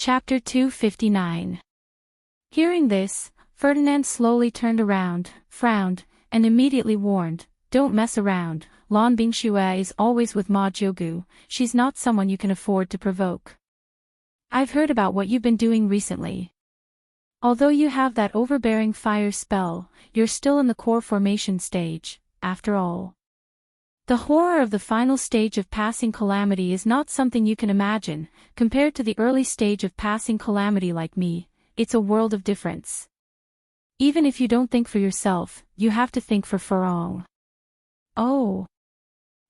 Chapter 259. Hearing this, Ferdinand slowly turned around, frowned, and immediately warned, "Don't mess around, Lan Bingxue is always with Ma Jiugu, she's not someone you can afford to provoke. I've heard about what you've been doing recently. Although you have that overbearing fire spell, you're still in the core formation stage, after all. The horror of the final stage of passing calamity is not something you can imagine, compared to the early stage of passing calamity like me, it's a world of difference. Even if you don't think for yourself, you have to think for Furong. Oh.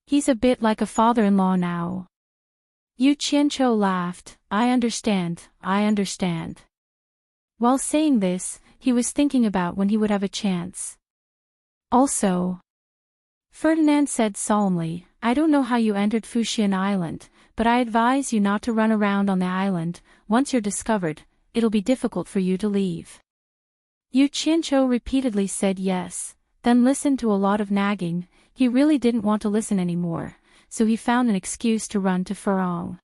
He's a bit like a father-in-law now." Yu Qianqiu laughed. I understand. While saying this, he was thinking about when he would have a chance. Also, Ferdinand said solemnly, "I don't know how you entered Fuxian Island, but I advise you not to run around on the island. Once you're discovered, it'll be difficult for you to leave." Yu Qianqiu repeatedly said yes, then listened to a lot of nagging. He really didn't want to listen anymore, so he found an excuse to run to Furong.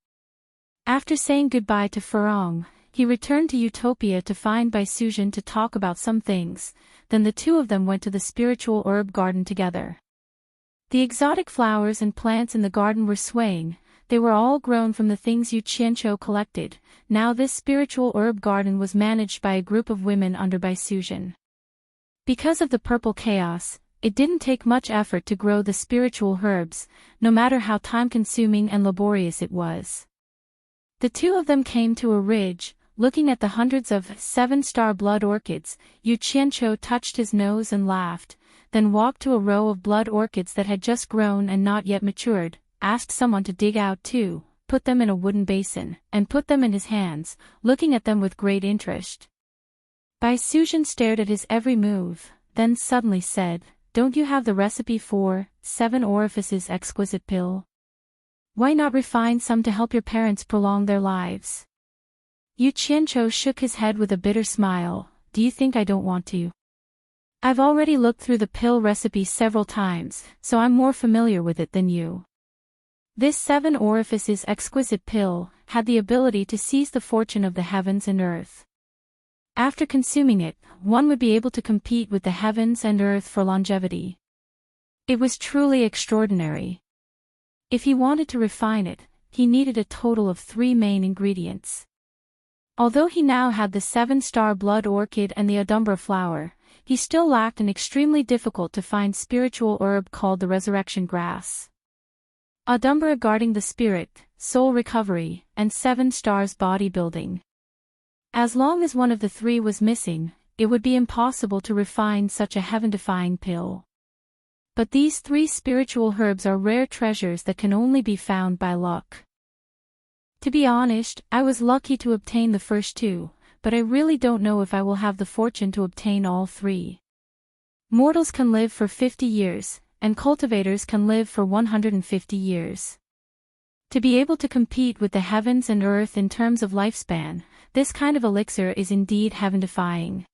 After saying goodbye to Furong, he returned to Utopia to find Bai Suzhen to talk about some things, then the two of them went to the spiritual herb garden together. The exotic flowers and plants in the garden were swaying, they were all grown from the things Yu Qianqiu collected. Now this spiritual herb garden was managed by a group of women under Bai Suzhen. Because of the purple chaos, it didn't take much effort to grow the spiritual herbs, no matter how time-consuming and laborious it was. The two of them came to a ridge, looking at the hundreds of 7-star blood orchids. Yu Qianqiu touched his nose and laughed, then walked to a row of blood orchids that had just grown and not yet matured, asked someone to dig out 2, put them in a wooden basin, and put them in his hands, looking at them with great interest. Bai Suzhen stared at his every move, then suddenly said, "Don't you have the recipe for 7 orifices exquisite pill? Why not refine some to help your parents prolong their lives?" Yu Qianqiu shook his head with a bitter smile. "Do you think I don't want to? I've already looked through the pill recipe several times, so I'm more familiar with it than you. This 7 orifices exquisite pill had the ability to seize the fortune of the heavens and earth. After consuming it, one would be able to compete with the heavens and earth for longevity. It was truly extraordinary. If he wanted to refine it, he needed a total of 3 main ingredients. Although he now had the 7-star blood orchid and the Adumbra flower, he still lacked an extremely difficult to find spiritual herb called the resurrection grass. Adumbra guarding the spirit, soul recovery, and 7 stars bodybuilding. As long as one of the 3 was missing, it would be impossible to refine such a heaven-defying pill. But these 3 spiritual herbs are rare treasures that can only be found by luck. To be honest, I was lucky to obtain the first 2, but I really don't know if I will have the fortune to obtain all 3. Mortals can live for 50 years, and cultivators can live for 150 years. To be able to compete with the heavens and earth in terms of lifespan, this kind of elixir is indeed heaven-defying."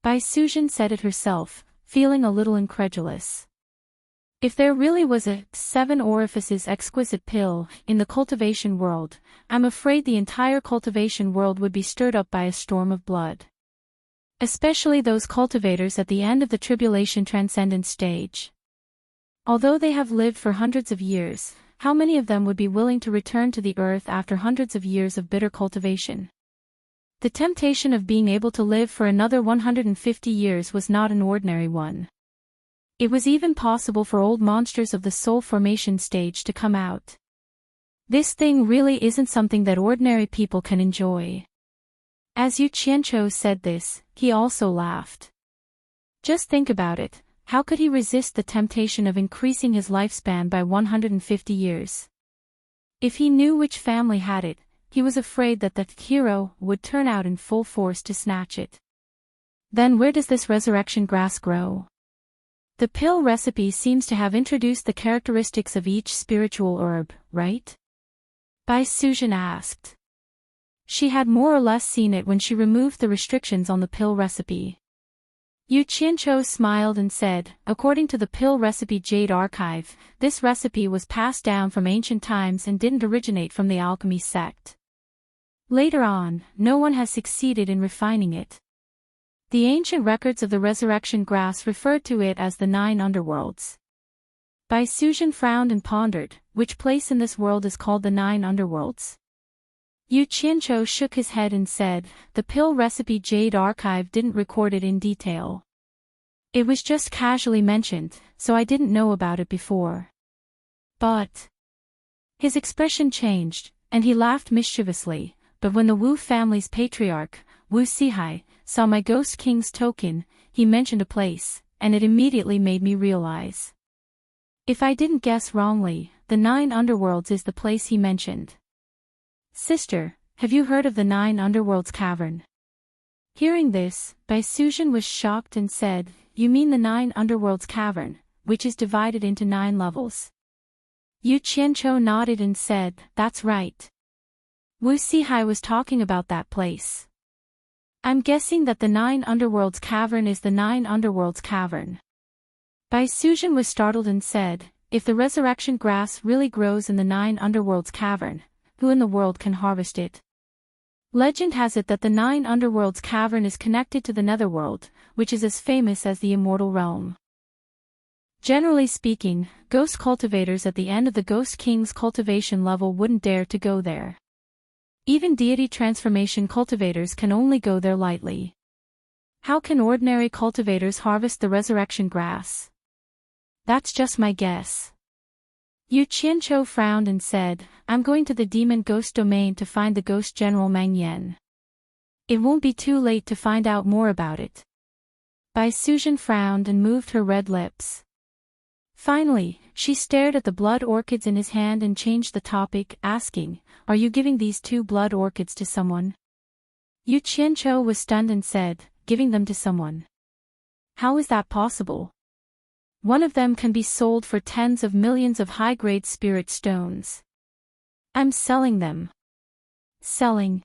Bai Suzhen said it herself, feeling a little incredulous. If there really was a 7 orifices exquisite pill in the cultivation world, I'm afraid the entire cultivation world would be stirred up by a storm of blood. Especially those cultivators at the end of the tribulation transcendent stage. Although they have lived for hundreds of years, how many of them would be willing to return to the earth after hundreds of years of bitter cultivation? The temptation of being able to live for another 150 years was not an ordinary one. It was even possible for old monsters of the soul formation stage to come out. This thing really isn't something that ordinary people can enjoy. As Yu Qianqiu said this, he also laughed. Just think about it, how could he resist the temptation of increasing his lifespan by 150 years? If he knew which family had it, he was afraid that the hero would turn out in full force to snatch it. Then where does this resurrection grass grow? The pill recipe seems to have introduced the characteristics of each spiritual herb, right? Bai Suzhen asked. She had more or less seen it when she removed the restrictions on the pill recipe. Yu Qianqiu smiled and said, "According to the pill recipe Jade Archive, this recipe was passed down from ancient times and didn't originate from the alchemy sect. Later on, no one has succeeded in refining it. The ancient records of the resurrection grass referred to it as the 9 underworlds. Bai Suzhen frowned and pondered, which place in this world is called the 9 underworlds? Yu Qianqiu shook his head and said, the pill recipe Jade Archive didn't record it in detail. It was just casually mentioned, so I didn't know about it before. But... His expression changed, and he laughed mischievously, but when the Wu family's patriarch, Wu Sihai, saw my Ghost King's token, he mentioned a place, and it immediately made me realize. If I didn't guess wrongly, the 9 underworlds is the place he mentioned. Sister, have you heard of the 9 underworlds cavern? Hearing this, Bai Suzhen was shocked and said, you mean the 9 underworlds cavern, which is divided into 9 levels? Yu Qianqiu nodded and said, that's right. Wu Sihai was talking about that place. I'm guessing that the 9 underworlds cavern is the 9 underworlds cavern. Bai Suzhen was startled and said, if the resurrection grass really grows in the 9 underworlds cavern, who in the world can harvest it? Legend has it that the 9 underworlds cavern is connected to the netherworld, which is as famous as the immortal realm. Generally speaking, ghost cultivators at the end of the Ghost King's cultivation level wouldn't dare to go there. Even deity transformation cultivators can only go there lightly. How can ordinary cultivators harvest the resurrection grass? That's just my guess. Yu Qianqiu frowned and said, I'm going to the demon ghost domain to find the ghost general Mang Yan. It won't be too late to find out more about it. Bai Suzhen frowned and moved her red lips. Finally, she stared at the blood orchids in his hand and changed the topic, asking, are you giving these 2 blood orchids to someone? Yu Qianqiu was stunned and said, giving them to someone. How is that possible? One of them can be sold for tens of millions of high-grade spirit stones. I'm selling them. Selling?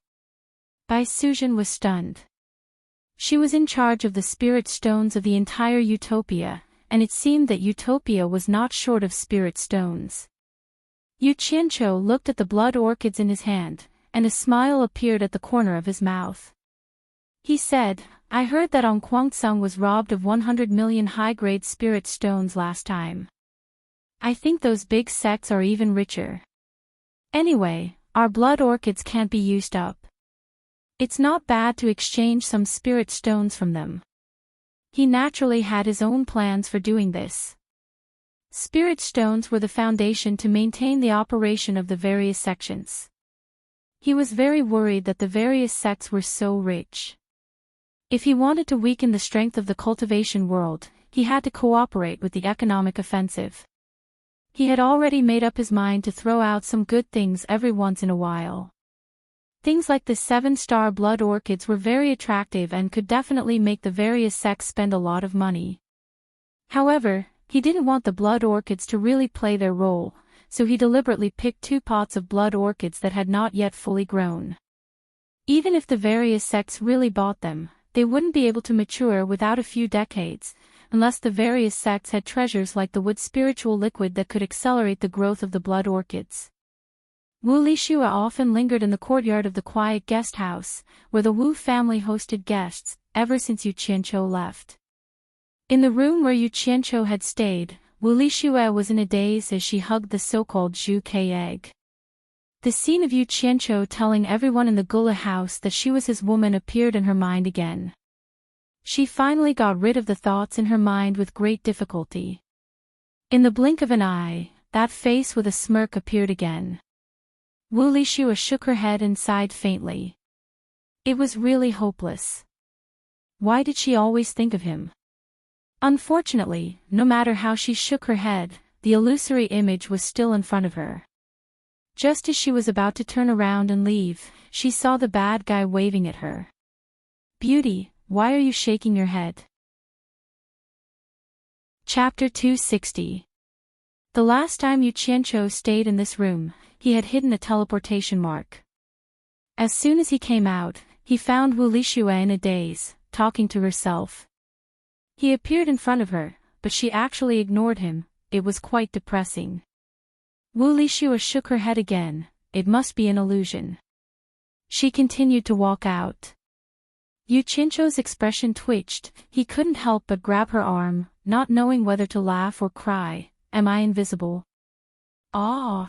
Bai Suzhen was stunned. She was in charge of the spirit stones of the entire Utopia, and it seemed that Utopia was not short of spirit stones. Yu Qianqiu looked at the blood orchids in his hand, and a smile appeared at the corner of his mouth. He said, I heard that Ong Guangceng was robbed of 100 million high-grade spirit stones last time. I think those big sects are even richer. Anyway, our blood orchids can't be used up. It's not bad to exchange some spirit stones from them. He naturally had his own plans for doing this. Spirit stones were the foundation to maintain the operation of the various sections. He was very worried that the various sects were so rich. If he wanted to weaken the strength of the cultivation world, he had to cooperate with the economic offensive. He had already made up his mind to throw out some good things every once in a while. Things like the 7-star blood orchids were very attractive and could definitely make the various sects spend a lot of money. However, he didn't want the blood orchids to really play their role, so he deliberately picked 2 pots of blood orchids that had not yet fully grown. Even if the various sects really bought them, they wouldn't be able to mature without a few decades, unless the various sects had treasures like the wood spiritual liquid that could accelerate the growth of the blood orchids. Wu Lixua often lingered in the courtyard of the quiet guest house, where the Wu family hosted guests, ever since Yu Qianqiu left. In the room where Yu Qianqiu had stayed, Wu Lixua was in a daze as she hugged the so-called Zhu Ke egg. The scene of Yu Qianqiu telling everyone in the Gula house that she was his woman appeared in her mind again. She finally got rid of the thoughts in her mind with great difficulty. In the blink of an eye, that face with a smirk appeared again. Wu Lixua shook her head and sighed faintly. It was really hopeless. Why did she always think of him? Unfortunately, no matter how she shook her head, the illusory image was still in front of her. Just as she was about to turn around and leave, she saw the bad guy waving at her. Beauty, why are you shaking your head? Chapter 260. The last time Yu Qianqiu stayed in this room, he had hidden a teleportation mark. As soon as he came out, he found Wu Lixua in a daze, talking to herself. He appeared in front of her, but she actually ignored him. It was quite depressing. Wu Lixua shook her head again. It must be an illusion. She continued to walk out. Yu Qianzhou's expression twitched, he couldn't help but grab her arm, not knowing whether to laugh or cry. Am I invisible? Ah!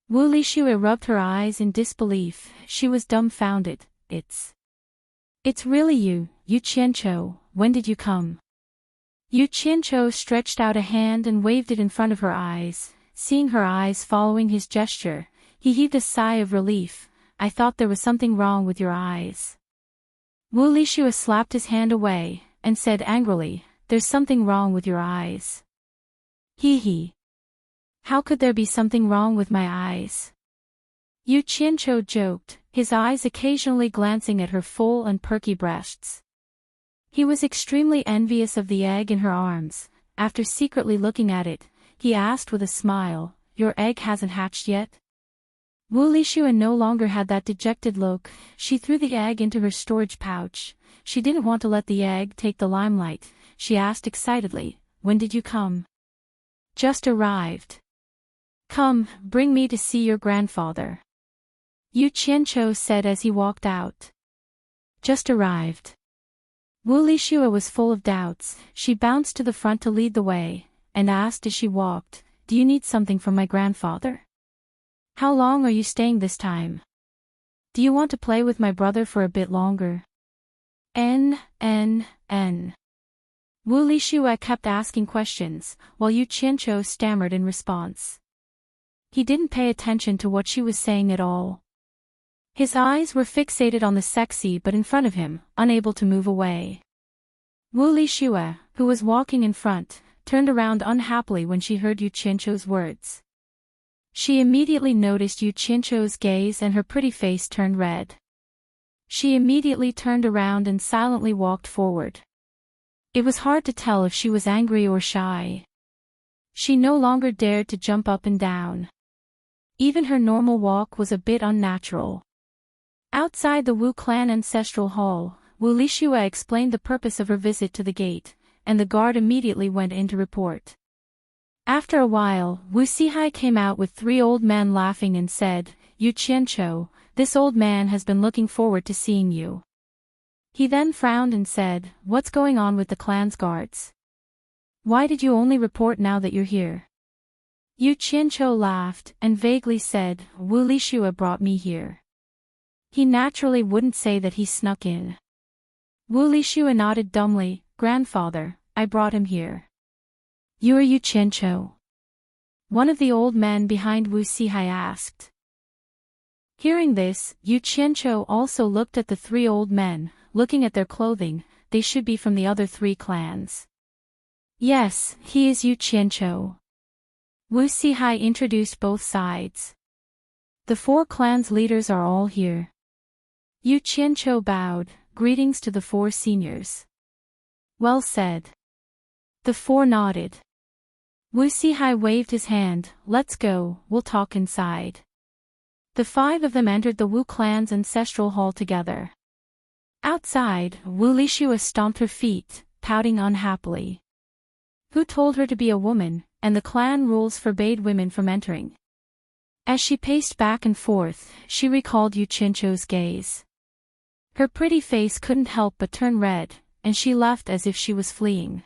Wu Lixue rubbed her eyes in disbelief, she was dumbfounded. It's really you, Yu Qianzhou, when did you come? Yu Qianzhou stretched out a hand and waved it in front of her eyes. Seeing her eyes following his gesture, he heaved a sigh of relief. I thought there was something wrong with your eyes. Wu Lixue slapped his hand away, and said angrily, there's something wrong with your eyes. Hee. How could there be something wrong with my eyes? Yu Qianzhou joked, his eyes occasionally glancing at her full and perky breasts. He was extremely envious of the egg in her arms. After secretly looking at it, he asked with a smile, your egg hasn't hatched yet? Wu Lixue no longer had that dejected look. She threw the egg into her storage pouch. She didn't want to let the egg take the limelight. She asked excitedly, when did you come? Just arrived. Come, bring me to see your grandfather. Yu Qianzhou said as he walked out. Just arrived. Wu Lixue was full of doubts. She bounced to the front to lead the way, and asked as she walked, do you need something from my grandfather? How long are you staying this time? Do you want to play with my brother for a bit longer? Wu Lixue kept asking questions, while Yu Qianzhou stammered in response. He didn't pay attention to what she was saying at all. His eyes were fixated on the sexy but in front of him, unable to move away. Wu Lixue, who was walking in front, turned around unhappily when she heard Yu Qianzhou's words. She immediately noticed Yu Qianzhou's gaze and her pretty face turned red. She immediately turned around and silently walked forward. It was hard to tell if she was angry or shy. She no longer dared to jump up and down. Even her normal walk was a bit unnatural. Outside the Wu clan ancestral hall, Wu Lixue explained the purpose of her visit to the gate, and the guard immediately went in to report. After a while, Wu Sihai came out with 3 old men laughing and said, Yu Qianzhou, this old man has been looking forward to seeing you. He then frowned and said, what's going on with the clan's guards? Why did you only report now that you're here? Yu Qianzhou laughed and vaguely said, Wu Lixue brought me here. He naturally wouldn't say that he snuck in. Wu Lixue nodded dumbly, grandfather, I brought him here. You are Yu Qianzhou? One of the old men behind Wu Sihai asked. Hearing this, Yu Qianzhou also looked at the 3 old men, looking at their clothing, they should be from the other 3 clans. Yes, he is Yu Qianzhou. Wu Sihai introduced both sides. The 4 clans' leaders are all here. Yu Qianzhou bowed, greetings to the 4 seniors. Well said. The 4 nodded. Wu Sihai waved his hand, let's go, we'll talk inside. The 5 of them entered the Wu clan's ancestral hall together. Outside, Wu Lixue stomped her feet, pouting unhappily. Who told her to be a woman, and the clan rules forbade women from entering? As she paced back and forth, she recalled Yu Qianzhou's gaze. Her pretty face couldn't help but turn red, and she left as if she was fleeing.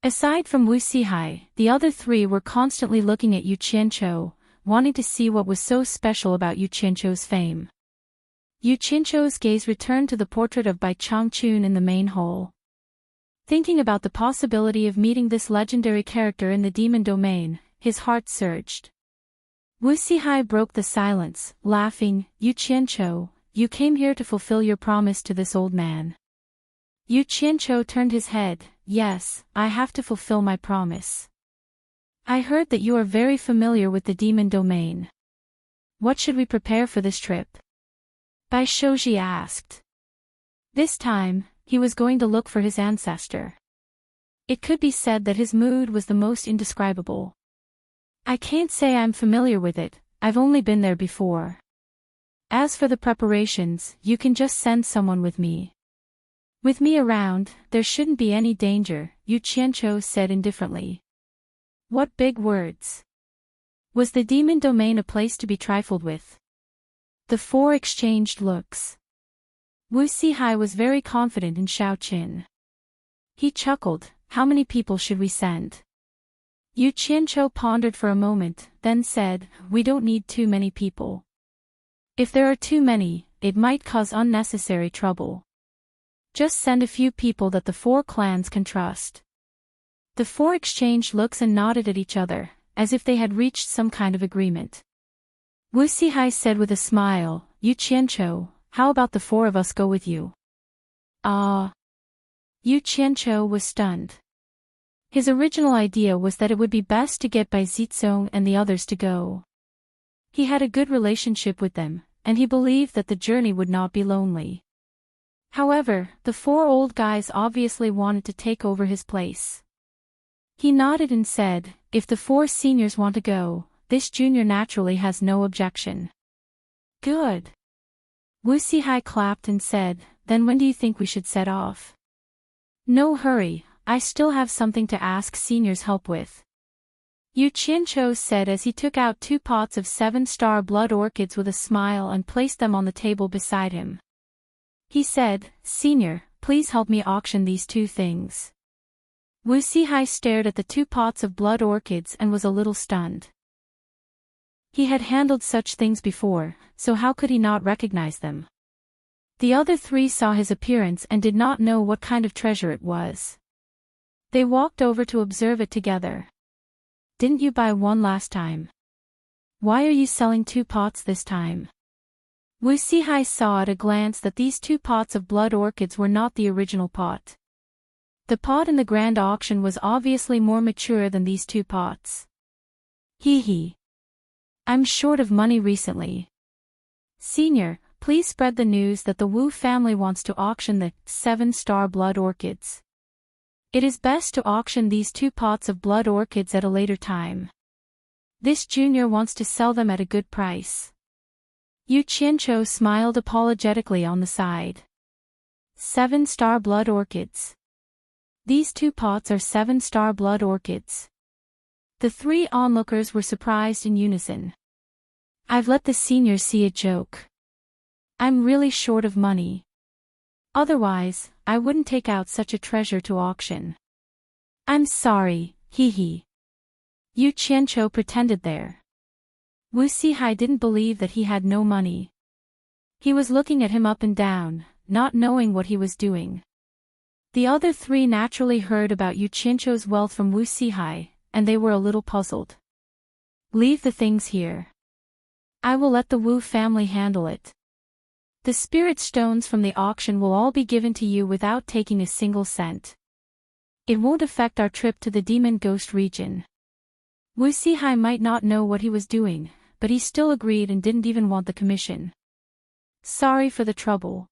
Aside from Wu Sihai, the other 3 were constantly looking at Yu Qianzhou, wanting to see what was so special about Yu Qianzhou's fame. Yu Qianzhou's gaze returned to the portrait of Bai Changchun in the main hall. Thinking about the possibility of meeting this legendary character in the demon domain, his heart surged. Wu Sihai broke the silence, laughing, Yu Qianzhou, you came here to fulfill your promise to this old man. Yu Qianzhou turned his head, yes, I have to fulfill my promise. I heard that you are very familiar with the demon domain. What should we prepare for this trip? Bai Shouji asked. This time, he was going to look for his ancestor. It could be said that his mood was the most indescribable. I can't say I'm familiar with it, I've only been there before. As for the preparations, you can just send someone with me. With me around, there shouldn't be any danger, Yu Qianzhou said indifferently. What big words. Was the demon domain a place to be trifled with? The four exchanged looks. Wu Sihai was very confident in Xiao Qin. He chuckled, how many people should we send? Yu Qianzhou pondered for a moment, then said, we don't need too many people. If there are too many, it might cause unnecessary trouble. Just send a few people that the four clans can trust. The four exchanged looks and nodded at each other, as if they had reached some kind of agreement. Wu Sihai said with a smile, Yu Qianzhou, how about the four of us go with you? Yu Qianzhou was stunned. His original idea was that it would be best to get Bai Zizong and the others to go. He had a good relationship with them, and he believed that the journey would not be lonely. However, the four old guys obviously wanted to take over his place. He nodded and said, if the four seniors want to go, this junior naturally has no objection. Good. Wu Sihai clapped and said, then when do you think we should set off? No hurry, I still have something to ask seniors' help with. Yu Qianzhou said as he took out 2 pots of 7-star blood orchids with a smile and placed them on the table beside him. He said, Senior, please help me auction these 2 things. Wu Sihai stared at the 2 pots of blood orchids and was a little stunned. He had handled such things before, so how could he not recognize them? The other 3 saw his appearance and did not know what kind of treasure it was. They walked over to observe it together. Didn't you buy one last time? Why are you selling 2 pots this time? Wu Sihai saw at a glance that these 2 pots of blood orchids were not the original pot. The pot in the grand auction was obviously more mature than these 2 pots. Hee. I'm short of money recently. Senior, please spread the news that the Wu family wants to auction the 7-star blood orchids. It is best to auction these 2 pots of blood orchids at a later time. This junior wants to sell them at a good price. Yu Qianzhou smiled apologetically on the side. 7-star blood orchids. These 2 pots are 7-star blood orchids. The 3 onlookers were surprised in unison. I've let the seniors see a joke. I'm really short of money. Otherwise, I wouldn't take out such a treasure to auction. I'm sorry, hee. Yu Qianzhou pretended there. Wu Sihai didn't believe that he had no money. He was looking at him up and down, not knowing what he was doing. The other 3 naturally heard about Yu Qianzhou's wealth from Wu Sihai, and they were a little puzzled. Leave the things here. I will let the Wu family handle it. The spirit stones from the auction will all be given to you without taking a single cent. It won't affect our trip to the Demon Ghost region. Wu Sihai might not know what he was doing, but he still agreed and didn't even want the commission. Sorry for the trouble.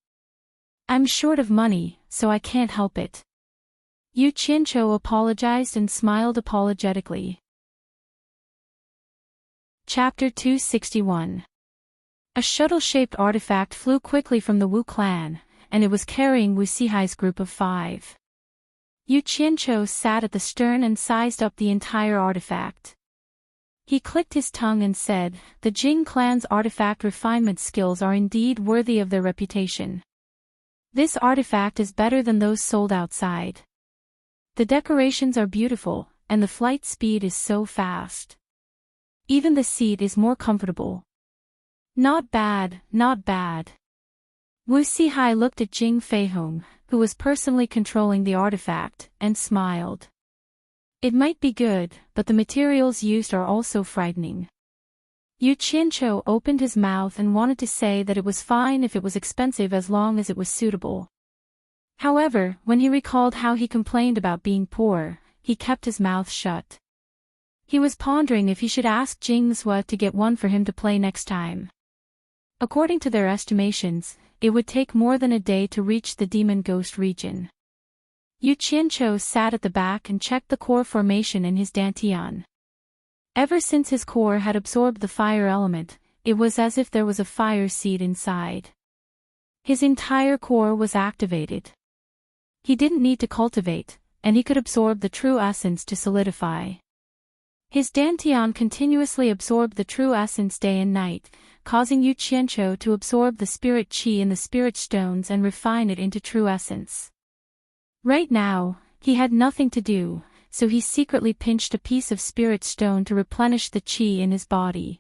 I'm short of money, so I can't help it. Yu Qianzhou apologized and smiled apologetically. Chapter 261. A shuttle-shaped artifact flew quickly from the Wu clan, and it was carrying Wu Sihai's group of 5. Yu Qianzhou sat at the stern and sized up the entire artifact. He clicked his tongue and said, the Jing clan's artifact refinement skills are indeed worthy of their reputation. This artifact is better than those sold outside. The decorations are beautiful, and the flight speed is so fast. Even the seat is more comfortable. Not bad, not bad. Wu Sihai looked at Jing Feihong, who was personally controlling the artifact, and smiled. It might be good, but the materials used are also frightening. Yu Qianzhou opened his mouth and wanted to say that it was fine if it was expensive as long as it was suitable. However, when he recalled how he complained about being poor, he kept his mouth shut. He was pondering if he should ask Jing Zhua to get one for him to play next time. According to their estimations, it would take more than a day to reach the Demon Ghost region. Yu Qianzhou sat at the back and checked the core formation in his dantian. Ever since his core had absorbed the fire element, it was as if there was a fire seed inside. His entire core was activated. He didn't need to cultivate, and he could absorb the true essence to solidify. His dantian continuously absorbed the true essence day and night, causing Yu Qianqiu to absorb the spirit qi in the spirit stones and refine it into true essence. Right now, he had nothing to do, so he secretly pinched a piece of spirit stone to replenish the qi in his body.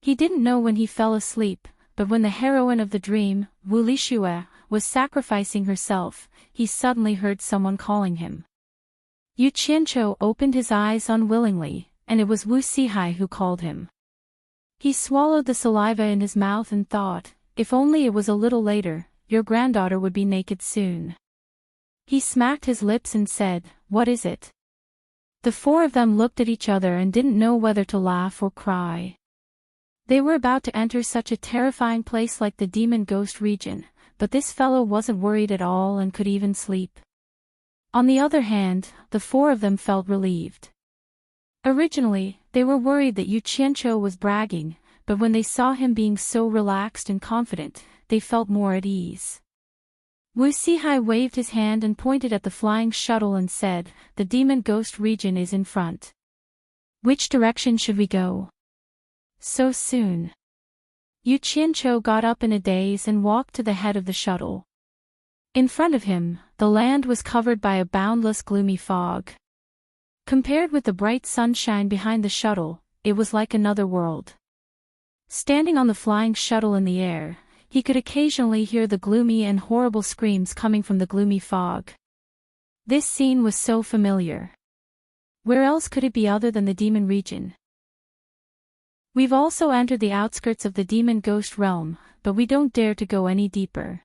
He didn't know when he fell asleep, but when the heroine of the dream, Wu Lixue, was sacrificing herself, he suddenly heard someone calling him. Yu Qianqiu opened his eyes unwillingly, and it was Wu Sihai who called him. He swallowed the saliva in his mouth and thought, if only it was a little later, your granddaughter would be naked soon. He smacked his lips and said, "What is it?" The four of them looked at each other and didn't know whether to laugh or cry. They were about to enter such a terrifying place like the demon ghost region, but this fellow wasn't worried at all and could even sleep. On the other hand, the four of them felt relieved. Originally, they were worried that Yu Qianqiu was bragging, but when they saw him being so relaxed and confident, they felt more at ease. Wu Sihai waved his hand and pointed at the flying shuttle and said, "The demon ghost region is in front. Which direction should we go?" "So soon?" Yu Qianqiu got up in a daze and walked to the head of the shuttle. In front of him, the land was covered by a boundless gloomy fog. Compared with the bright sunshine behind the shuttle, it was like another world. Standing on the flying shuttle in the air, he could occasionally hear the gloomy and horrible screams coming from the gloomy fog. This scene was so familiar. Where else could it be other than the demon region? We've also entered the outskirts of the demon ghost realm, but we don't dare to go any deeper.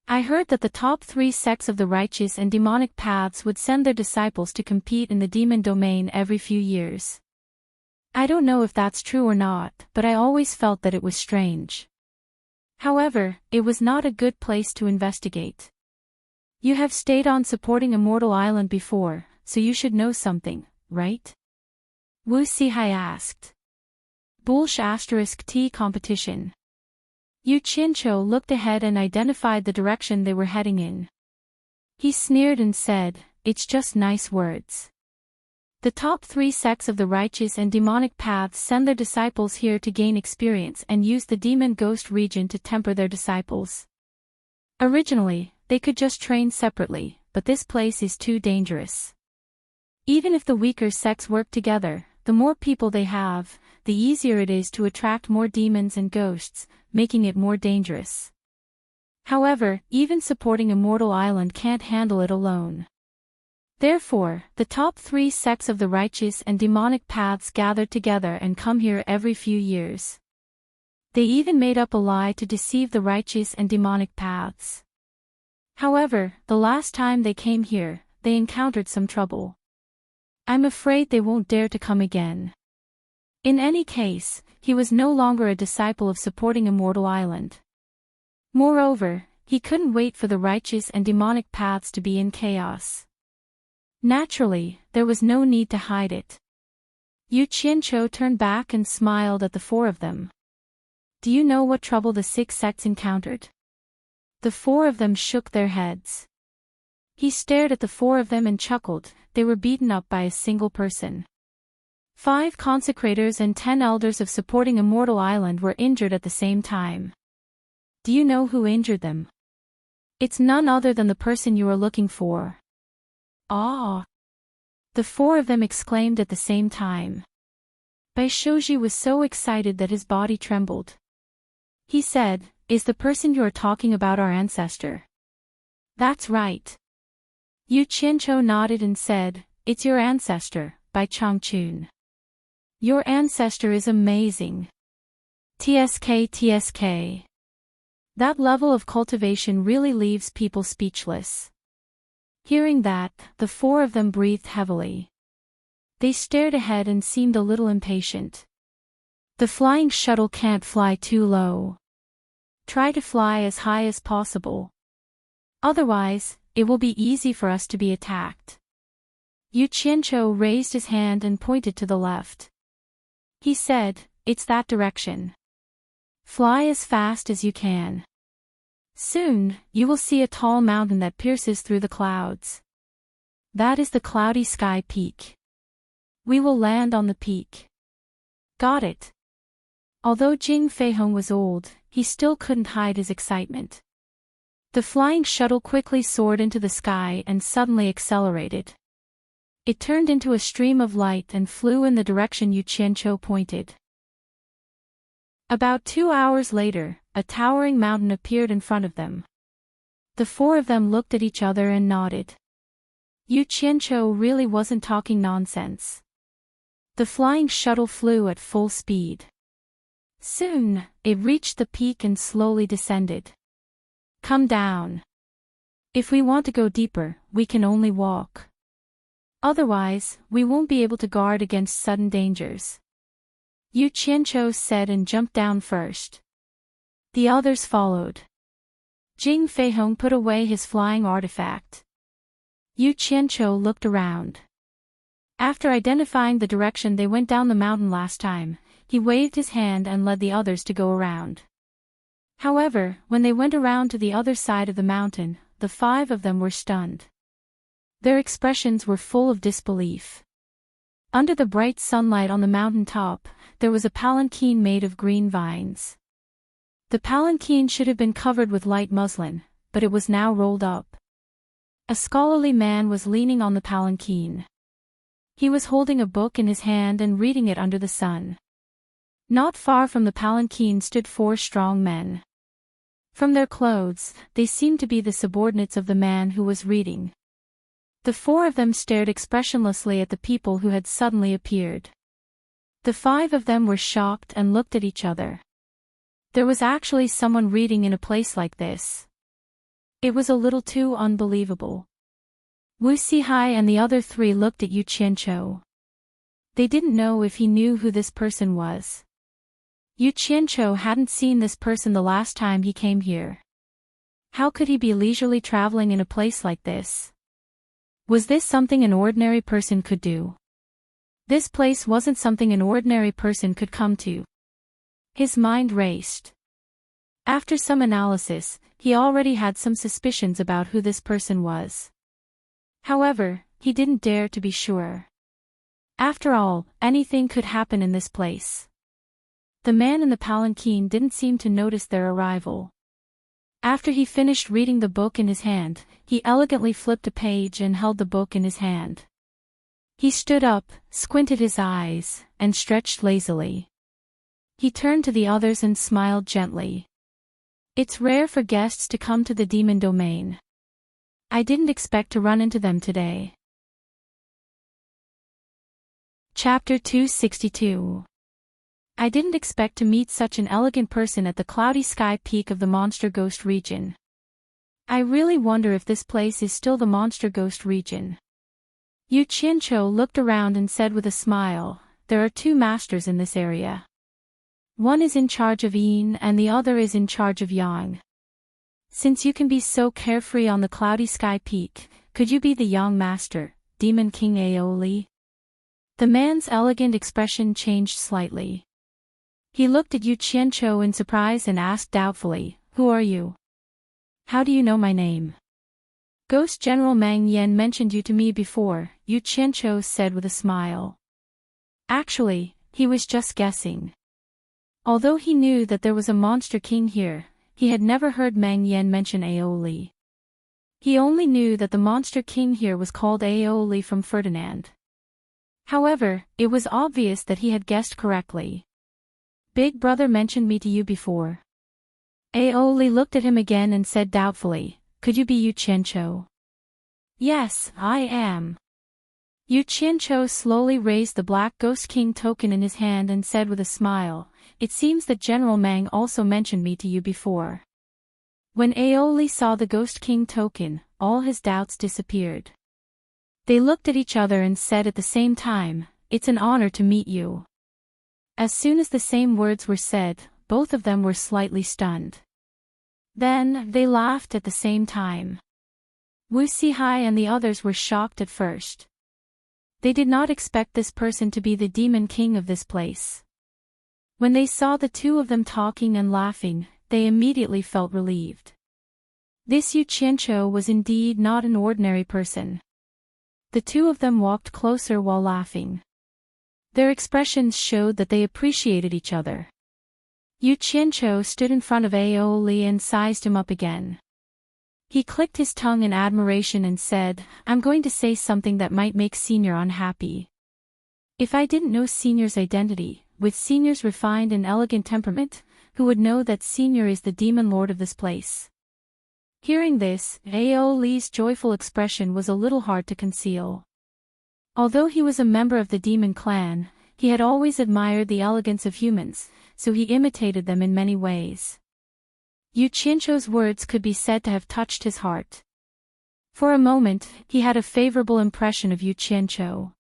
I heard that the top 3 sects of the righteous and demonic paths would send their disciples to compete in the demon domain every few years. I don't know if that's true or not, but I always felt that it was strange. However, it was not a good place to investigate. You have stayed on supporting Immortal Island before, so you should know something, right? Wu Sihai asked. *T competition. Yu Qianqiu looked ahead and identified the direction they were heading in. He sneered and said, "It's just nice words. The top 3 sects of the righteous and demonic paths send their disciples here to gain experience and use the demon ghost region to temper their disciples. Originally, they could just train separately, but this place is too dangerous. Even if the weaker sects work together, the more people they have, the easier it is to attract more demons and ghosts, making it more dangerous. However, even supporting Immortal Island can't handle it alone. Therefore, the top 3 sects of the righteous and demonic paths gathered together and come here every few years. They even made up a lie to deceive the righteous and demonic paths. However, the last time they came here, they encountered some trouble. I'm afraid they won't dare to come again." In any case, he was no longer a disciple of supporting Immortal Island. Moreover, he couldn't wait for the righteous and demonic paths to be in chaos. Naturally, there was no need to hide it. Yu Qianqiu turned back and smiled at the four of them. "Do you know what trouble the 6 sects encountered?" The four of them shook their heads. He stared at the four of them and chuckled. They were beaten up by a single person. 5 consecrators and 10 elders of supporting Immortal Island were injured at the same time. Do you know who injured them? It's none other than the person you are looking for. Ah! The four of them exclaimed at the same time. Bai Shouji was so excited that his body trembled. He said, "Is the person you are talking about our ancestor?" "That's right." Yu Qianqiu nodded and said, "It's your ancestor, Bai Changchun. Your ancestor is amazing. TSK. That level of cultivation really leaves people speechless." Hearing that, the four of them breathed heavily. They stared ahead and seemed a little impatient. "The flying shuttle can't fly too low. Try to fly as high as possible. Otherwise, it will be easy for us to be attacked." Yu Qianqiu raised his hand and pointed to the left. He said, "It's that direction. Fly as fast as you can. Soon, you will see a tall mountain that pierces through the clouds. That is the Cloudy Sky Peak. We will land on the peak." "Got it." Although Jing Feihong was old, he still couldn't hide his excitement. The flying shuttle quickly soared into the sky and suddenly accelerated. It turned into a stream of light and flew in the direction Yu Qianqiu pointed. About 2 hours later, a towering mountain appeared in front of them. The four of them looked at each other and nodded. Yu Qianqiu really wasn't talking nonsense. The flying shuttle flew at full speed. Soon, it reached the peak and slowly descended. Come down. If we want to go deeper, we can only walk. Otherwise, we won't be able to guard against sudden dangers. Yu Qianqiu said and jumped down first. The others followed. Jing Feihong put away his flying artifact. Yu Qianqiu looked around. After identifying the direction they went down the mountain last time, he waved his hand and led the others to go around. However, when they went around to the other side of the mountain, the 5 of them were stunned. Their expressions were full of disbelief. Under the bright sunlight on the mountain top, there was a palanquin made of green vines. The palanquin should have been covered with light muslin, but it was now rolled up. A scholarly man was leaning on the palanquin. He was holding a book in his hand and reading it under the sun. Not far from the palanquin stood 4 strong men. From their clothes, they seemed to be the subordinates of the man who was reading. The 4 of them stared expressionlessly at the people who had suddenly appeared. The 5 of them were shocked and looked at each other. There was actually someone reading in a place like this. It was a little too unbelievable. Wu Sihai and the other 3 looked at Yu Qianqiu. They didn't know if he knew who this person was. Yu Qianqiu hadn't seen this person the last time he came here. How could he be leisurely traveling in a place like this? Was this something an ordinary person could do? This place wasn't something an ordinary person could come to. His mind raced. After some analysis, he already had some suspicions about who this person was. However, he didn't dare to be sure. After all, anything could happen in this place. The man in the palanquin didn't seem to notice their arrival. After he finished reading the book in his hand, he elegantly flipped a page and held the book in his hand. He stood up, squinted his eyes, and stretched lazily. He turned to the others and smiled gently. It's rare for guests to come to the demon domain. I didn't expect to run into them today. Chapter 262. I didn't expect to meet such an elegant person at the cloudy sky peak of the Monster Ghost region. I really wonder if this place is still the Monster Ghost region. Yu Qianqiu looked around and said with a smile, there are 2 masters in this area. One is in charge of Yin and the other is in charge of Yang. Since you can be so carefree on the cloudy sky peak, could you be the Yang master, Demon King Aoli? The man's elegant expression changed slightly. He looked at Yu Qianqiu in surprise and asked doubtfully, who are you? How do you know my name? Ghost General Mang Yan mentioned you to me before, Yu Qianqiu said with a smile. Actually, he was just guessing. Although he knew that there was a monster king here, he had never heard Mang Yan mention Aoli. He only knew that the monster king here was called Aoli from Ferdinand. However, it was obvious that he had guessed correctly. Big brother mentioned me to you before. Aoli looked at him again and said doubtfully, could you be Yu Qianqiu? Yes, I am. Yu Qianqiu slowly raised the Black Ghost King token in his hand and said with a smile, it seems that General Mang also mentioned me to you before. When Aoli saw the Ghost King token, all his doubts disappeared. They looked at each other and said at the same time, it's an honor to meet you. As soon as the same words were said, both of them were slightly stunned. Then, they laughed at the same time. Wu Sihai and the others were shocked at first. They did not expect this person to be the demon king of this place. When they saw the 2 of them talking and laughing, they immediately felt relieved. This Yu Qianqiu was indeed not an ordinary person. The 2 of them walked closer while laughing. Their expressions showed that they appreciated each other. Yu Qianqiu stood in front of Aoli and sized him up again. He clicked his tongue in admiration and said, I'm going to say something that might make Senior unhappy. If I didn't know Senior's identity, with Senior's refined and elegant temperament, who would know that Senior is the demon lord of this place? Hearing this, Aoli's joyful expression was a little hard to conceal. Although he was a member of the demon clan, he had always admired the elegance of humans, so he imitated them in many ways. Yu Qianqiu's words could be said to have touched his heart. For a moment, he had a favorable impression of Yu Qianqiu.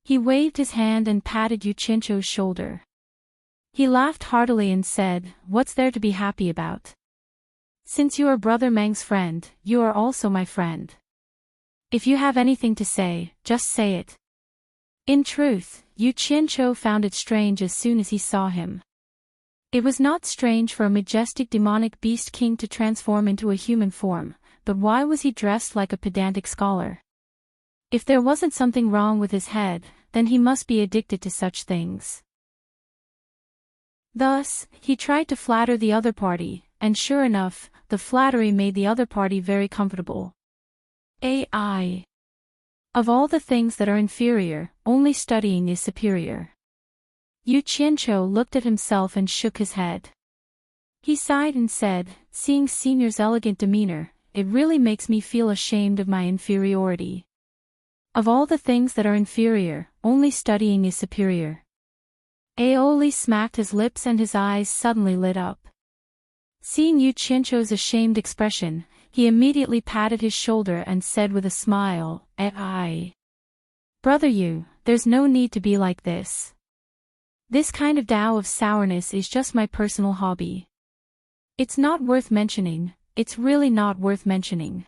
He waved his hand and patted Yu Qianqiu's shoulder. He laughed heartily and said, What's there to be happy about? Since you are Brother Meng's friend, you are also my friend. If you have anything to say, just say it. In truth, Yu Qianqiu found it strange as soon as he saw him. It was not strange for a majestic demonic beast king to transform into a human form, but why was he dressed like a pedantic scholar? If there wasn't something wrong with his head, then he must be addicted to such things. Thus, he tried to flatter the other party, and sure enough, the flattery made the other party very comfortable. AI. Of all the things that are inferior, only studying is superior. Yu Qianqiu looked at himself and shook his head. He sighed and said, seeing Senior's elegant demeanor, it really makes me feel ashamed of my inferiority. Of all the things that are inferior, only studying is superior. Aoli smacked his lips and his eyes suddenly lit up. Seeing Yu Qianqiu's ashamed expression, he immediately patted his shoulder and said with a smile, "Ai. Brother Yu, there's no need to be like this. This kind of Tao of sourness is just my personal hobby. It's not worth mentioning, it's really not worth mentioning."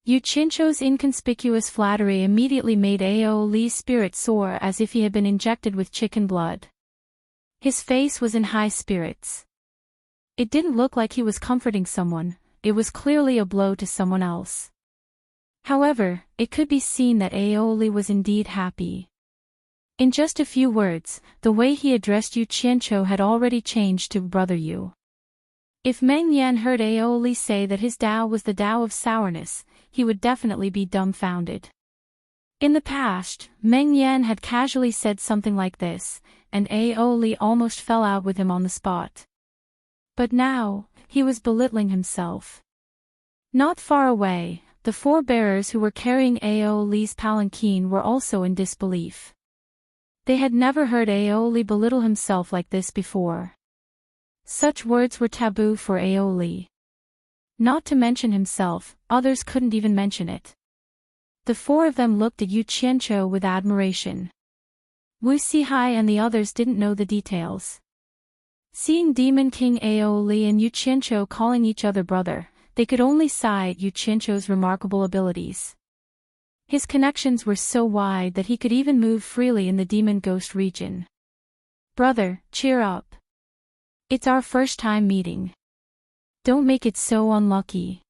Yu Qianqiu's inconspicuous flattery immediately made Aoli's spirit soar as if he had been injected with chicken blood. His face was in high spirits. It didn't look like he was comforting someone, it was clearly a blow to someone else. However, it could be seen that Aoli was indeed happy. In just a few words, the way he addressed Yu Qianqiu had already changed to Brother Yu. If Meng Yan heard Aoli say that his Tao was the Tao of sourness, he would definitely be dumbfounded. In the past, Meng Yan had casually said something like this, and Aoli almost fell out with him on the spot. But now, he was belittling himself. Not far away, the four bearers who were carrying Aoli's palanquin were also in disbelief. They had never heard Aoli belittle himself like this before. Such words were taboo for Aoli. Not to mention himself, others couldn't even mention it. The four of them looked at Yu Qianqiu with admiration. Wu Sihai and the others didn't know the details. Seeing Demon King Aoli and Yu Qianqiu calling each other brother, they could only sigh at Yu Qianqiu's remarkable abilities. His connections were so wide that he could even move freely in the demon ghost region. Brother, cheer up. It's our first time meeting. Don't make it so unlucky.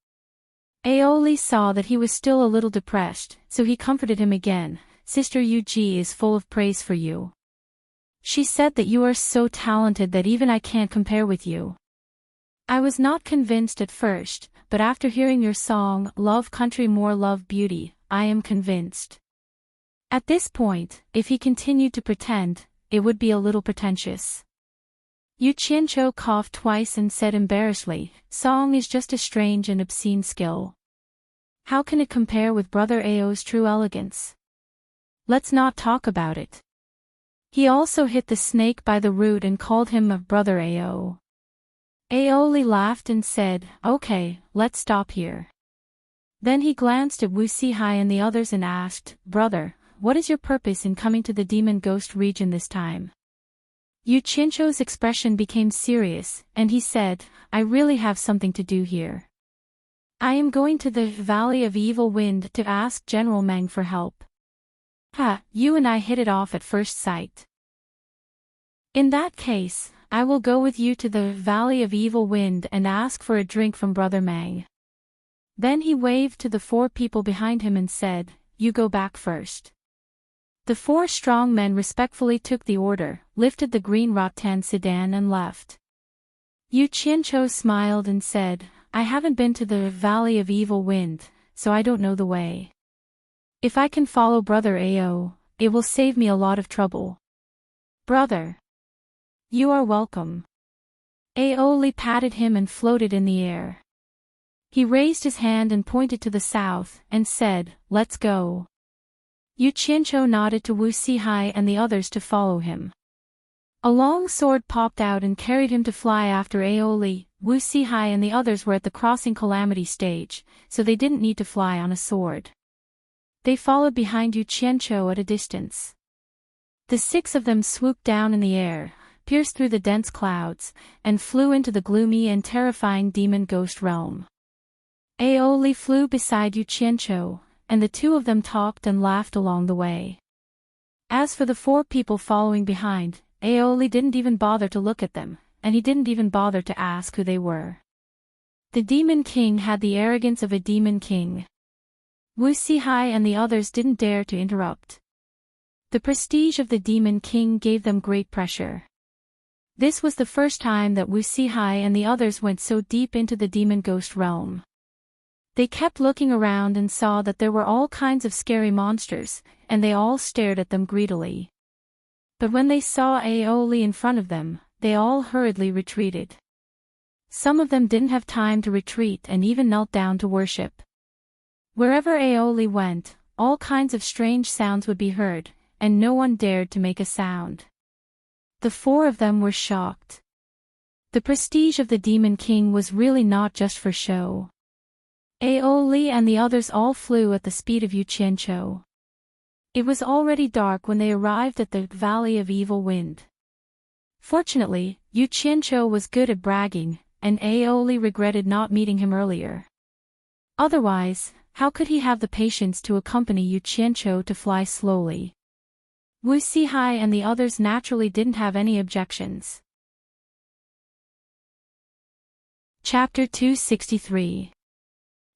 Aoli saw that he was still a little depressed, so he comforted him again. Sister Yuji is full of praise for you. She said that you are so talented that even I can't compare with you. I was not convinced at first, but after hearing your song, Love Country More Love Beauty, I am convinced. At this point, if he continued to pretend, it would be a little pretentious. Yu Qianqiu coughed twice and said embarrassedly, song is just a strange and obscene skill. How can it compare with Brother Ao's true elegance? Let's not talk about it. He also hit the snake by the root and called him a Brother Ao. Aoli laughed and said, okay, let's stop here. Then he glanced at Wu Sihai and the others and asked, Brother, what is your purpose in coming to the demon ghost region this time? Yu Qianqiu's expression became serious, and he said, I really have something to do here. I am going to the Valley of Evil Wind to ask General Meng for help. Ha, you and I hit it off at first sight. In that case, I will go with you to the Valley of Evil Wind and ask for a drink from Brother Meng. Then he waved to the four people behind him and said, you go back first. The four strong men respectfully took the order, lifted the green rattan sedan and left. Yu Qianqiu smiled and said, I haven't been to the Valley of Evil Wind, so I don't know the way. If I can follow Brother Ao, it will save me a lot of trouble. Brother. You are welcome. Aoli patted him and floated in the air. He raised his hand and pointed to the south, and said, Let's go. Yu Qianqiu nodded to Wu Sihai and the others to follow him. A long sword popped out and carried him to fly after Aoli. Wu Sihai and the others were at the crossing calamity stage, so they didn't need to fly on a sword. They followed behind Yu Qianqiu at a distance. The 6 of them swooped down in the air, pierced through the dense clouds, and flew into the gloomy and terrifying demon ghost realm. Aoli flew beside Yu Qianqiu, and the 2 of them talked and laughed along the way. As for the 4 people following behind, Aoli didn't even bother to look at them, and he didn't even bother to ask who they were. The Demon King had the arrogance of a Demon King. Wu Sihai and the others didn't dare to interrupt. The prestige of the Demon King gave them great pressure. This was the first time that Wu Sihai and the others went so deep into the demon ghost realm. They kept looking around and saw that there were all kinds of scary monsters, and they all stared at them greedily. But when they saw Aoli in front of them, they all hurriedly retreated. Some of them didn't have time to retreat and even knelt down to worship. Wherever Aoli went, all kinds of strange sounds would be heard, and no one dared to make a sound. The 4 of them were shocked. The prestige of the Demon King was really not just for show. Aoli and the others all flew at the speed of Yu Qianqiu. It was already dark when they arrived at the Valley of Evil Wind. Fortunately, Yu Qianqiu was good at bragging, and Aoli regretted not meeting him earlier. Otherwise, how could he have the patience to accompany Yu Qianqiu to fly slowly? Wu Sihai and the others naturally didn't have any objections. Chapter 263.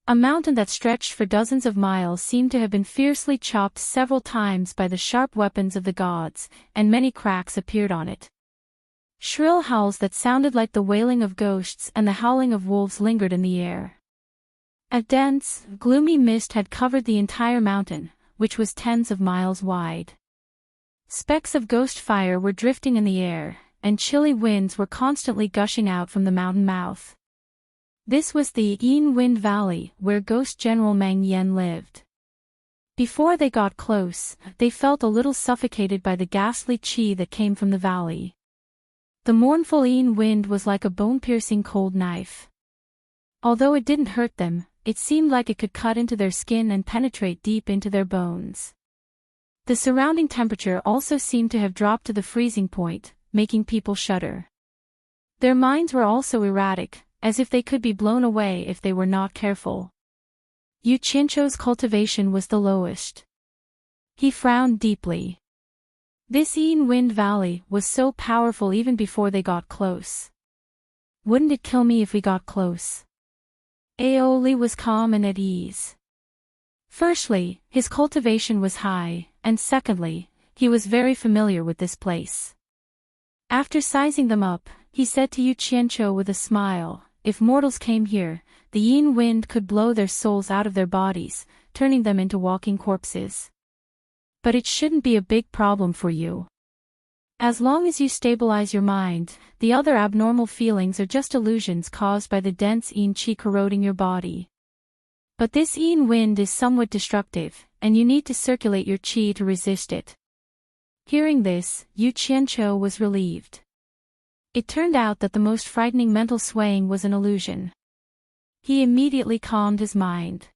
A mountain that stretched for dozens of miles seemed to have been fiercely chopped several times by the sharp weapons of the gods, and many cracks appeared on it. Shrill howls that sounded like the wailing of ghosts and the howling of wolves lingered in the air. A dense, gloomy mist had covered the entire mountain, which was tens of miles wide. Specks of ghost fire were drifting in the air, and chilly winds were constantly gushing out from the mountain mouth. This was the Yin Wind Valley, where Ghost General Meng Yan lived. Before they got close, they felt a little suffocated by the ghastly qi that came from the valley. The mournful Yin wind was like a bone-piercing cold knife. Although it didn't hurt them, it seemed like it could cut into their skin and penetrate deep into their bones. The surrounding temperature also seemed to have dropped to the freezing point, making people shudder. Their minds were also erratic, as if they could be blown away if they were not careful. Yu Qianqiu's cultivation was the lowest. He frowned deeply. This Yin Wind Valley was so powerful even before they got close. Wouldn't it kill me if we got close? Aoli was calm and at ease. Firstly, his cultivation was high, and secondly, he was very familiar with this place. After sizing them up, he said to Yu Qianqiu with a smile, if mortals came here, the Yin wind could blow their souls out of their bodies, turning them into walking corpses. But it shouldn't be a big problem for you. As long as you stabilize your mind, the other abnormal feelings are just illusions caused by the dense Yin qi corroding your body. But this Yin wind is somewhat destructive, and you need to circulate your qi to resist it. Hearing this, Yu Qianqiu was relieved. It turned out that the most frightening mental swaying was an illusion. He immediately calmed his mind.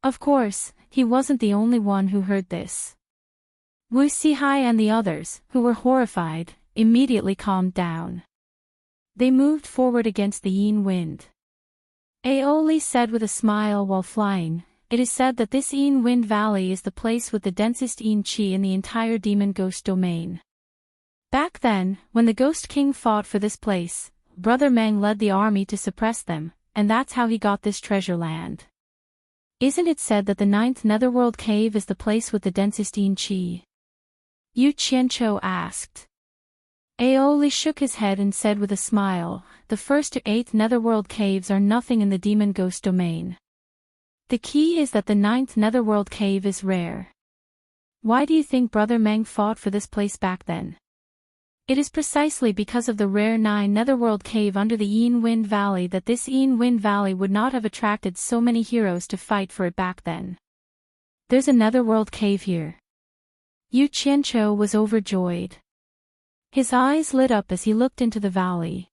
Of course, he wasn't the only one who heard this. Wu Sihai and the others, who were horrified, immediately calmed down. They moved forward against the Yin wind. Aoli said with a smile while flying, it is said that this Yin Wind Valley is the place with the densest Yin qi in the entire demon ghost domain. Back then, when the Ghost King fought for this place, Brother Meng led the army to suppress them, and that's how he got this treasure land. Isn't it said that the 9th Netherworld Cave is the place with the densest Yin qi? Yu Qianqiu asked. Aeoli shook his head and said with a smile, the 1st to 8th Netherworld caves are nothing in the demon ghost domain. The key is that the 9th Netherworld cave is rare. Why do you think Brother Meng fought for this place back then? It is precisely because of the rare 9 Netherworld cave under the Yin Wind Valley that this Yin Wind Valley would not have attracted so many heroes to fight for it back then. There's a Netherworld cave here. Yu Qianqiu was overjoyed. His eyes lit up as he looked into the valley.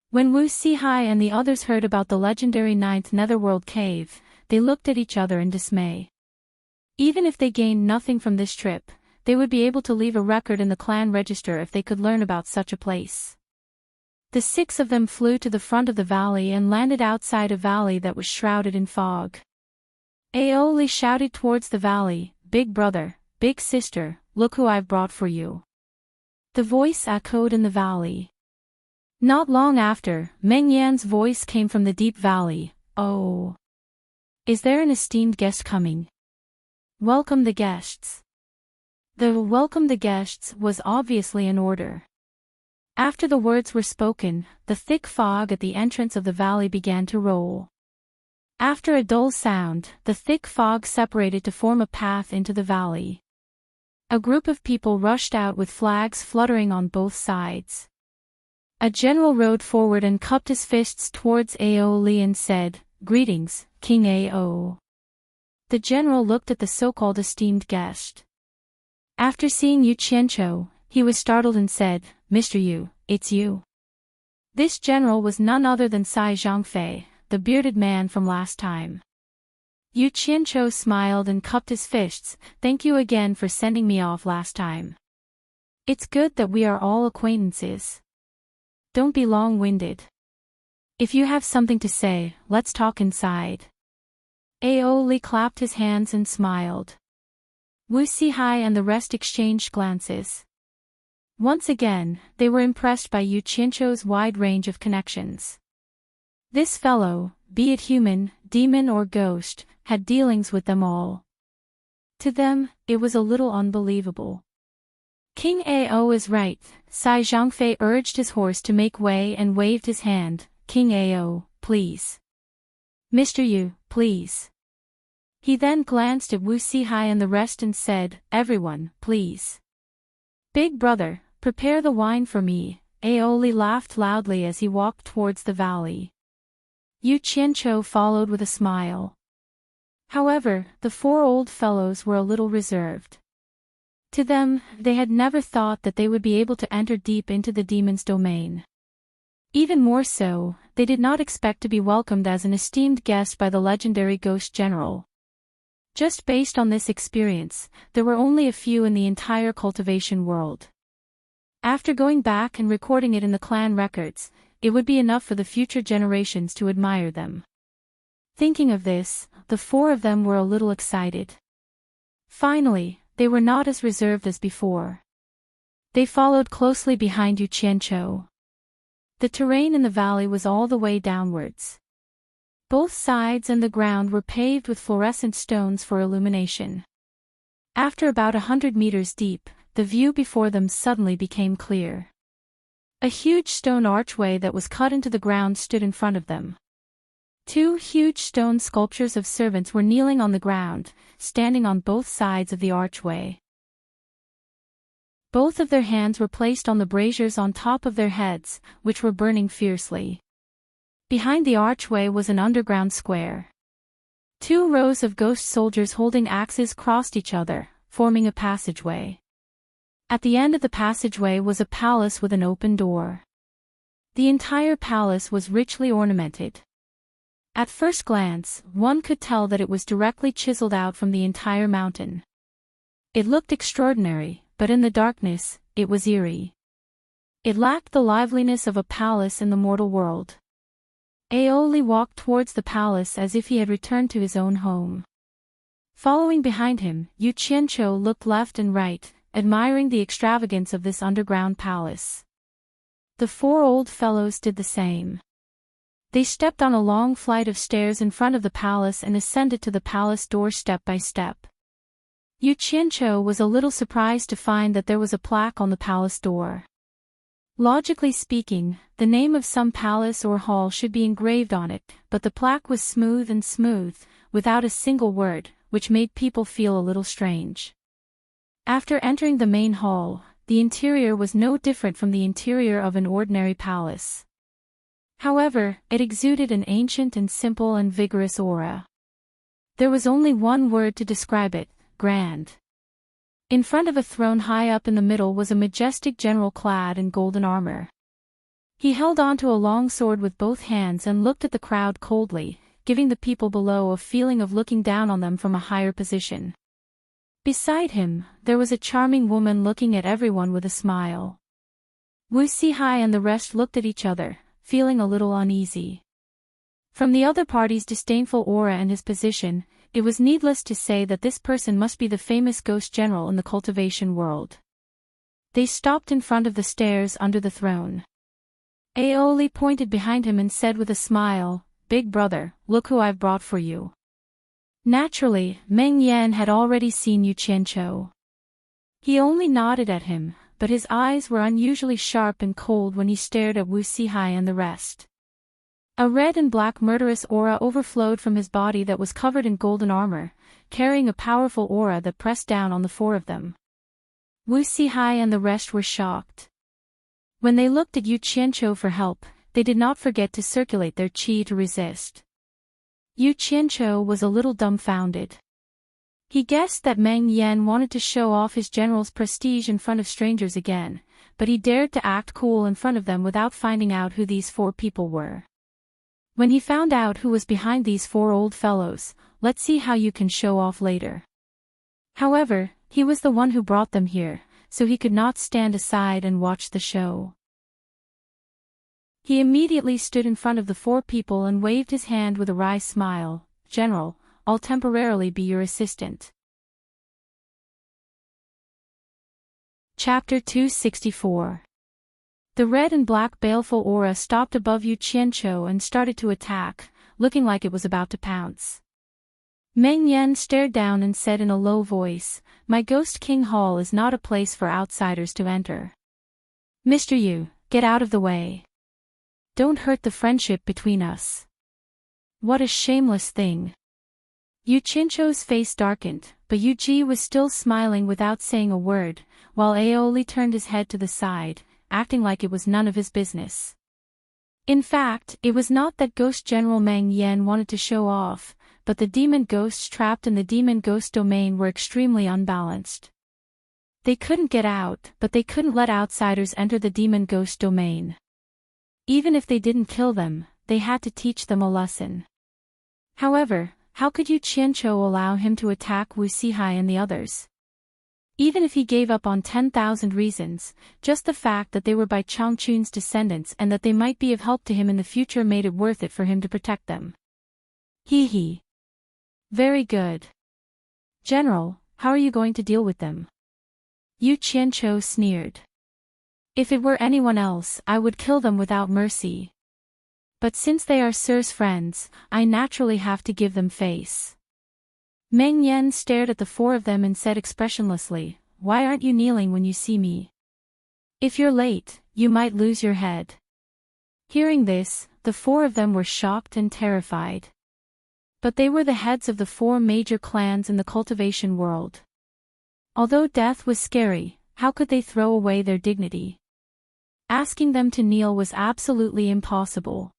When Wu Sihai and the others heard about the legendary 9th Netherworld cave, they looked at each other in dismay. Even if they gained nothing from this trip, they would be able to leave a record in the clan register if they could learn about such a place. The 6 of them flew to the front of the valley and landed outside a valley that was shrouded in fog. Aeoli shouted towards the valley, "Big brother, big sister, look who I've brought for you." The voice echoed in the valley. Not long after, Meng Yan's voice came from the deep valley, "Oh. Is there an esteemed guest coming? Welcome the guests." The "welcome the guests" was obviously an order. After the words were spoken, the thick fog at the entrance of the valley began to roll. After a dull sound, the thick fog separated to form a path into the valley. A group of people rushed out with flags fluttering on both sides. A general rode forward and cupped his fists towards Aeoli and said, "Greetings, King Ao." The general looked at the so-called esteemed guest. After seeing Yu Qianqiu, he was startled and said, "Mr. Yu, it's you." This general was none other than Sai Zhangfei, the bearded man from last time. Yu Qianqiu smiled and cupped his fists, "Thank you again for sending me off last time. It's good that we are all acquaintances. Don't be long-winded. If you have something to say, let's talk inside." Aeoli clapped his hands and smiled. Wu Sihai and the rest exchanged glances. Once again, they were impressed by Yu Qianqiu's wide range of connections. This fellow, be it human, demon or ghost, had dealings with them all. To them, it was a little unbelievable. "King Ao is right," Sai Zhangfei urged his horse to make way and waved his hand, "King Ao, please. Mr. Yu, please." He then glanced at Wu Sihai and the rest and said, "Everyone, please. Big brother, prepare the wine for me." Aeoli laughed loudly as he walked towards the valley. Yu Qianqiu followed with a smile. However, the 4 old fellows were a little reserved. To them, they had never thought that they would be able to enter deep into the demon's domain. Even more so, they did not expect to be welcomed as an esteemed guest by the legendary ghost general. Just based on this experience, there were only a few in the entire cultivation world. After going back and recording it in the clan records, it would be enough for the future generations to admire them. Thinking of this, the 4 of them were a little excited. Finally, they were not as reserved as before. They followed closely behind Yu Qianqiu. The terrain in the valley was all the way downwards. Both sides and the ground were paved with fluorescent stones for illumination. After about 100 meters deep, the view before them suddenly became clear. A huge stone archway that was cut into the ground stood in front of them. 2 huge stone sculptures of servants were kneeling on the ground, standing on both sides of the archway. Both of their hands were placed on the braziers on top of their heads, which were burning fiercely. Behind the archway was an underground square. 2 rows of ghost soldiers holding axes crossed each other, forming a passageway. At the end of the passageway was a palace with an open door. The entire palace was richly ornamented. At first glance, one could tell that it was directly chiseled out from the entire mountain. It looked extraordinary, but in the darkness, it was eerie. It lacked the liveliness of a palace in the mortal world. Aeoli walked towards the palace as if he had returned to his own home. Following behind him, Yu Qianqiu looked left and right, admiring the extravagance of this underground palace. The 4 old fellows did the same. They stepped on a long flight of stairs in front of the palace and ascended to the palace door step by step. Yu Qianqiu was a little surprised to find that there was a plaque on the palace door. Logically speaking, the name of some palace or hall should be engraved on it, but the plaque was smooth, without a single word, which made people feel a little strange. After entering the main hall, the interior was no different from the interior of an ordinary palace. However, it exuded an ancient and simple and vigorous aura. There was only one word to describe it: grand. In front of a throne high up in the middle was a majestic general clad in golden armor. He held onto a long sword with both hands and looked at the crowd coldly, giving the people below a feeling of looking down on them from a higher position. Beside him, there was a charming woman looking at everyone with a smile. Wu Sihai and the rest looked at each other, feeling a little uneasy. From the other party's disdainful aura and his position, it was needless to say that this person must be the famous ghost general in the cultivation world. They stopped in front of the stairs under the throne. Aoli pointed behind him and said with a smile, "Big brother, look who I've brought for you." Naturally, Meng Yan had already seen Yu Qianqiu. He only nodded at him, but his eyes were unusually sharp and cold when he stared at Wu Sihai and the rest. A red and black murderous aura overflowed from his body that was covered in golden armor, carrying a powerful aura that pressed down on the four of them. Wu Sihai and the rest were shocked. When they looked at Yu Qianqiu for help, they did not forget to circulate their qi to resist. Yu Qianqiu was a little dumbfounded. He guessed that Meng Yan wanted to show off his general's prestige in front of strangers again, but he dared to act cool in front of them without finding out who these four people were. When he found out who was behind these four old fellows, let's see how you can show off later. However, he was the one who brought them here, so he could not stand aside and watch the show. He immediately stood in front of the four people and waved his hand with a wry smile. "General, I'll temporarily be your assistant." Chapter 264. The red and black baleful aura stopped above Yu Qianqiu and started to attack, looking like it was about to pounce. Meng Yan stared down and said in a low voice, "My Ghost King Hall is not a place for outsiders to enter. Mr. Yu, get out of the way. Don't hurt the friendship between us." What a shameless thing. Yu Qianqiu's face darkened, but Yu Ji was still smiling without saying a word, while Aoli turned his head to the side, acting like it was none of his business. In fact, it was not that Ghost General Meng Yan wanted to show off, but the demon ghosts trapped in the demon ghost domain were extremely unbalanced. They couldn't get out, but they couldn't let outsiders enter the demon ghost domain. Even if they didn't kill them, they had to teach them a lesson. However, how could Yu Qianqiu allow him to attack Wu Sihai and the others? Even if he gave up on 10,000 reasons, just the fact that they were Bai Changchun's descendants and that they might be of help to him in the future made it worth it for him to protect them. Hee. Very good. General, how are you going to deal with them? Yu Qianqiu sneered. If it were anyone else, I would kill them without mercy. But since they are Sir's friends, I naturally have to give them face. Meng Yan stared at the four of them and said expressionlessly, "Why aren't you kneeling when you see me? If you're late, you might lose your head." Hearing this, the four of them were shocked and terrified. But they were the heads of the four major clans in the cultivation world. Although death was scary, how could they throw away their dignity? Asking them to kneel was absolutely impossible.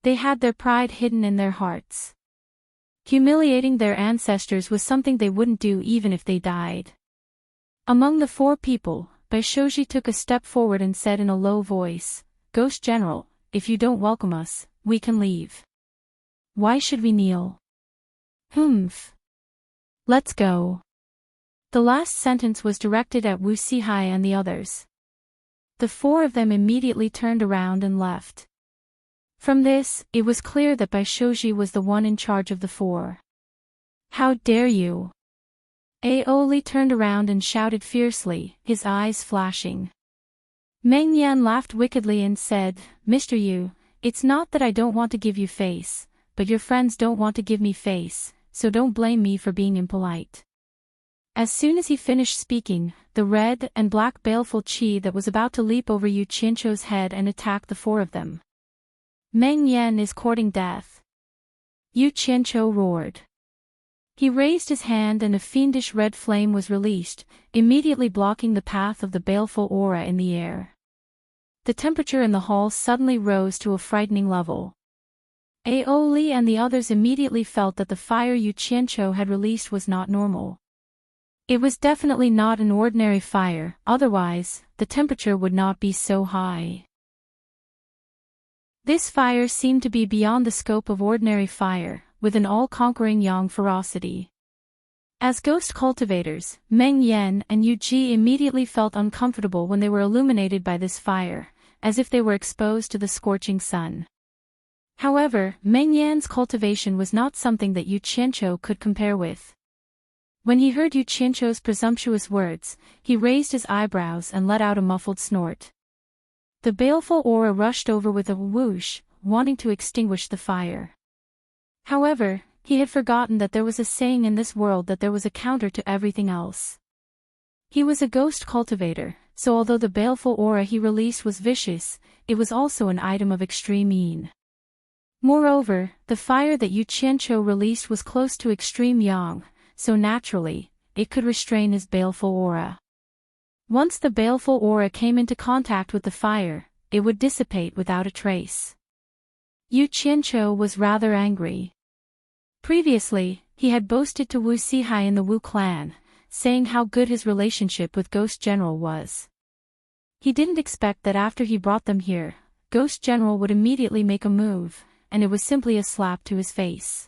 They had their pride hidden in their hearts. Humiliating their ancestors was something they wouldn't do even if they died. Among the four people, Bai Shoji took a step forward and said in a low voice, "Ghost General, if you don't welcome us, we can leave. Why should we kneel? Humph. Let's go." The last sentence was directed at Wu Sihai and the others. The four of them immediately turned around and left. From this, it was clear that Bai Shoji was the one in charge of the four. "How dare you!" Aoli turned around and shouted fiercely, his eyes flashing. Meng Yan laughed wickedly and said, "Mr. Yu, it's not that I don't want to give you face, but your friends don't want to give me face, so don't blame me for being impolite." As soon as he finished speaking, the red and black baleful chi that was about to leap over Yu Qianzhou's head and attack the four of them. Meng Yan is courting death. Yu Qianzhou roared. He raised his hand and a fiendish red flame was released, immediately blocking the path of the baleful aura in the air. The temperature in the hall suddenly rose to a frightening level. Ao Li and the others immediately felt that the fire Yu Qianzhou had released was not normal. It was definitely not an ordinary fire, otherwise, the temperature would not be so high. This fire seemed to be beyond the scope of ordinary fire, with an all-conquering yang ferocity. As ghost cultivators, Meng Yan and Yu Ji immediately felt uncomfortable when they were illuminated by this fire, as if they were exposed to the scorching sun. However, Meng Yan's cultivation was not something that Yu Qianzhou could compare with. When he heard Yu Qianzhou's presumptuous words, he raised his eyebrows and let out a muffled snort. The baleful aura rushed over with a whoosh, wanting to extinguish the fire. However, he had forgotten that there was a saying in this world that there was a counter to everything else. He was a ghost cultivator, so although the baleful aura he released was vicious, it was also an item of extreme mean. Moreover, the fire that Yu Qianzhou released was close to extreme yang, so naturally, it could restrain his baleful aura. Once the baleful aura came into contact with the fire, it would dissipate without a trace. Yu Qianzhou was rather angry. Previously, he had boasted to Wu Sihai in the Wu clan, saying how good his relationship with Ghost General was. He didn't expect that after he brought them here, Ghost General would immediately make a move, and it was simply a slap to his face.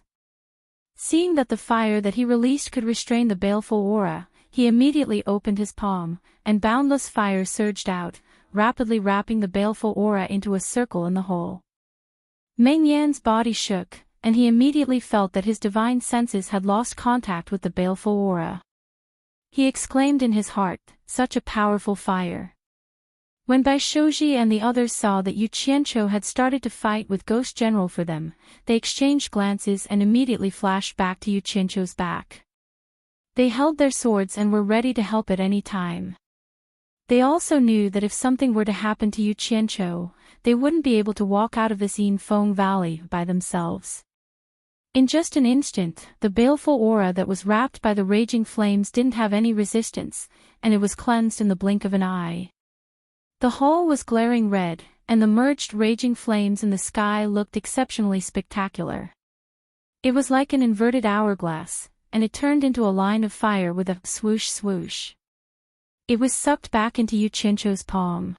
Seeing that the fire that he released could restrain the baleful aura, he immediately opened his palm, and boundless fire surged out, rapidly wrapping the baleful aura into a circle in the hole. Meng Yan's body shook, and he immediately felt that his divine senses had lost contact with the baleful aura. He exclaimed in his heart, "Such a powerful fire." When Bai Shouji and the others saw that Yu Qianzhou had started to fight with Ghost General for them, they exchanged glances and immediately flashed back to Yu Qianzhou's back. They held their swords and were ready to help at any time. They also knew that if something were to happen to Yu Qianzhou, they wouldn't be able to walk out of this Yinfeng Valley by themselves. In just an instant, the baleful aura that was wrapped by the raging flames didn't have any resistance, and it was cleansed in the blink of an eye. The hall was glaring red, and the merged raging flames in the sky looked exceptionally spectacular. It was like an inverted hourglass, and it turned into a line of fire with a swoosh swoosh. It was sucked back into Yu Qianzhou's palm.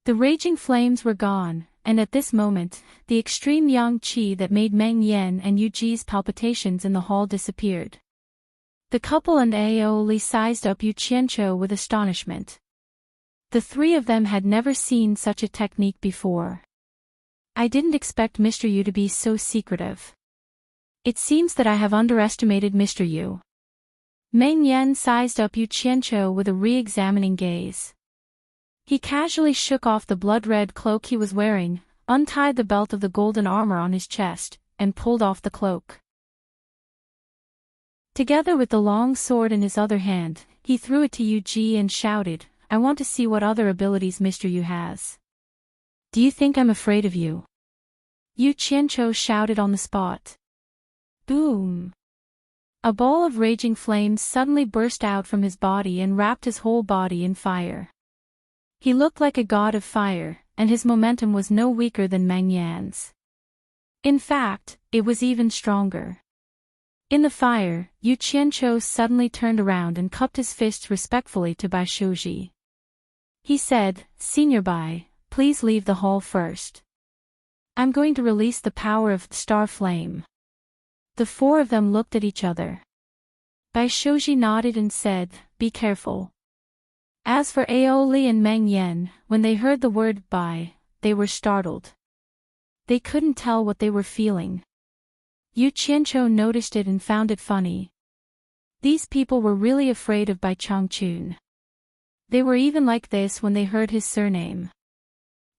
The raging flames were gone, and at this moment, the extreme yang qi that made Meng Yan and Yu Ji's palpitations in the hall disappeared. The couple and Ao Li sized up Yu Qianzhou with astonishment. The three of them had never seen such a technique before. "I didn't expect Mr. Yu to be so secretive. It seems that I have underestimated Mr. Yu." Meng Yan sized up Yu Qianzhou with a re-examining gaze. He casually shook off the blood-red cloak he was wearing, untied the belt of the golden armor on his chest, and pulled off the cloak. Together with the long sword in his other hand, he threw it to Yu Ji and shouted, "I want to see what other abilities Mr. Yu has." "Do you think I'm afraid of you?" Yu Qianzhou shouted on the spot. Boom! A ball of raging flames suddenly burst out from his body and wrapped his whole body in fire. He looked like a god of fire, and his momentum was no weaker than Meng Yan's. In fact, it was even stronger. In the fire, Yu Qianzhou suddenly turned around and cupped his fists respectfully to Bai Shouji. He said, "Senior Bai, please leave the hall first. I'm going to release the power of Star Flame." The four of them looked at each other. Bai Shouji nodded and said, "Be careful." As for Ao Li and Meng Yan, when they heard the word Bai, they were startled. They couldn't tell what they were feeling. Yu Qianzhou noticed it and found it funny. These people were really afraid of Bai Changchun. They were even like this when they heard his surname.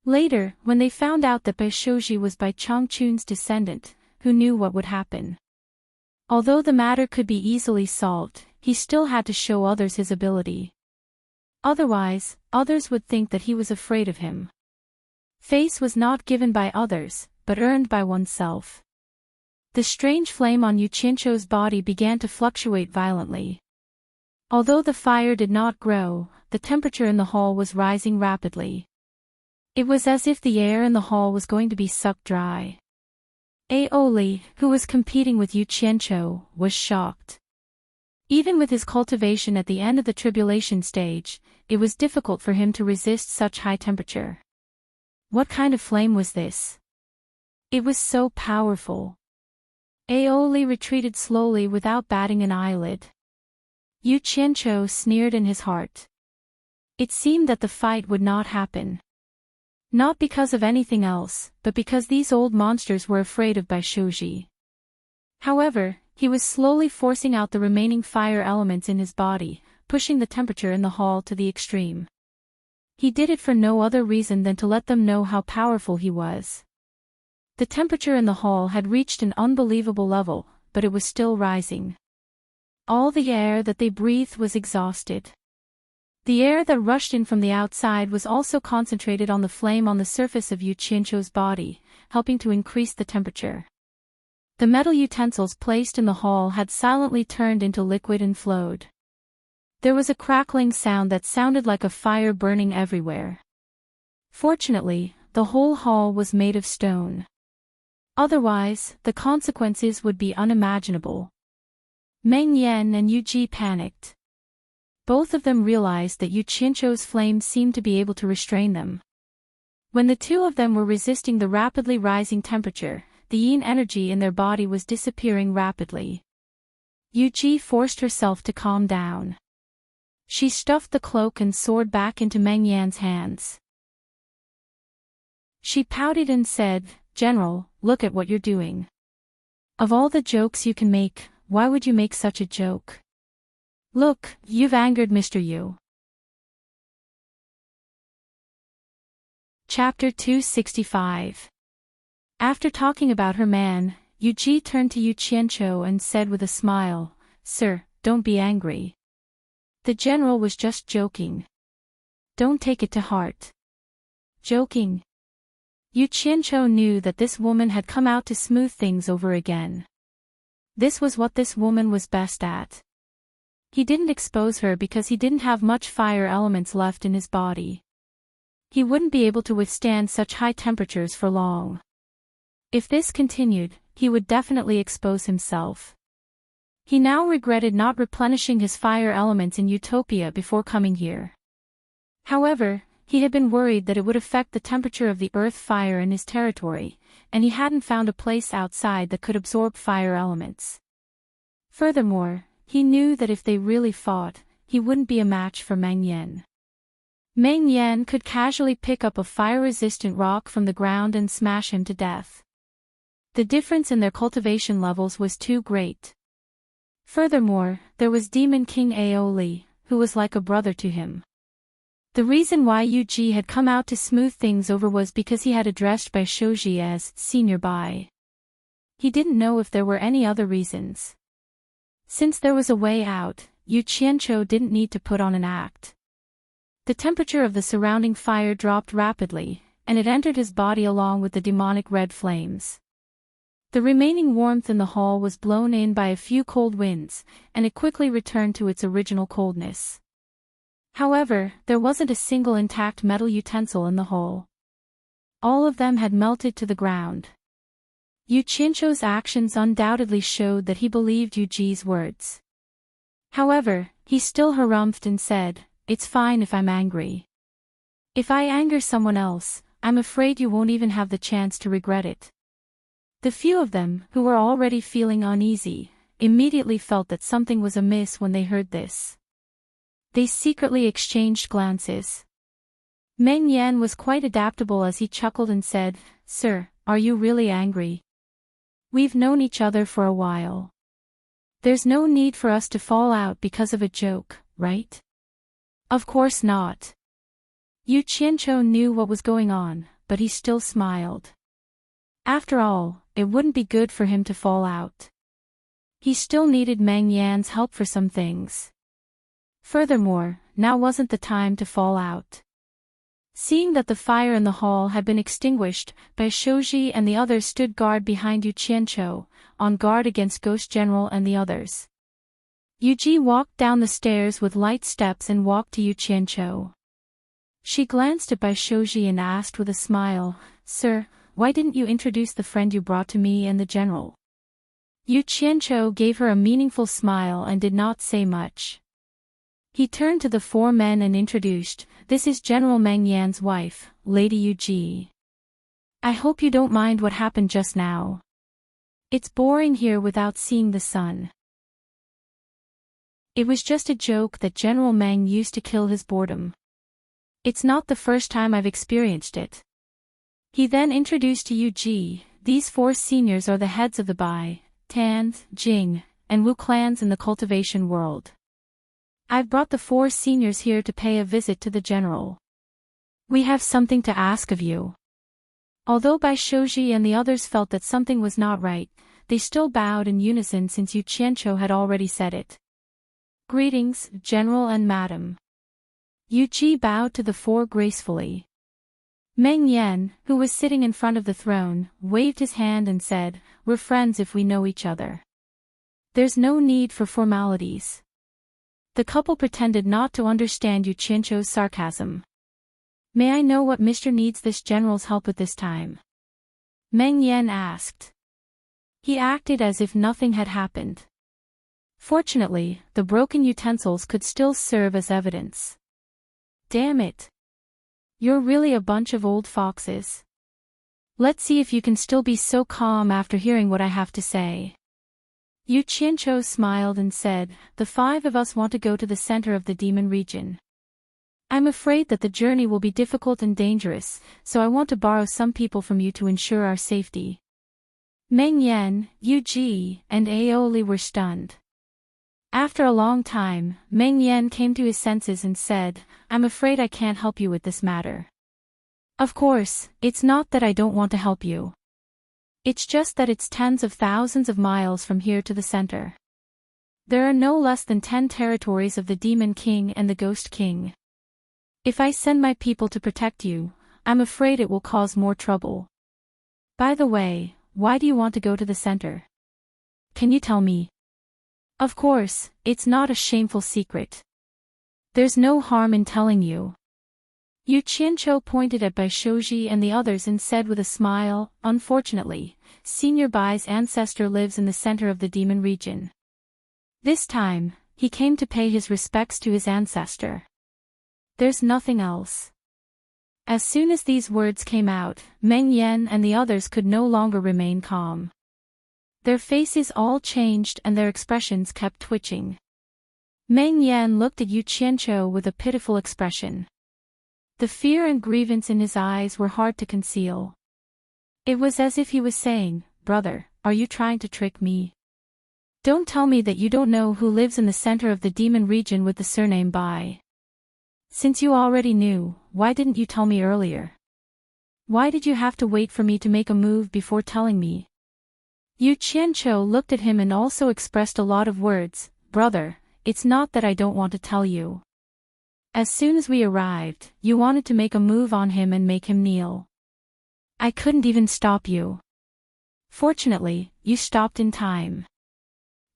Later, when they found out that Bai Shouji was Bai Changchun's descendant, who knew what would happen? Although the matter could be easily solved, he still had to show others his ability. Otherwise, others would think that he was afraid of him. Face was not given by others, but earned by oneself. The strange flame on Yuchincho's body began to fluctuate violently. Although the fire did not grow, the temperature in the hall was rising rapidly. It was as if the air in the hall was going to be sucked dry. Aoli, who was competing with Yuchincho, was shocked. Even with his cultivation at the end of the tribulation stage, it was difficult for him to resist such high temperature. What kind of flame was this? It was so powerful. Aoli retreated slowly without batting an eyelid. Yuchincho sneered in his heart. It seemed that the fight would not happen. Not because of anything else, but because these old monsters were afraid of Baishoji. However, he was slowly forcing out the remaining fire elements in his body, pushing the temperature in the hall to the extreme. He did it for no other reason than to let them know how powerful he was. The temperature in the hall had reached an unbelievable level, but it was still rising. All the air that they breathed was exhausted. The air that rushed in from the outside was also concentrated on the flame on the surface of Yuchincho's body, helping to increase the temperature. The metal utensils placed in the hall had silently turned into liquid and flowed. There was a crackling sound that sounded like a fire burning everywhere. Fortunately, the whole hall was made of stone. Otherwise, the consequences would be unimaginable. Meng Yan and Yuji panicked. Both of them realized that Yuchincho's flame seemed to be able to restrain them. When the two of them were resisting the rapidly rising temperature, the yin energy in their body was disappearing rapidly. Yuji forced herself to calm down. She stuffed the cloak and sword back into Meng Yan's hands. She pouted and said, "General, look at what you're doing. Of all the jokes you can make, why would you make such a joke? Look, you've angered Mr. Yu." Chapter 265. After talking about her man, Yuji turned to Yuchincho and said with a smile, "Sir, don't be angry. The general was just joking. Don't take it to heart." Joking? Yuchincho knew that this woman had come out to smooth things over again. This was what this woman was best at. He didn't expose her because he didn't have much fire elements left in his body. He wouldn't be able to withstand such high temperatures for long. If this continued, he would definitely expose himself. He now regretted not replenishing his fire elements in Utopia before coming here. However, he had been worried that it would affect the temperature of the earth fire in his territory, and he hadn't found a place outside that could absorb fire elements. Furthermore, he knew that if they really fought, he wouldn't be a match for Meng Yan. Meng Yan could casually pick up a fire-resistant rock from the ground and smash him to death. The difference in their cultivation levels was too great. Furthermore, there was Demon King Aoli, who was like a brother to him. The reason why Yuji had come out to smooth things over was because he had addressed Baishoji as senior bai. He didn't know if there were any other reasons. Since there was a way out, Yuchincho didn't need to put on an act. The temperature of the surrounding fire dropped rapidly, and it entered his body along with the demonic red flames. The remaining warmth in the hall was blown in by a few cold winds, and it quickly returned to its original coldness. However, there wasn't a single intact metal utensil in the hall. All of them had melted to the ground. Yuchincho's actions undoubtedly showed that he believed Yuji's words. However, he still harumphed and said, "It's fine if I'm angry. If I anger someone else, I'm afraid you won't even have the chance to regret it." The few of them, who were already feeling uneasy, immediately felt that something was amiss when they heard this. They secretly exchanged glances. Meng Yan was quite adaptable as he chuckled and said, "Sir, are you really angry? We've known each other for a while. There's no need for us to fall out because of a joke, right?" "Of course not." Yuchincho knew what was going on, but he still smiled. After all, it wouldn't be good for him to fall out. He still needed Meng Yan's help for some things. Furthermore, now wasn't the time to fall out. Seeing that the fire in the hall had been extinguished, Bai Shouji and the others stood guard behind Yu Qianqiu, on guard against Ghost General and the others. Yu Ji walked down the stairs with light steps and walked to Yu Qianqiu. She glanced at Bai Shouji and asked with a smile, "Sir, why didn't you introduce the friend you brought to me and the general?" Yu Qianqiu gave her a meaningful smile and did not say much. He turned to the four men and introduced, "This is General Meng Yan's wife, Lady Yu Ji. I hope you don't mind what happened just now. It's boring here without seeing the sun." It was just a joke that General Meng used to kill his boredom. "It's not the first time I've experienced it." He then introduced to Yu Ji, "These four seniors are the heads of the Bai, Tan, Jing, and Wu clans in the cultivation world. I've brought the four seniors here to pay a visit to the general. We have something to ask of you." Although Bai Shouji and the others felt that something was not right, they still bowed in unison since Yu Qianqiu had already said it. "Greetings, General and Madam." Yu Ji bowed to the four gracefully. Meng Yan, who was sitting in front of the throne, waved his hand and said, "We're friends if we know each other. There's no need for formalities." The couple pretended not to understand Yu Qianqiu's sarcasm. "May I know what Mr. needs this general's help with this time?" Meng Yan asked. He acted as if nothing had happened. Fortunately, the broken utensils could still serve as evidence. "Damn it. You're really a bunch of old foxes. Let's see if you can still be so calm after hearing what I have to say." Yu Qianqiu smiled and said, "The five of us want to go to the center of the demon region. I'm afraid that the journey will be difficult and dangerous, so I want to borrow some people from you to ensure our safety." Meng Yan, Yu Ji, and Aoli were stunned. After a long time, Meng Yan came to his senses and said, "I'm afraid I can't help you with this matter. Of course, it's not that I don't want to help you. It's just that it's tens of thousands of miles from here to the center. There are no less than 10 territories of the Demon King and the Ghost King. If I send my people to protect you, I'm afraid it will cause more trouble. By the way, why do you want to go to the center? Can you tell me?" "Of course, it's not a shameful secret. There's no harm in telling you." Yu Qianqiu pointed at Bai Shouji and the others and said with a smile, "Unfortunately, Senior Bai's ancestor lives in the center of the demon region. This time, he came to pay his respects to his ancestor. There's nothing else." As soon as these words came out, Meng Yan and the others could no longer remain calm. Their faces all changed and their expressions kept twitching. Meng Yan looked at Yu Qianqiu with a pitiful expression. The fear and grievance in his eyes were hard to conceal. It was as if he was saying, "Brother, are you trying to trick me? Don't tell me that you don't know who lives in the center of the demon region with the surname Bai. Since you already knew, why didn't you tell me earlier? Why did you have to wait for me to make a move before telling me?" Yu Qianqiu looked at him and also expressed a lot of words, "Brother, it's not that I don't want to tell you. As soon as we arrived, you wanted to make a move on him and make him kneel. I couldn't even stop you. Fortunately, you stopped in time.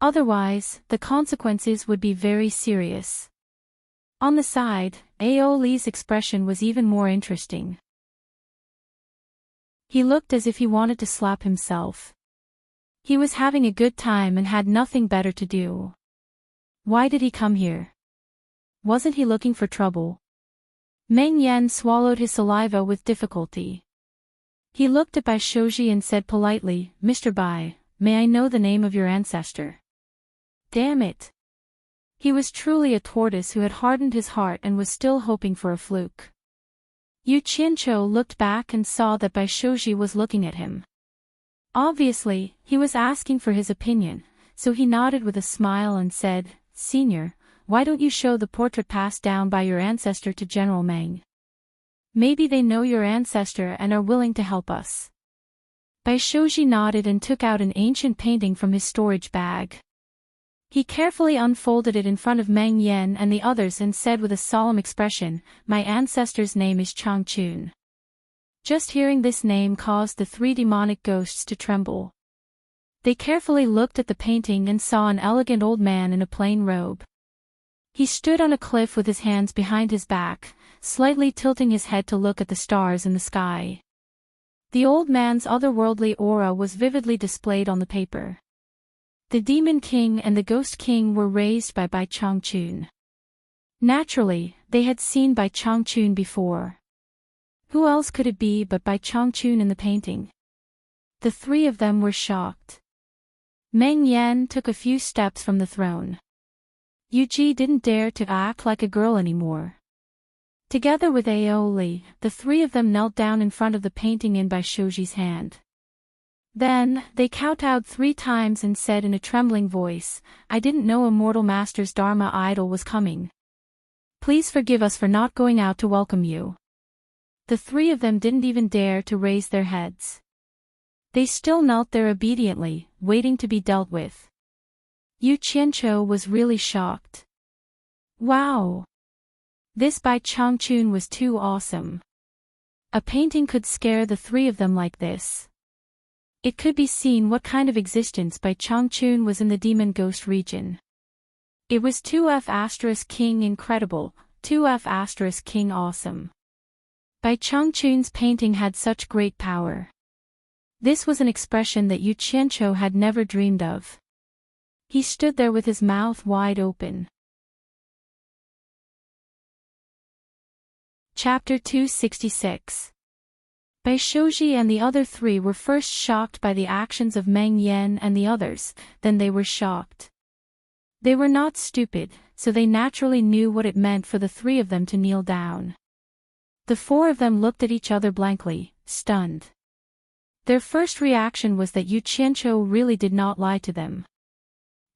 Otherwise, the consequences would be very serious." On the side, Aoli's expression was even more interesting. He looked as if he wanted to slap himself. He was having a good time and had nothing better to do. Why did he come here? Wasn't he looking for trouble? Meng Yan swallowed his saliva with difficulty. He looked at Bai Shouji and said politely, "Mr. Bai, may I know the name of your ancestor?" Damn it. He was truly a tortoise who had hardened his heart and was still hoping for a fluke. Yu Qianqiu looked back and saw that Bai Shouji was looking at him. Obviously, he was asking for his opinion, so he nodded with a smile and said, "Senior, why don't you show the portrait passed down by your ancestor to General Meng? Maybe they know your ancestor and are willing to help us." Bai Shouji nodded and took out an ancient painting from his storage bag. He carefully unfolded it in front of Meng Yan and the others and said with a solemn expression, "My ancestor's name is Changchun." Just hearing this name caused the three demonic ghosts to tremble. They carefully looked at the painting and saw an elegant old man in a plain robe. He stood on a cliff with his hands behind his back, slightly tilting his head to look at the stars in the sky. The old man's otherworldly aura was vividly displayed on the paper. The Demon King and the Ghost King were raised by Bai Changchun. Naturally, they had seen Bai Changchun before. Who else could it be but Bai Changchun in the painting? The three of them were shocked. Meng Yan took a few steps from the throne. Yuji didn't dare to act like a girl anymore. Together with Aoli, the three of them knelt down in front of the painting in Bai Shoji's hand. Then, they kowtowed 3 times and said in a trembling voice, "I didn't know a mortal master's Dharma idol was coming. Please forgive us for not going out to welcome you." The three of them didn't even dare to raise their heads. They still knelt there obediently, waiting to be dealt with. Yu Qianqiu was really shocked. Wow! This Bai Changchun was too awesome. A painting could scare the three of them like this. It could be seen what kind of existence Bai Changchun was in the demon ghost region. It was 2F** King incredible, 2F** King awesome. Bai Changchun's painting had such great power. This was an expression that Yu Qianqiu had never dreamed of. He stood there with his mouth wide open. Chapter 266. Bai Shoji and the other three were first shocked by the actions of Meng Yan and the others, then they were shocked. They were not stupid, so they naturally knew what it meant for the three of them to kneel down. The four of them looked at each other blankly, stunned. Their first reaction was that Yu Qianqiu really did not lie to them.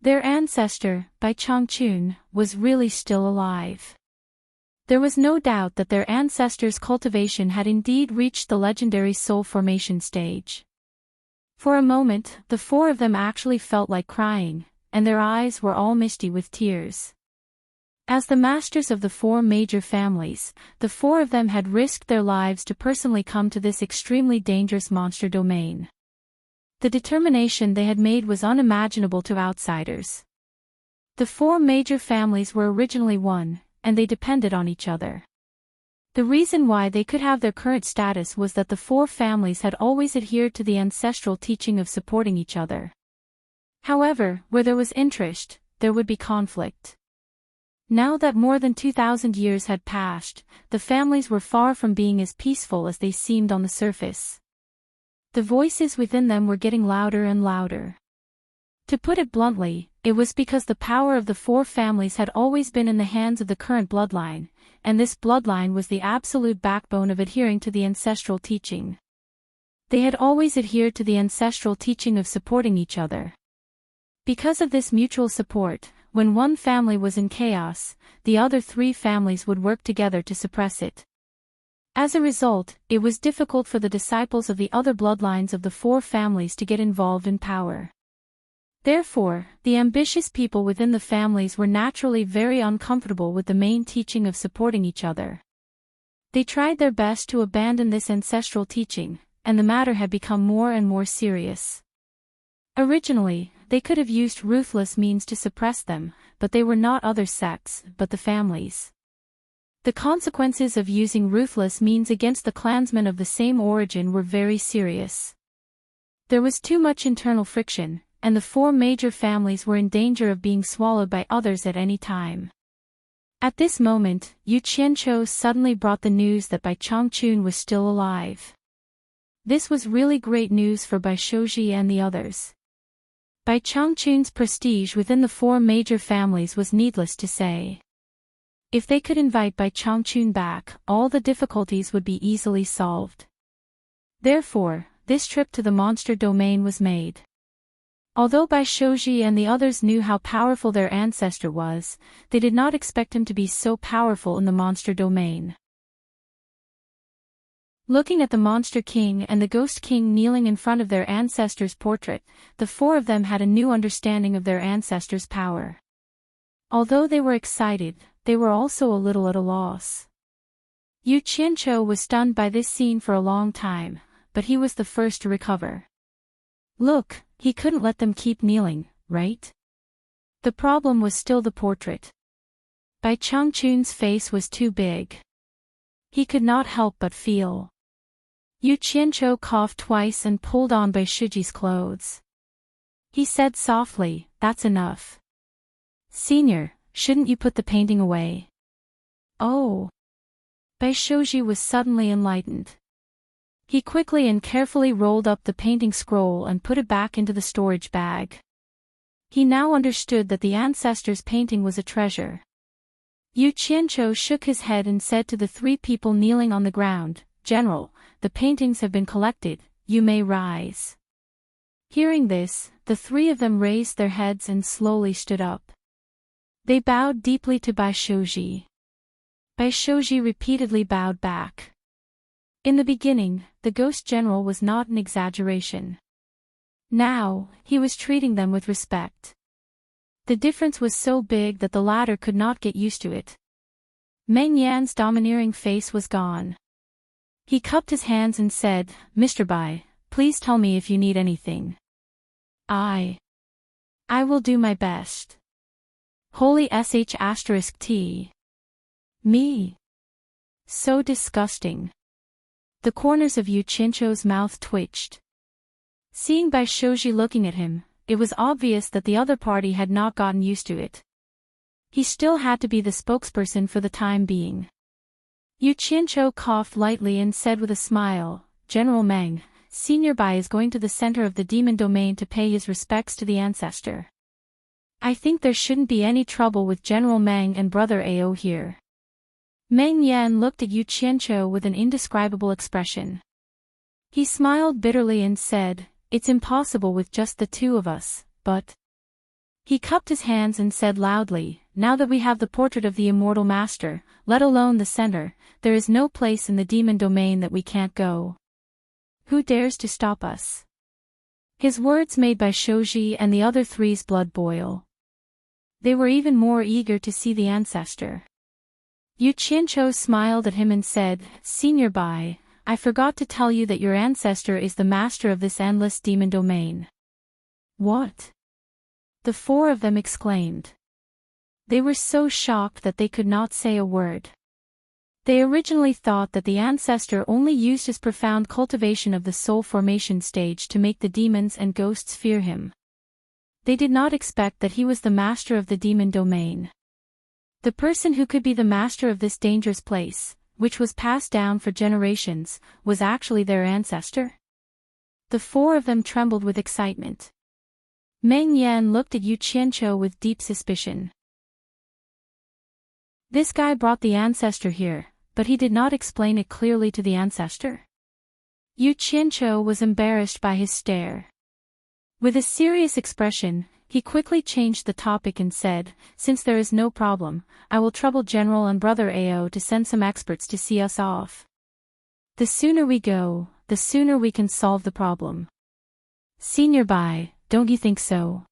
Their ancestor, Bai Changchun, was really still alive. There was no doubt that their ancestors' cultivation had indeed reached the legendary soul formation stage. For a moment, the four of them actually felt like crying, and their eyes were all misty with tears. As the masters of the 4 major families, the 4 of them had risked their lives to personally come to this extremely dangerous monster domain. The determination they had made was unimaginable to outsiders. The 4 major families were originally one, and they depended on each other. The reason why they could have their current status was that the 4 families had always adhered to the ancestral teaching of supporting each other. However, where there was interest, there would be conflict. Now that more than 2,000 years had passed, the families were far from being as peaceful as they seemed on the surface. The voices within them were getting louder and louder. To put it bluntly, it was because the power of the 4 families had always been in the hands of the current bloodline, and this bloodline was the absolute backbone of adhering to the ancestral teaching. They had always adhered to the ancestral teaching of supporting each other. Because of this mutual support, when one family was in chaos, the other 3 families would work together to suppress it. As a result, it was difficult for the disciples of the other bloodlines of the 4 families to get involved in power. Therefore, the ambitious people within the families were naturally very uncomfortable with the main teaching of supporting each other. They tried their best to abandon this ancestral teaching, and the matter had become more and more serious. Originally, they could have used ruthless means to suppress them, but they were not other sects, but the families. The consequences of using ruthless means against the clansmen of the same origin were very serious. There was too much internal friction, and the 4 major families were in danger of being swallowed by others at any time. At this moment, Yu Qianqiu suddenly brought the news that Bai Changchun was still alive. This was really great news for Bai Shoji and the others. Bai Changchun's prestige within the 4 major families was needless to say. If they could invite Bai Changchun back, all the difficulties would be easily solved. Therefore, this trip to the monster domain was made. Although Bai Shoji and the others knew how powerful their ancestor was, they did not expect him to be so powerful in the monster domain. Looking at the Monster King and the Ghost King kneeling in front of their ancestor's portrait, the four of them had a new understanding of their ancestor's power. Although they were excited, they were also a little at a loss. Yu Qianqiu was stunned by this scene for a long time, but he was the first to recover. Look, he couldn't let them keep kneeling, right? The problem was still the portrait. Bai Changchun's face was too big. He could not help but feel. Yu Qianqiu coughed twice and pulled on Bai Shuji's clothes. He said softly, "That's enough. Senior, shouldn't you put the painting away?" Oh. Bai Shuji was suddenly enlightened. He quickly and carefully rolled up the painting scroll and put it back into the storage bag. He now understood that the ancestor's painting was a treasure. Yu Qianqiu shook his head and said to the three people kneeling on the ground, "General, the paintings have been collected, you may rise." Hearing this, the three of them raised their heads and slowly stood up. They bowed deeply to Bai Shuji. Bai Shuji repeatedly bowed back. In the beginning, the Ghost General was not an exaggeration. Now, he was treating them with respect. The difference was so big that the latter could not get used to it. Meng Yan's domineering face was gone. He cupped his hands and said, "Mr. Bai, please tell me if you need anything. I will do my best." Holy sh*t. Me. So disgusting. The corners of Yu Qianqiu's mouth twitched. Seeing Bai Shuji looking at him, it was obvious that the other party had not gotten used to it. He still had to be the spokesperson for the time being. Yu Qianqiu coughed lightly and said with a smile, "General Meng, Senior Bai is going to the center of the demon domain to pay his respects to the ancestor. I think there shouldn't be any trouble with General Meng and Brother Ao here." Meng Yan looked at Yu Qianqiu with an indescribable expression. He smiled bitterly and said, "It's impossible with just the two of us, but..." He cupped his hands and said loudly, "Now that we have the portrait of the immortal master, let alone the center, there is no place in the demon domain that we can't go. Who dares to stop us?" His words made Bai Shuji and the other three's blood boil. They were even more eager to see the ancestor. Yu Qianqiu smiled at him and said, "Senior Bai, I forgot to tell you that your ancestor is the master of this endless demon domain." "What?" the four of them exclaimed. They were so shocked that they could not say a word. They originally thought that the ancestor only used his profound cultivation of the soul formation stage to make the demons and ghosts fear him. They did not expect that he was the master of the demon domain. The person who could be the master of this dangerous place, which was passed down for generations, was actually their ancestor. The four of them trembled with excitement. Meng Yan looked at Yu Qianqiu with deep suspicion. This guy brought the ancestor here, but he did not explain it clearly to the ancestor. Yu Qianqiu was embarrassed by his stare. With a serious expression, he quickly changed the topic and said, "Since there is no problem, I will trouble General and Brother Ao to send some experts to see us off. The sooner we go, the sooner we can solve the problem. Senior Bai, don't you think so?"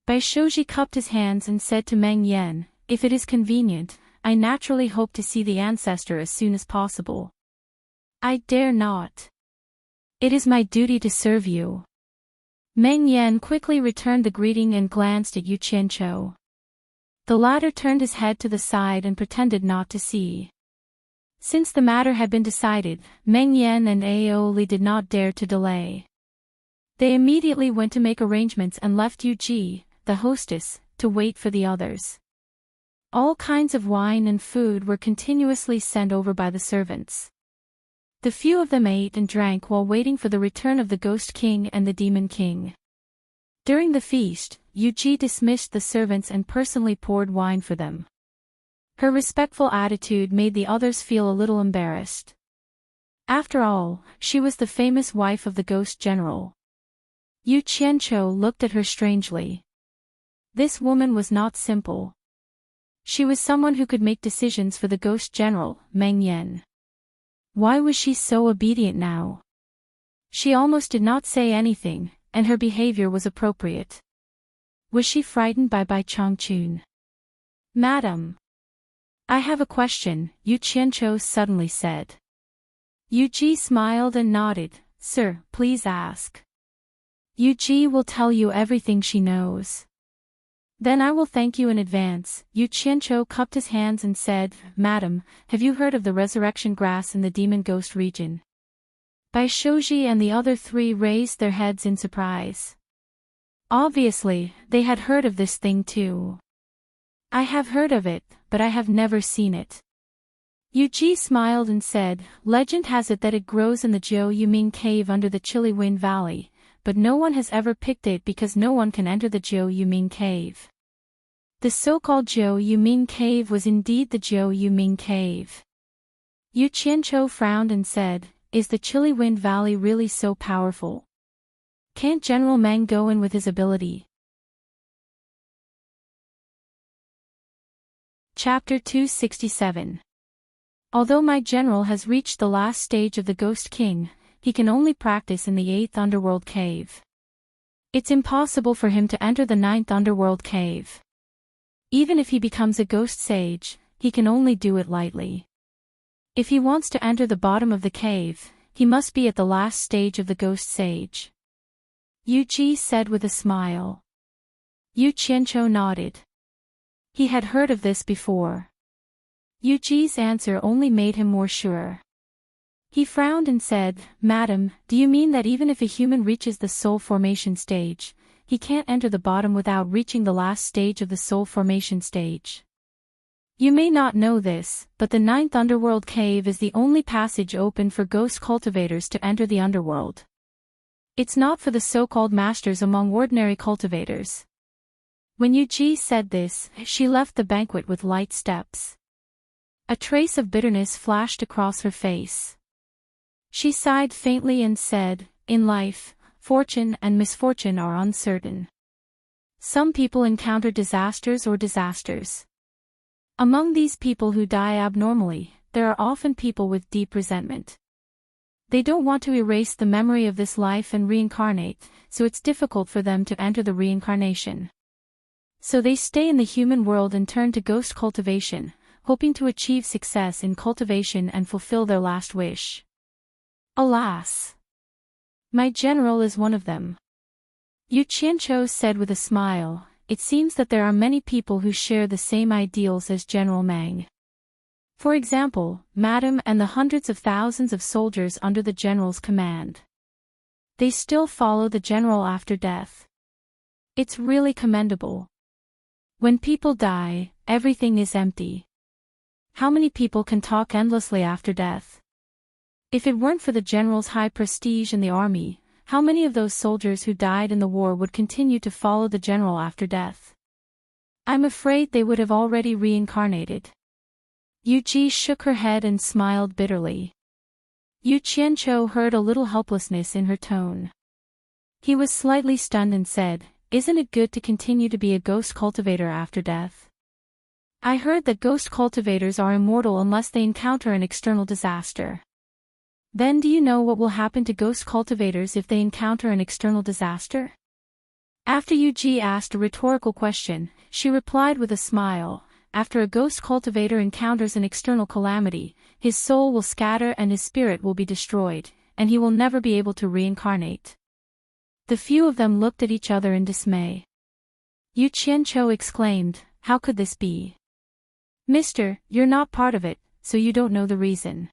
Bai Shuji cupped his hands and said to Meng Yan, "If it is convenient, I naturally hope to see the ancestor as soon as possible. I dare not. It is my duty to serve you." Meng Yan quickly returned the greeting and glanced at Yu Qianqiu. The latter turned his head to the side and pretended not to see. Since the matter had been decided, Meng Yan and Ao Li did not dare to delay. They immediately went to make arrangements and left Yu Ji, the hostess, to wait for the others. All kinds of wine and food were continuously sent over by the servants. The few of them ate and drank while waiting for the return of the Ghost King and the Demon King. During the feast, Yu Ji dismissed the servants and personally poured wine for them. Her respectful attitude made the others feel a little embarrassed. After all, she was the famous wife of the Ghost General. Yu Qianqiu looked at her strangely. This woman was not simple. She was someone who could make decisions for the Ghost General, Meng Yan. Why was she so obedient now? She almost did not say anything, and her behavior was appropriate. Was she frightened by Bai Changchun? Madam. I have a question, Yu Qianqiu suddenly said. Yu Ji smiled and nodded. Sir, please ask. Yu Ji will tell you everything she knows. Then I will thank you in advance. Yu Qianqiu cupped his hands and said, Madam, have you heard of the resurrection grass in the demon ghost region? Bai Shouji and the other three raised their heads in surprise. Obviously, they had heard of this thing too. I have heard of it, but I have never seen it. Yu Ji smiled and said, Legend has it that it grows in the Jiu Yuming cave under the Chilly Wind Valley, but no one has ever picked it because no one can enter the Jiu Yuming cave. The so-called Jiu Yuming cave was indeed the Jiu Yuming cave. Yu Qianqiu frowned and said, Is the Chilly Wind Valley really so powerful? Can't General Meng go in with his ability? Chapter 267. Although my general has reached the last stage of the Ghost King, he can only practice in the 8th underworld cave. It's impossible for him to enter the 9th underworld cave. Even if he becomes a ghost sage, he can only do it lightly. If he wants to enter the bottom of the cave, he must be at the last stage of the ghost sage. Yu Ji said with a smile. Yu Qianqiu nodded. He had heard of this before. Yu Ji's answer only made him more sure. He frowned and said, Madam, do you mean that even if a human reaches the soul formation stage, he can't enter the bottom without reaching the last stage of the soul formation stage? You may not know this, but the 9th underworld cave is the only passage open for ghost cultivators to enter the underworld. It's not for the so-called masters among ordinary cultivators. When Yu Ji said this, she left the banquet with light steps. A trace of bitterness flashed across her face. She sighed faintly and said, In life, fortune and misfortune are uncertain. Some people encounter disasters or disasters. Among these people who die abnormally, there are often people with deep resentment. They don't want to erase the memory of this life and reincarnate, so it's difficult for them to enter the reincarnation. So they stay in the human world and turn to ghost cultivation, hoping to achieve success in cultivation and fulfill their last wish. Alas! My general is one of them. Yu Qianqiu said with a smile, It seems that there are many people who share the same ideals as General Meng. For example, Madam and the hundreds of thousands of soldiers under the general's command. They still follow the general after death. It's really commendable. When people die, everything is empty. How many people can talk endlessly after death? If it weren't for the general's high prestige in the army, how many of those soldiers who died in the war would continue to follow the general after death? I'm afraid they would have already reincarnated. Yu Ji shook her head and smiled bitterly. Yu Qianqiu heard a little helplessness in her tone. He was slightly stunned and said, Isn't it good to continue to be a ghost cultivator after death? I heard that ghost cultivators are immortal unless they encounter an external disaster. Then do you know what will happen to ghost cultivators if they encounter an external disaster? After Yu Ji asked a rhetorical question, she replied with a smile, After a ghost cultivator encounters an external calamity, his soul will scatter and his spirit will be destroyed, and he will never be able to reincarnate. The few of them looked at each other in dismay. Yu Qianqiu exclaimed, How could this be? Mister, you're not part of it, so you don't know the reason.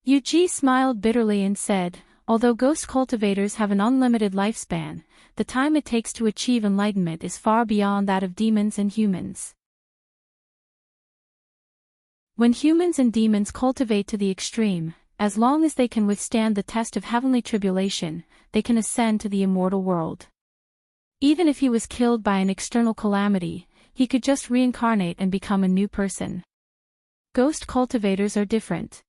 Yu Ji smiled bitterly and said, Although ghost cultivators have an unlimited lifespan, the time it takes to achieve enlightenment is far beyond that of demons and humans. When humans and demons cultivate to the extreme, as long as they can withstand the test of heavenly tribulation, they can ascend to the immortal world. Even if he was killed by an external calamity, he could just reincarnate and become a new person. Ghost cultivators are different.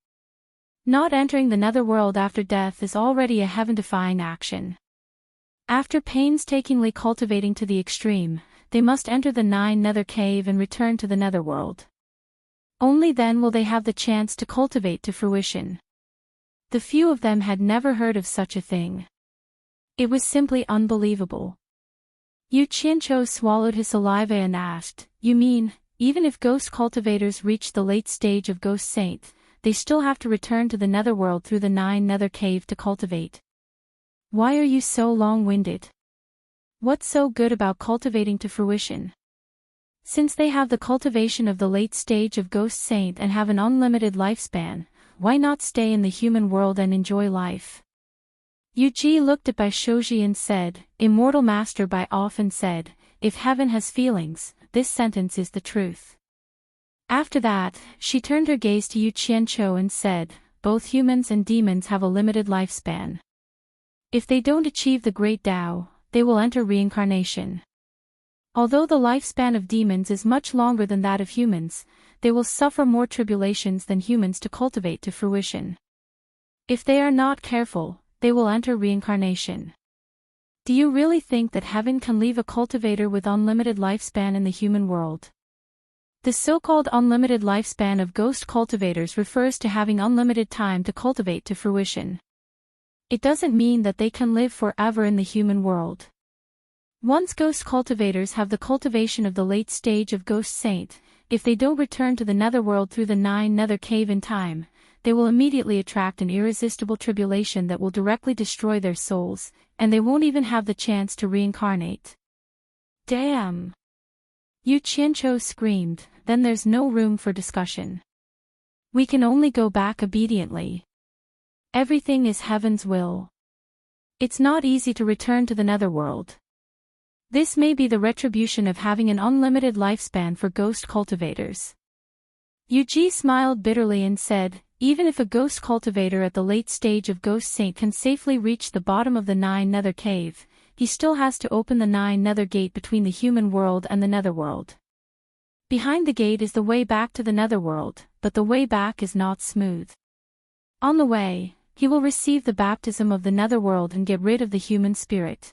Not entering the netherworld after death is already a heaven-defying action. After painstakingly cultivating to the extreme, they must enter the 9 nether cave and return to the netherworld. Only then will they have the chance to cultivate to fruition. The few of them had never heard of such a thing. It was simply unbelievable. Yu Qianqiu swallowed his saliva and asked, "You mean, even if ghost cultivators reach the late stage of ghost saint, they still have to return to the netherworld through the 9 nether cave to cultivate? Why are you so long-winded? What's so good about cultivating to fruition? Since they have the cultivation of the late stage of ghost saint and have an unlimited lifespan, why not stay in the human world and enjoy life?" Yu Ji looked at Bai Shouji and said, "Immortal Master Bai often said, if heaven has feelings, this sentence is the truth." After that, she turned her gaze to Yu Qianqiu and said, "Both humans and demons have a limited lifespan. If they don't achieve the great Tao, they will enter reincarnation. Although the lifespan of demons is much longer than that of humans, they will suffer more tribulations than humans to cultivate to fruition. If they are not careful, they will enter reincarnation. Do you really think that heaven can leave a cultivator with unlimited lifespan in the human world?" The so-called unlimited lifespan of ghost cultivators refers to having unlimited time to cultivate to fruition. It doesn't mean that they can live forever in the human world. Once ghost cultivators have the cultivation of the late stage of ghost saint, if they don't return to the netherworld through the 9 nether cave in time, they will immediately attract an irresistible tribulation that will directly destroy their souls, and they won't even have the chance to reincarnate. Damn! Yu Qianqiu screamed, "Then there's no room for discussion. We can only go back obediently. Everything is heaven's will. It's not easy to return to the netherworld. This may be the retribution of having an unlimited lifespan for ghost cultivators." Yu Ji smiled bitterly and said, "Even if a ghost cultivator at the late stage of ghost saint can safely reach the bottom of the 9 nether cave, he still has to open the 9 nether gate between the human world and the netherworld. Behind the gate is the way back to the netherworld, but the way back is not smooth. On the way, he will receive the baptism of the netherworld and get rid of the human spirit.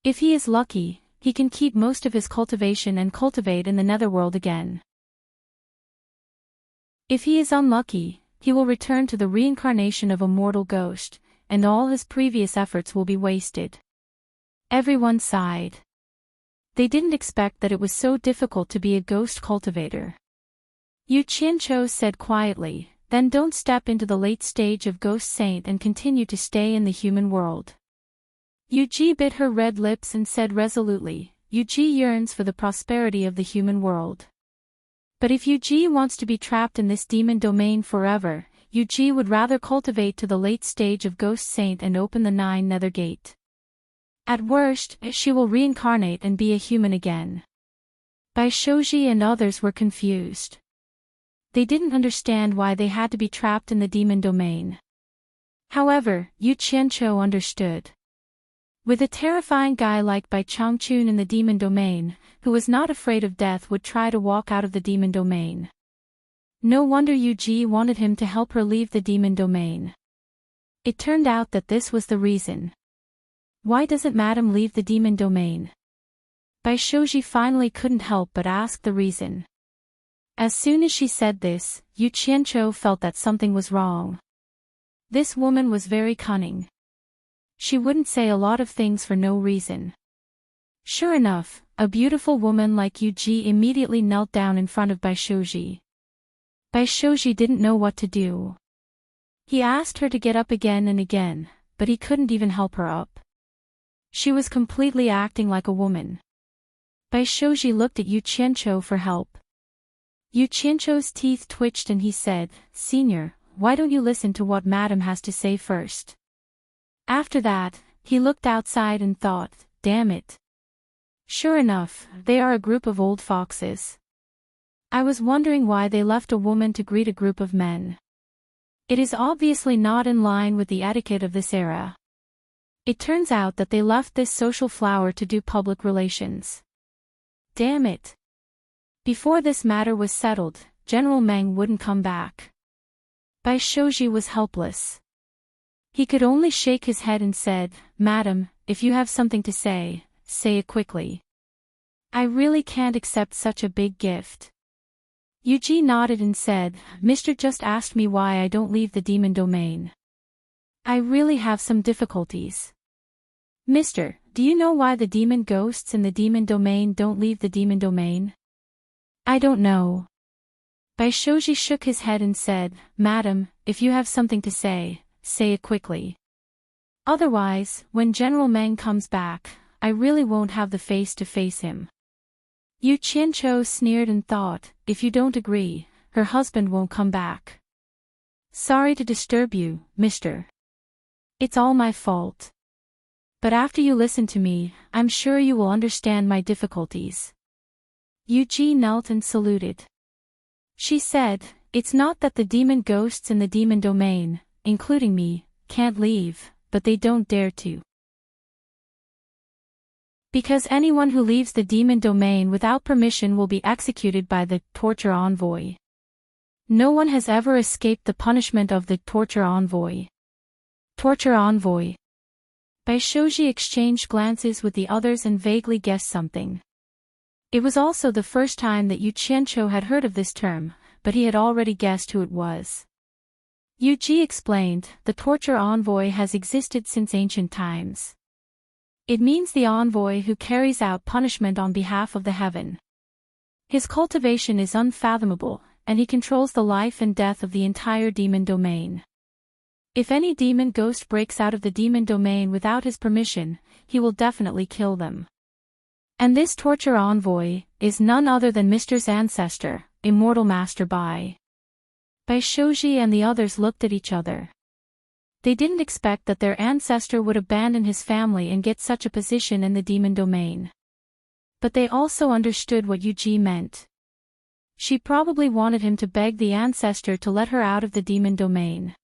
If he is lucky, he can keep most of his cultivation and cultivate in the netherworld again. If he is unlucky, he will return to the reincarnation of a mortal ghost, and all his previous efforts will be wasted." Everyone sighed. They didn't expect that it was so difficult to be a ghost cultivator. Yu Qianqiu said quietly, "Then don't step into the late stage of ghost saint and continue to stay in the human world." Yu Ji bit her red lips and said resolutely, "Yu Ji yearns for the prosperity of the human world. But if Yu Ji wants to be trapped in this demon domain forever, Yu Ji would rather cultivate to the late stage of ghost saint and open the 9 nether gate. At worst, she will reincarnate and be a human again." Bai Shouji and others were confused. They didn't understand why they had to be trapped in the demon domain. However, Yu Qianqiu understood. With a terrifying guy like Bai Changchun in the demon domain, who was not afraid of death, would try to walk out of the demon domain. No wonder Yu Ji wanted him to help her leave the demon domain. It turned out that this was the reason. Why doesn't Madam leave the demon domain? Bai Shouji finally couldn't help but ask the reason. As soon as she said this, Yu Qianqiu felt that something was wrong. This woman was very cunning. She wouldn't say a lot of things for no reason. Sure enough, a beautiful woman like Yu Ji immediately knelt down in front of Bai Shouji. Bai Shouji didn't know what to do. He asked her to get up again and again, but he couldn't even help her up. She was completely acting like a woman. Bai Shouji looked at Yu Qianqiu for help. Yu Qianqiu's teeth twitched and he said, "Senior, why don't you listen to what Madam has to say first?" After that, he looked outside and thought, damn it. Sure enough, they are a group of old foxes. I was wondering why they left a woman to greet a group of men. It is obviously not in line with the etiquette of this era. It turns out that they left this social flower to do public relations. Damn it. Before this matter was settled, General Meng wouldn't come back. Bai Shouji was helpless. He could only shake his head and said, "Madam, if you have something to say, say it quickly. I really can't accept such a big gift." Yu Ji nodded and said, "Mr. just asked me why I don't leave the demon domain. I really have some difficulties. Mister, do you know why the demon ghosts in the demon domain don't leave the demon domain? I don't know. Baishoji shook his head and said, Madam, if you have something to say, say it quickly. Otherwise, when General Meng comes back, I really won't have the face to face him. Yu Qianqiu sneered and thought, if you don't agree, her husband won't come back. Sorry to disturb you, mister. It's all my fault. But after you listen to me, I'm sure you will understand my difficulties. Yu Ji knelt and saluted. She said, it's not that the demon ghosts in the demon domain, including me, can't leave, but they don't dare to. Because anyone who leaves the demon domain without permission will be executed by the torture envoy. No one has ever escaped the punishment of the torture envoy. Torture envoy. Baishoji exchanged glances with the others and vaguely guessed something. It was also the first time that Yu Qianqiu had heard of this term, but he had already guessed who it was. Yu Ji explained, the torture envoy has existed since ancient times. It means the envoy who carries out punishment on behalf of the heaven. His cultivation is unfathomable, and he controls the life and death of the entire demon domain. If any demon ghost breaks out of the demon domain without his permission, he will definitely kill them. And this torture envoy is none other than Mr.'s ancestor, Immortal Master Bai. Baishoji and the others looked at each other. They didn't expect that their ancestor would abandon his family and get such a position in the demon domain. But they also understood what Yu Ji meant. She probably wanted him to beg the ancestor to let her out of the demon domain.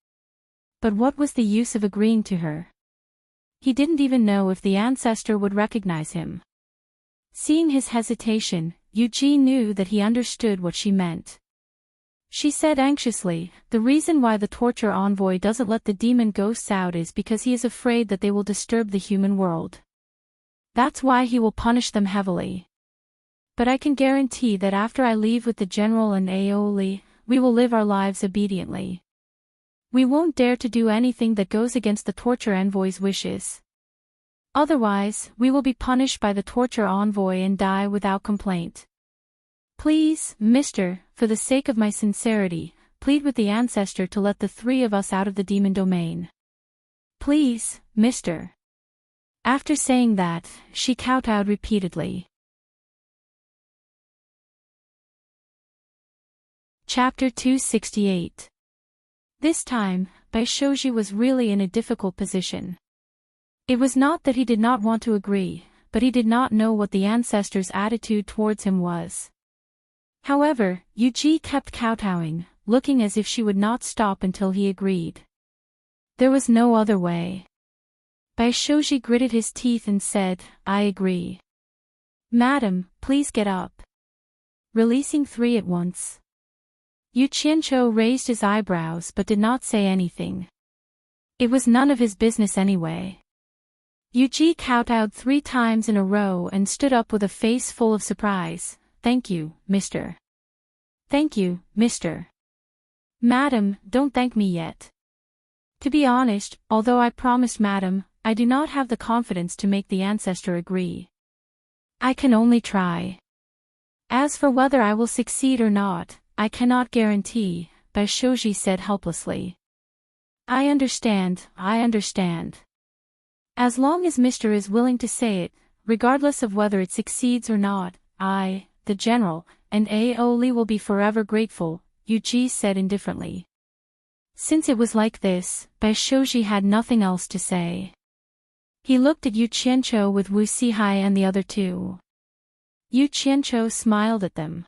But what was the use of agreeing to her? He didn't even know if the ancestor would recognize him. Seeing his hesitation, Yu Ji knew that he understood what she meant. She said anxiously, the reason why the torture envoy doesn't let the demon ghosts out is because he is afraid that they will disturb the human world. That's why he will punish them heavily. But I can guarantee that after I leave with the general and Aoli, we will live our lives obediently. We won't dare to do anything that goes against the torture envoy's wishes. Otherwise, we will be punished by the torture envoy and die without complaint. Please, mister, for the sake of my sincerity, plead with the ancestor to let the three of us out of the demon domain. Please, mister. After saying that, she kowtowed repeatedly. Chapter 268. This time, Baishoji was really in a difficult position. It was not that he did not want to agree, but he did not know what the ancestor's attitude towards him was. However, Yu Ji kept kowtowing, looking as if she would not stop until he agreed. There was no other way. Baishoji gritted his teeth and said, I agree. Madam, please get up. Releasing three at once. Yu Qianqiu raised his eyebrows but did not say anything. It was none of his business anyway. Yu Ji kowtowed 3 times in a row and stood up with a face full of surprise. Thank you, mister. Thank you, mister. Madam, don't thank me yet. To be honest, although I promised madam, I do not have the confidence to make the ancestor agree. I can only try. As for whether I will succeed or not, I cannot guarantee, Baishoji said helplessly. I understand. As long as Mr. is willing to say it, regardless of whether it succeeds or not, I, the general, and Aoli will be forever grateful, Yu Ji said indifferently. Since it was like this, Baishoji had nothing else to say. He looked at Yu Qianqiu with Wu Sihai and the other two. Yu Qianqiu smiled at them.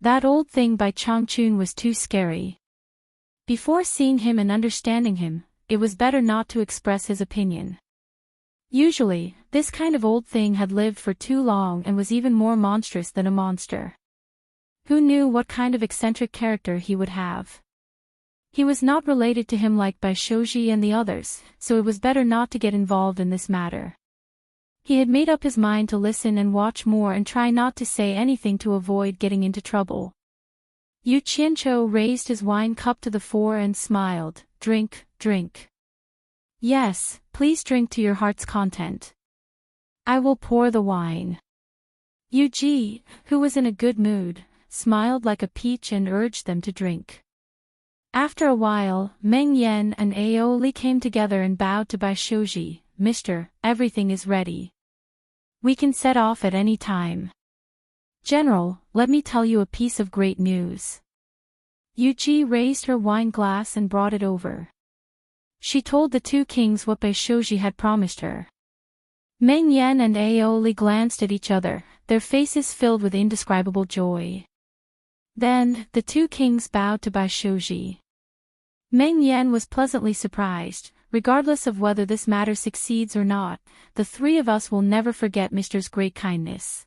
That old thing by Changchun was too scary. Before seeing him and understanding him, it was better not to express his opinion. Usually, this kind of old thing had lived for too long and was even more monstrous than a monster. Who knew what kind of eccentric character he would have? He was not related to him like Baishoji and the others, so it was better not to get involved in this matter. He had made up his mind to listen and watch more and try not to say anything to avoid getting into trouble. Yu Qianqiu raised his wine cup to the fore and smiled, drink, drink. Yes, please drink to your heart's content. I will pour the wine. Yuji, who was in a good mood, smiled like a peach and urged them to drink. After a while, Meng Yan and Aoli came together and bowed to Baishoji. Mister, everything is ready. We can set off at any time. General, let me tell you a piece of great news. Yuji raised her wine glass and brought it over. She told the two kings what Baishoji had promised her. Meng Yan and Aoli glanced at each other, their faces filled with indescribable joy. Then, the two kings bowed to Baishoji. Meng Yan was pleasantly surprised. Regardless of whether this matter succeeds or not, the three of us will never forget Mister's great kindness.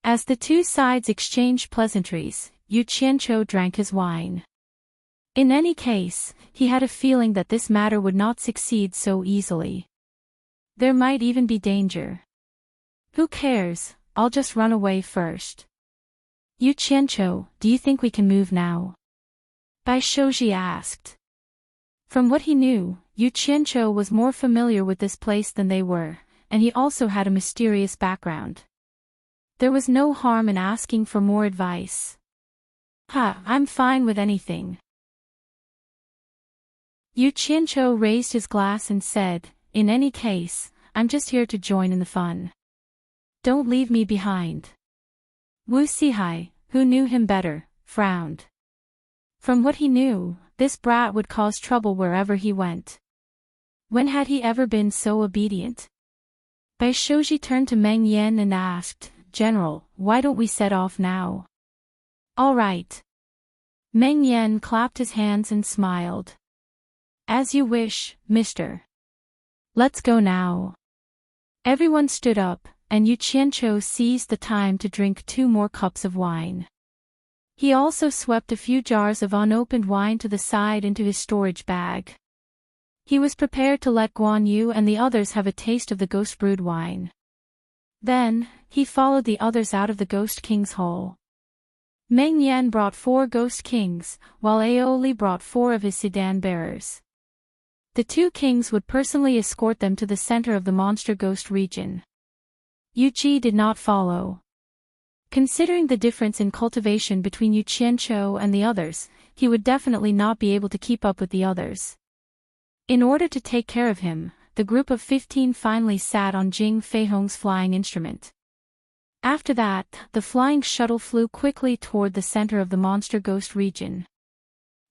As the two sides exchanged pleasantries, Yu Qianqiu drank his wine. In any case, he had a feeling that this matter would not succeed so easily. There might even be danger. Who cares, I'll just run away first. Yu Qianqiu, do you think we can move now? Baishoji asked. From what he knew, Yu Qianqiu was more familiar with this place than they were, and he also had a mysterious background. There was no harm in asking for more advice. I'm fine with anything. Yu Qianqiu raised his glass and said, in any case, I'm just here to join in the fun. Don't leave me behind. Wu Sihai, who knew him better, frowned. From what he knew, this brat would cause trouble wherever he went. When had he ever been so obedient? Baishoji turned to Meng Yan and asked, General, why don't we set off now? All right. Meng Yan clapped his hands and smiled. As you wish, mister. Let's go now. Everyone stood up, and Yu Qianqiu seized the time to drink 2 more cups of wine. He also swept a few jars of unopened wine to the side into his storage bag. He was prepared to let Guan Yu and the others have a taste of the ghost brewed wine. Then, he followed the others out of the Ghost King's hall. Meng Yan brought 4 Ghost Kings, while Aoli brought 4 of his sedan bearers. The 2 kings would personally escort them to the center of the monster ghost region. Yuji did not follow. Considering the difference in cultivation between Yu Qianqiu and the others, he would definitely not be able to keep up with the others. In order to take care of him, the group of 15 finally sat on Jing Feihong's flying instrument. After that, the flying shuttle flew quickly toward the center of the monster ghost region.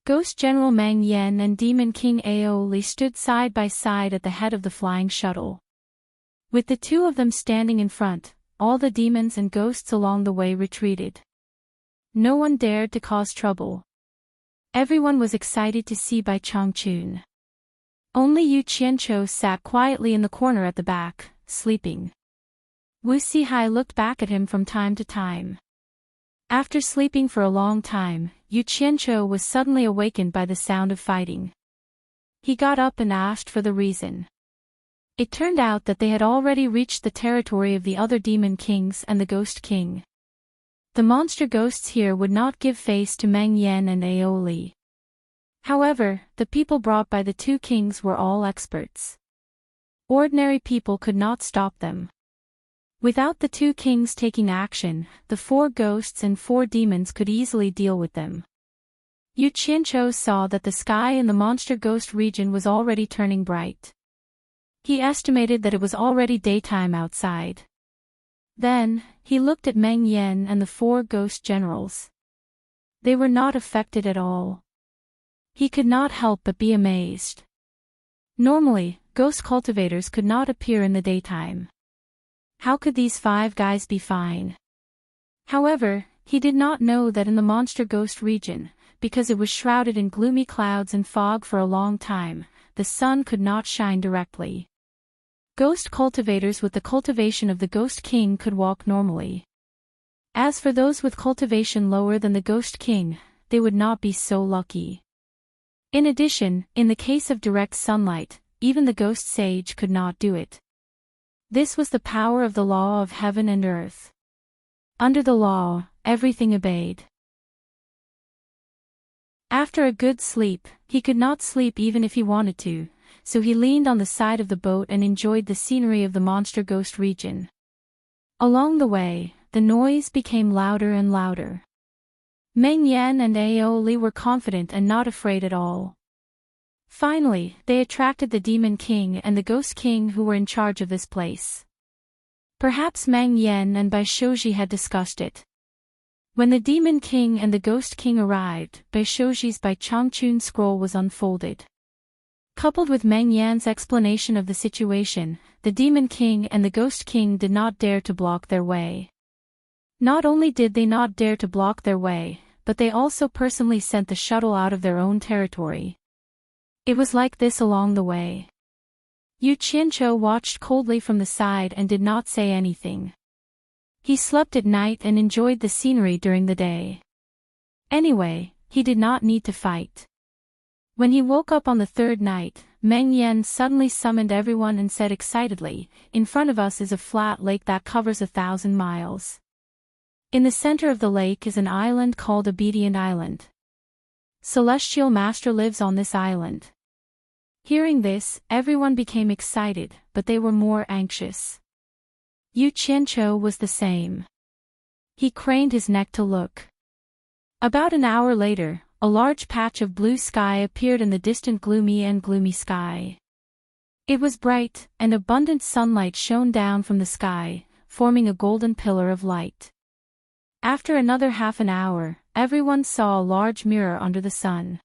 Ghost General Meng Yan and Demon King Aoli stood side by side at the head of the flying shuttle. With the 2 of them standing in front, all the demons and ghosts along the way retreated. No one dared to cause trouble. Everyone was excited to see Bai Changchun. Only Yu Qianqiu sat quietly in the corner at the back, sleeping. Wu Sihai looked back at him from time to time. After sleeping for a long time, Yu Qianqiu was suddenly awakened by the sound of fighting. He got up and asked for the reason. It turned out that they had already reached the territory of the other demon kings and the Ghost King. The monster ghosts here would not give face to Meng Yan and Aoli. However, the people brought by the 2 kings were all experts. Ordinary people could not stop them. Without the 2 kings taking action, the 4 ghosts and 4 demons could easily deal with them. Yu Qianqiu saw that the sky in the monster ghost region was already turning bright. He estimated that it was already daytime outside. Then, he looked at Meng Yan and the 4 ghost generals. They were not affected at all. He could not help but be amazed. Normally, ghost cultivators could not appear in the daytime. How could these 5 guys be fine? However, he did not know that in the monster ghost region, because it was shrouded in gloomy clouds and fog for a long time, the sun could not shine directly. Ghost cultivators with the cultivation of the Ghost King could walk normally. As for those with cultivation lower than the Ghost King, they would not be so lucky. In addition, in the case of direct sunlight, even the Ghost Sage could not do it. This was the power of the law of heaven and earth. Under the law, everything obeyed. After a good sleep, he could not sleep even if he wanted to, so he leaned on the side of the boat and enjoyed the scenery of the monster ghost region. Along the way, the noise became louder and louder. Meng Yan and Aoli were confident and not afraid at all. Finally, they attracted the Demon King and the Ghost King who were in charge of this place. Perhaps Meng Yan and Bai Shoji had discussed it. When the Demon King and the Ghost King arrived, Bai Shoji's Bai Changchun scroll was unfolded. Coupled with Meng Yan's explanation of the situation, the Demon King and the Ghost King did not dare to block their way. Not only did they not dare to block their way, but they also personally sent the shuttle out of their own territory. It was like this along the way. Yu Qianqiu watched coldly from the side and did not say anything. He slept at night and enjoyed the scenery during the day. Anyway, he did not need to fight. When he woke up on the third night, Meng Yan suddenly summoned everyone and said excitedly, "In front of us is a flat lake that covers 1,000 miles. In the center of the lake is an island called Obedient Island. Celestial Master lives on this island." Hearing this, everyone became excited, but they were more anxious. Yu Qianqiu was the same. He craned his neck to look. About an hour later, a large patch of blue sky appeared in the distant gloomy sky. It was bright, and abundant sunlight shone down from the sky, forming a golden pillar of light. After another half an hour, everyone saw a large mirror under the sun.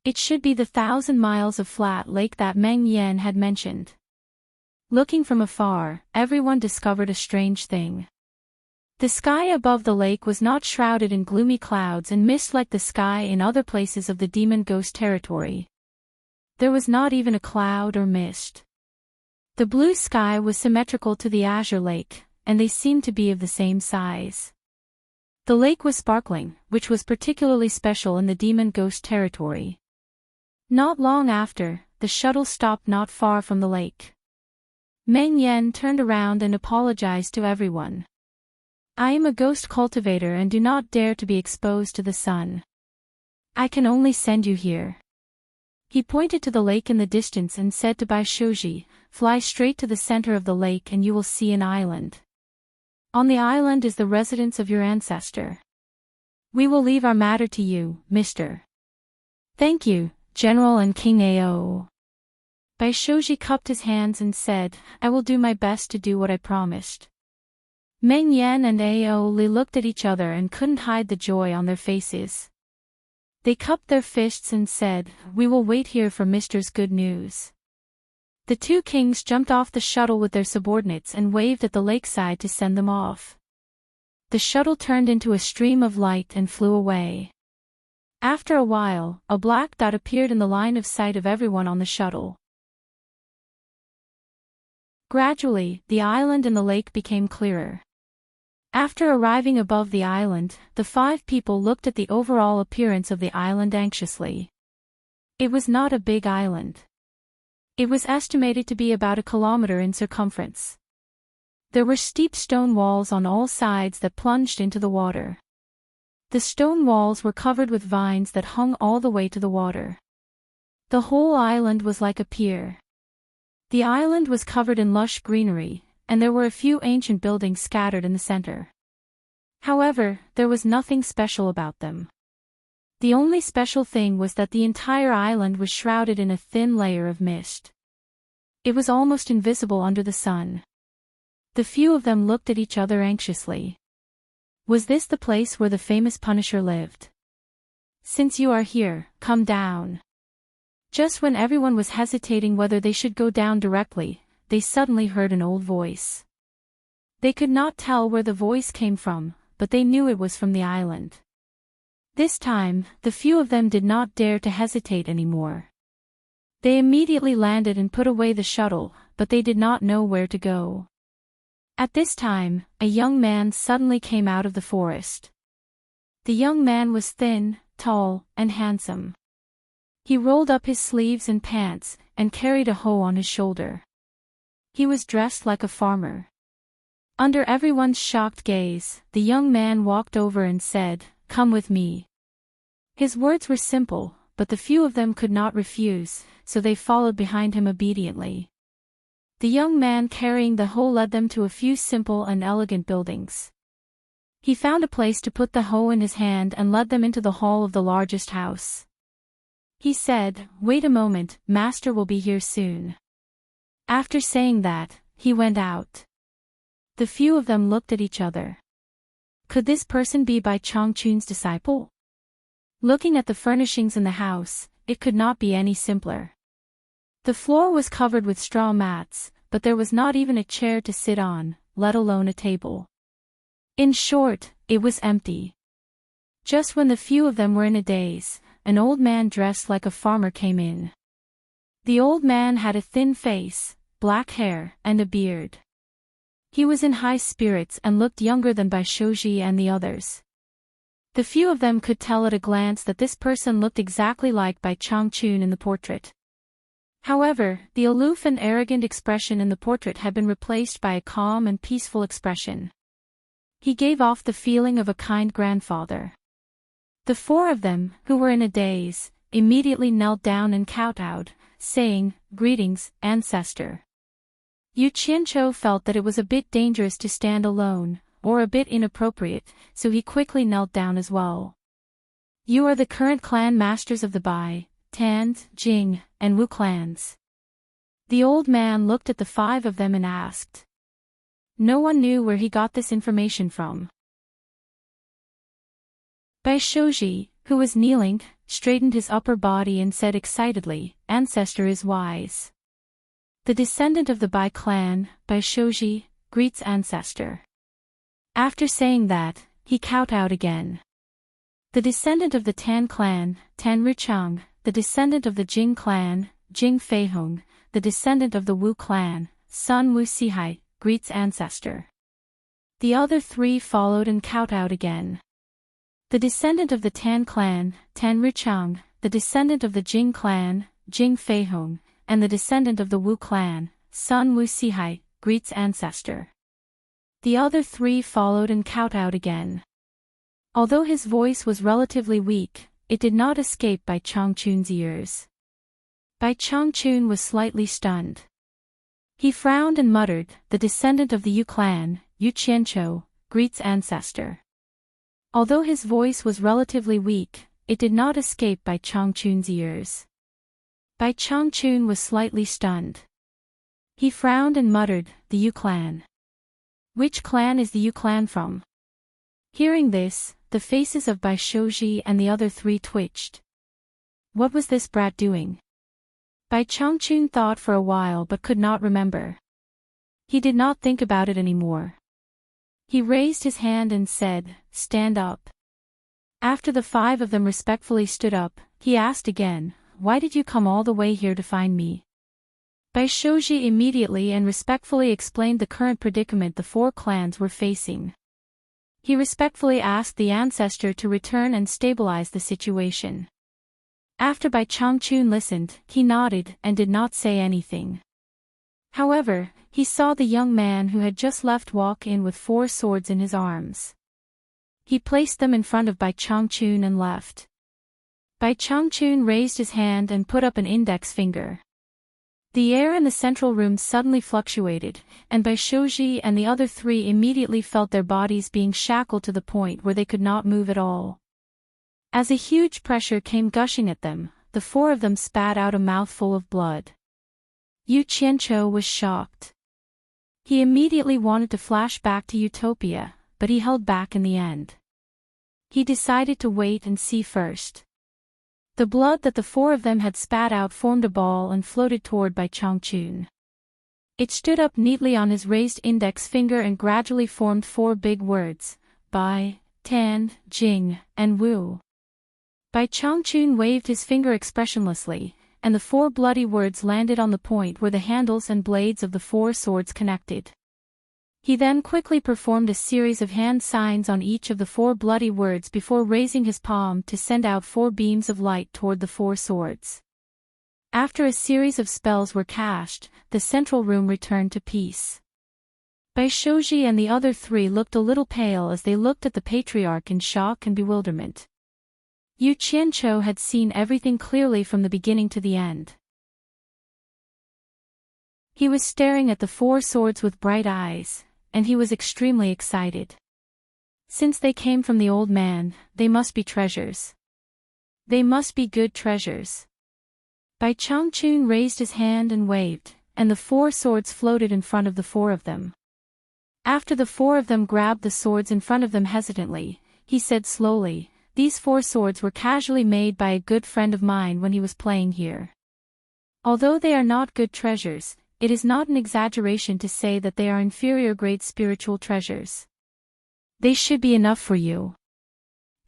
It should be the 1,000 miles of flat lake that Meng Yan had mentioned. Looking from afar, everyone discovered a strange thing. The sky above the lake was not shrouded in gloomy clouds and mist like the sky in other places of the demon ghost territory. There was not even a cloud or mist. The blue sky was symmetrical to the azure lake, and they seemed to be of the same size. The lake was sparkling, which was particularly special in the demon ghost territory. Not long after, the shuttle stopped not far from the lake. Meng Yan turned around and apologized to everyone. "I am a ghost cultivator and do not dare to be exposed to the sun. I can only send you here." He pointed to the lake in the distance and said to Bai Shoji, "Fly straight to the center of the lake and you will see an island. On the island is the residence of your ancestor. We will leave our matter to you, Mr. Thank you, General and King Ao." Bai Shoji cupped his hands and said, "I will do my best to do what I promised." Meng Yan and Aoli looked at each other and couldn't hide the joy on their faces. They cupped their fists and said, "We will wait here for Mr.'s good news." The two kings jumped off the shuttle with their subordinates and waved at the lakeside to send them off. The shuttle turned into a stream of light and flew away. After a while, a black dot appeared in the line of sight of everyone on the shuttle. Gradually, the island and the lake became clearer. After arriving above the island, the 5 people looked at the overall appearance of the island anxiously. It was not a big island. It was estimated to be about 1 kilometer in circumference. There were steep stone walls on all sides that plunged into the water. The stone walls were covered with vines that hung all the way to the water. The whole island was like a pier. The island was covered in lush greenery, and there were a few ancient buildings scattered in the center. However, there was nothing special about them. The only special thing was that the entire island was shrouded in a thin layer of mist. It was almost invisible under the sun. The few of them looked at each other anxiously. Was this the place where the famous Punisher lived? "Since you are here, come down." Just when everyone was hesitating whether they should go down directly, they suddenly heard an old voice. They could not tell where the voice came from, but they knew it was from the island. This time, the few of them did not dare to hesitate anymore. They immediately landed and put away the shuttle, but they did not know where to go. At this time, a young man suddenly came out of the forest. The young man was thin, tall, and handsome. He rolled up his sleeves and pants, and carried a hoe on his shoulder. He was dressed like a farmer. Under everyone's shocked gaze, the young man walked over and said, "Come with me." His words were simple, but the few of them could not refuse, so they followed behind him obediently. The young man carrying the hoe led them to a few simple and elegant buildings. He found a place to put the hoe in his hand and led them into the hall of the largest house. He said, "Wait a moment, master will be here soon." After saying that, he went out. The few of them looked at each other. Could this person be Bai Changchun's disciple? Looking at the furnishings in the house, it could not be any simpler. The floor was covered with straw mats, but there was not even a chair to sit on, let alone a table. In short, it was empty. Just when the few of them were in a daze, an old man dressed like a farmer came in. The old man had a thin face, black hair, and a beard. He was in high spirits and looked younger than Bai Shouji and the others. The few of them could tell at a glance that this person looked exactly like Bai Changchun in the portrait. However, the aloof and arrogant expression in the portrait had been replaced by a calm and peaceful expression. He gave off the feeling of a kind grandfather. The four of them, who were in a daze, immediately knelt down and kowtowed, saying, "Greetings, ancestor." Yu Qianqiu felt that it was a bit dangerous to stand alone, or a bit inappropriate, so he quickly knelt down as well. "You are the current clan masters of the Bai, Tan, Jing, and Wu clans." The old man looked at the five of them and asked. No one knew where he got this information from. Bai Shouji, who was kneeling, straightened his upper body and said excitedly, "Ancestor is wise." The descendant of the Bai clan, Bai Shouji, greets ancestor. After saying that, he kowtowed again. The descendant of the Tan clan, Tan Richang, the descendant of the Jing clan, Jing Feihong, the descendant of the Wu clan, Sun Wu Sihai, greets ancestor. The other three followed and kowtowed again. The descendant of the Tan clan, Tan Richang, the descendant of the Jing clan, Jing Feihong, and the descendant of the Wu clan, Sun Wu Sihai, greets ancestor. The other three followed and kowtowed again. Although his voice was relatively weak, it did not escape Bai Changchun's ears. Bai Changchun was slightly stunned. He frowned and muttered, "The descendant of the Yu clan, Yu Qianqiu, greets ancestor." Although his voice was relatively weak, it did not escape Bai Changchun's ears. Bai Changchun was slightly stunned. He frowned and muttered, "The Yu clan. Which clan is the Yu clan from?" Hearing this, the faces of Bai Shouji and the other three twitched. What was this brat doing? Bai Changchun thought for a while but could not remember. He did not think about it anymore. He raised his hand and said, "Stand up." After the five of them respectfully stood up, he asked again, "Why did you come all the way here to find me?" Bai Shouji immediately and respectfully explained the current predicament the four clans were facing. He respectfully asked the ancestor to return and stabilize the situation. After Bai Changchun listened, he nodded and did not say anything. However, he saw the young man who had just left walk in with 4 swords in his arms. He placed them in front of Bai Changchun and left. Bai Changchun raised his hand and put up an index finger. The air in the central room suddenly fluctuated, and Bai Shouji and the other three immediately felt their bodies being shackled to the point where they could not move at all. As a huge pressure came gushing at them, the 4 of them spat out a mouthful of blood. Yu Qianqiu was shocked. He immediately wanted to flash back to Utopia, but he held back in the end. He decided to wait and see first. The blood that the 4 of them had spat out formed a ball and floated toward Bai Changchun. It stood up neatly on his raised index finger and gradually formed 4 big words, Bai, Tan, Jing, and Wu. Bai Changchun waved his finger expressionlessly, and the 4 bloody words landed on the point where the handles and blades of the 4 swords connected. He then quickly performed a series of hand signs on each of the 4 bloody words before raising his palm to send out 4 beams of light toward the 4 swords. After a series of spells were cast, the central room returned to peace. Bai Shouji and the other 3 looked a little pale as they looked at the patriarch in shock and bewilderment. Yu Qianqiu had seen everything clearly from the beginning to the end. He was staring at the 4 swords with bright eyes, and he was extremely excited. Since they came from the old man, they must be treasures. They must be good treasures. Bai Changchun raised his hand and waved, and the 4 swords floated in front of the 4 of them. After the 4 of them grabbed the swords in front of them hesitantly, he said slowly, "These 4 swords were casually made by a good friend of mine when he was playing here. Although they are not good treasures, it is not an exaggeration to say that they are inferior grade spiritual treasures. They should be enough for you.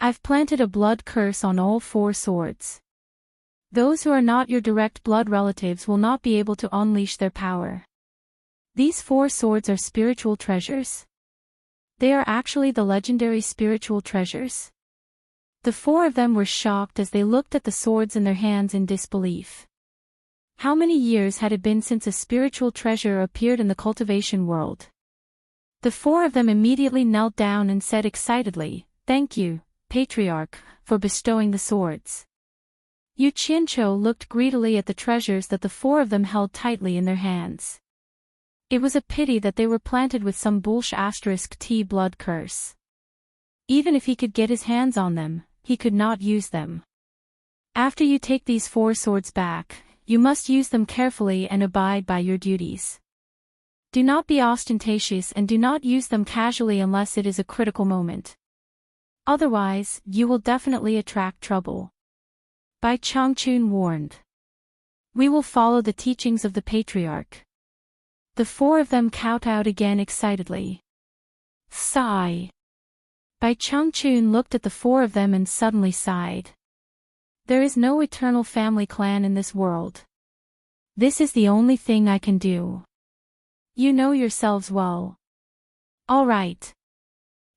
I've planted a blood curse on all 4 swords. Those who are not your direct blood relatives will not be able to unleash their power. These 4 swords are spiritual treasures. They are actually the legendary spiritual treasures." The 4 of them were shocked as they looked at the swords in their hands in disbelief. How many years had it been since a spiritual treasure appeared in the cultivation world? The 4 of them immediately knelt down and said excitedly, "Thank you, Patriarch, for bestowing the swords." Yu Qianqiu looked greedily at the treasures that the 4 of them held tightly in their hands. It was a pity that they were planted with some *T blood curse. Even if he could get his hands on them, he could not use them. After you take these 4 swords back, you must use them carefully and abide by your duties. Do not be ostentatious and do not use them casually unless it is a critical moment. Otherwise, you will definitely attract trouble. Bai Changchun warned. "We will follow the teachings of the Patriarch." The 4 of them kowtowed again excitedly. Sigh. Bai Changchun looked at the 4 of them and suddenly sighed. There is no eternal family clan in this world. This is the only thing I can do. You know yourselves well. All right.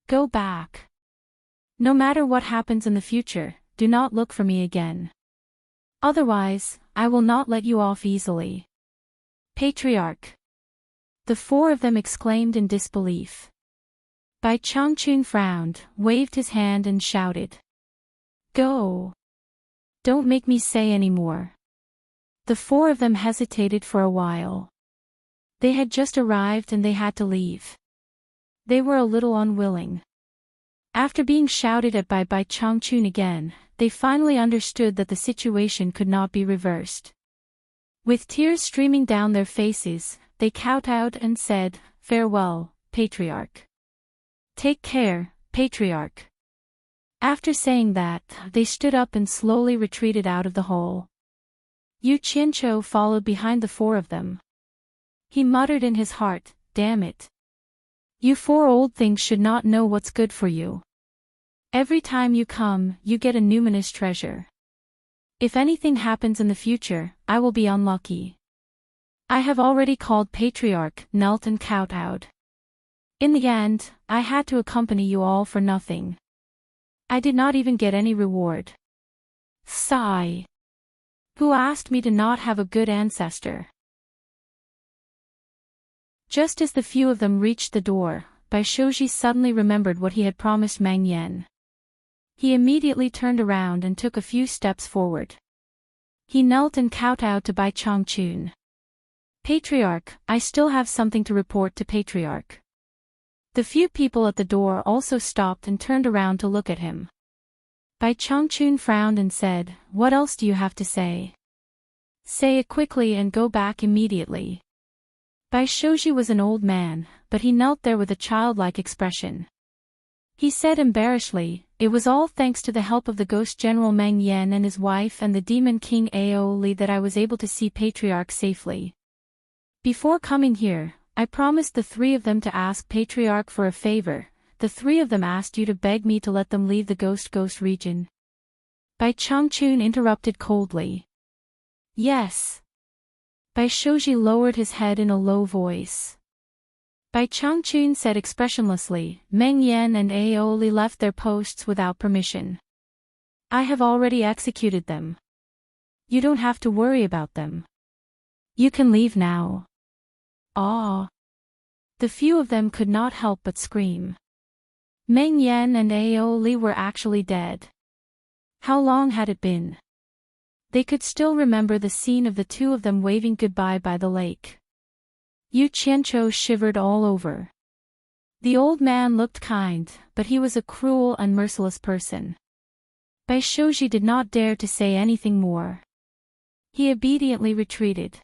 Go back. No matter what happens in the future, do not look for me again. Otherwise, I will not let you off easily. Patriarch. The 4 of them exclaimed in disbelief. Bai Changchun frowned, waved his hand and shouted. Go. Don't make me say any more. The 4 of them hesitated for a while. They had just arrived and they had to leave. They were a little unwilling. After being shouted at by Bai Changchun again, they finally understood that the situation could not be reversed. With tears streaming down their faces, they kowtowed and said, "Farewell, Patriarch. Take care, Patriarch." After saying that, they stood up and slowly retreated out of the hole. Yu Qianqiu followed behind the 4 of them. He muttered in his heart, "Damn it. You 4 old things should not know what's good for you. Every time you come, you get a numinous treasure. If anything happens in the future, I will be unlucky. I have already called Patriarch, knelt and kowtowed. In the end, I had to accompany you all for nothing. I did not even get any reward. Sigh. Who asked me to not have a good ancestor?" Just as the few of them reached the door, Bai Shouji suddenly remembered what he had promised Mang Yan. He immediately turned around and took a few steps forward. He knelt and kowtowed to Bai Changchun. "Patriarch, I still have something to report to Patriarch." The few people at the door also stopped and turned around to look at him. Bai Changchun frowned and said, "What else do you have to say? Say it quickly and go back immediately." Bai Shouji was an old man, but he knelt there with a childlike expression. He said embarrassedly, "It was all thanks to the help of the Ghost General Meng Yan and his wife and the Demon King Ao Li that I was able to see Patriarch safely. Before coming here, I promised the 3 of them to ask Patriarch for a favor. The 3 of them asked you to beg me to let them leave the Ghost region." Bai Changchun interrupted coldly. "Yes." Bai Shouji lowered his head in a low voice. Bai Changchun said expressionlessly, "Meng Yan and Ao Li left their posts without permission. I have already executed them. You don't have to worry about them. You can leave now." Ah! The few of them could not help but scream. Meng Yan and Ao Li were actually dead. How long had it been? They could still remember the scene of the two of them waving goodbye by the lake. Yu Qianqiu shivered all over. The old man looked kind, but he was a cruel and merciless person. Bai Shouji did not dare to say anything more. He obediently retreated.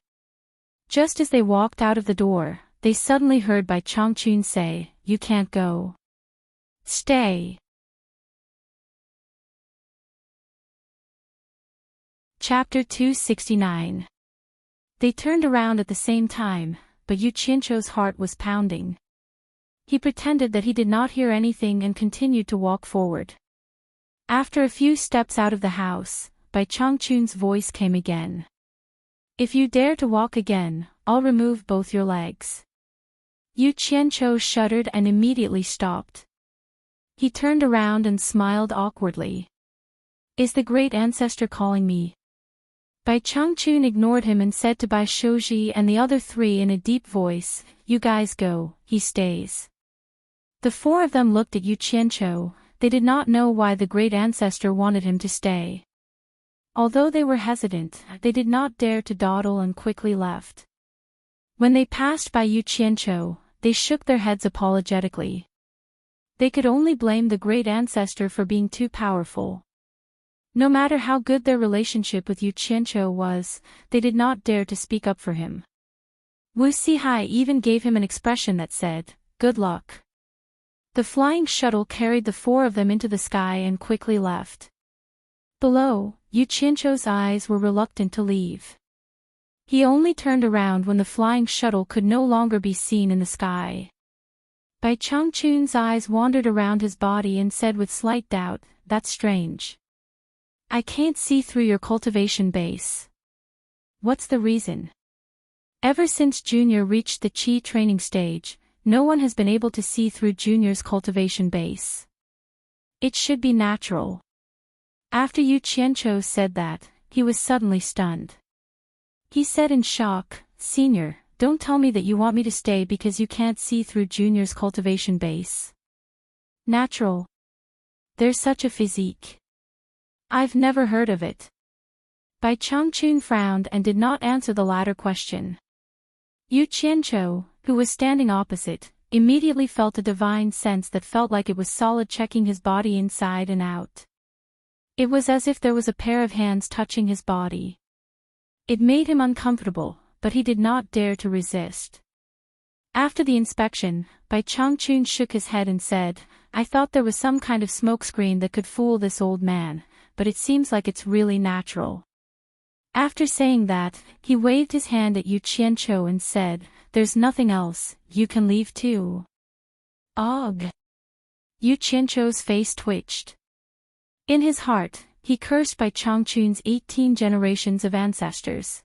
Just as they walked out of the door, they suddenly heard Bai Changchun say, "You can't go. Stay." Chapter 269. They turned around at the same time, but Yu Qianqiu's heart was pounding. He pretended that he did not hear anything and continued to walk forward. After a few steps out of the house, Bai Changchun's voice came again. "If you dare to walk again, I'll remove both your legs." Yu Qianqiu shuddered and immediately stopped. He turned around and smiled awkwardly. "Is the great ancestor calling me?" Bai Changchun ignored him and said to Bai Shouji and the other three in a deep voice, "You guys go, he stays." The four of them looked at Yu Qianqiu. They did not know why the great ancestor wanted him to stay. Although they were hesitant, they did not dare to dawdle and quickly left. When they passed by Yu Qianqiu, they shook their heads apologetically. They could only blame the great ancestor for being too powerful. No matter how good their relationship with Yu Qianqiu was, they did not dare to speak up for him. Wu Sihai even gave him an expression that said, "Good luck." The flying shuttle carried the four of them into the sky and quickly left. Below, Yu Qianqiu's eyes were reluctant to leave. He only turned around when the flying shuttle could no longer be seen in the sky. Bai Changchun's eyes wandered around his body and said with slight doubt, "That's strange. I can't see through your cultivation base. What's the reason?" Ever since Junior reached the Qi training stage, no one has been able to see through Junior's cultivation base. It should be natural. After Yu Qianqiu said that, he was suddenly stunned. He said in shock, "Senior, don't tell me that you want me to stay because you can't see through Junior's cultivation base. Natural? There's such a physique. I've never heard of it." Bai Changchun frowned and did not answer the latter question. Yu Qianqiu, who was standing opposite, immediately felt a divine sense that felt like it was solid, checking his body inside and out. It was as if there was a pair of hands touching his body. It made him uncomfortable, but he did not dare to resist. After the inspection, Bai Changchun shook his head and said, "I thought there was some kind of smokescreen that could fool this old man, but it seems like it's really natural." After saying that, he waved his hand at Yu Qianqiu and said, "There's nothing else, you can leave too." Ugh! Yu Qianqiu's face twitched. In his heart, he cursed Bai Changchun's 18 generations of ancestors.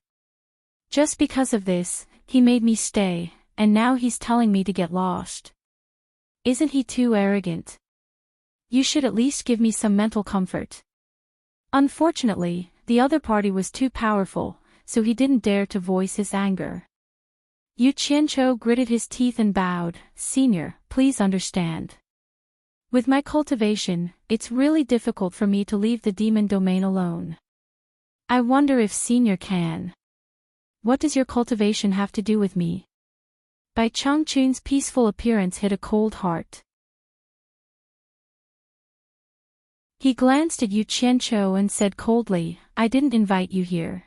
Just because of this, he made me stay, and now he's telling me to get lost. Isn't he too arrogant? You should at least give me some mental comfort. Unfortunately, the other party was too powerful, so he didn't dare to voice his anger. Yu Qianqiu gritted his teeth and bowed, "Senior, please understand. With my cultivation, it's really difficult for me to leave the demon domain alone. I wonder if Senior can. What does your cultivation have to do with me?" Bai Changchun's peaceful appearance hit a cold heart. He glanced at Yu Qianqiu and said coldly, "I didn't invite you here.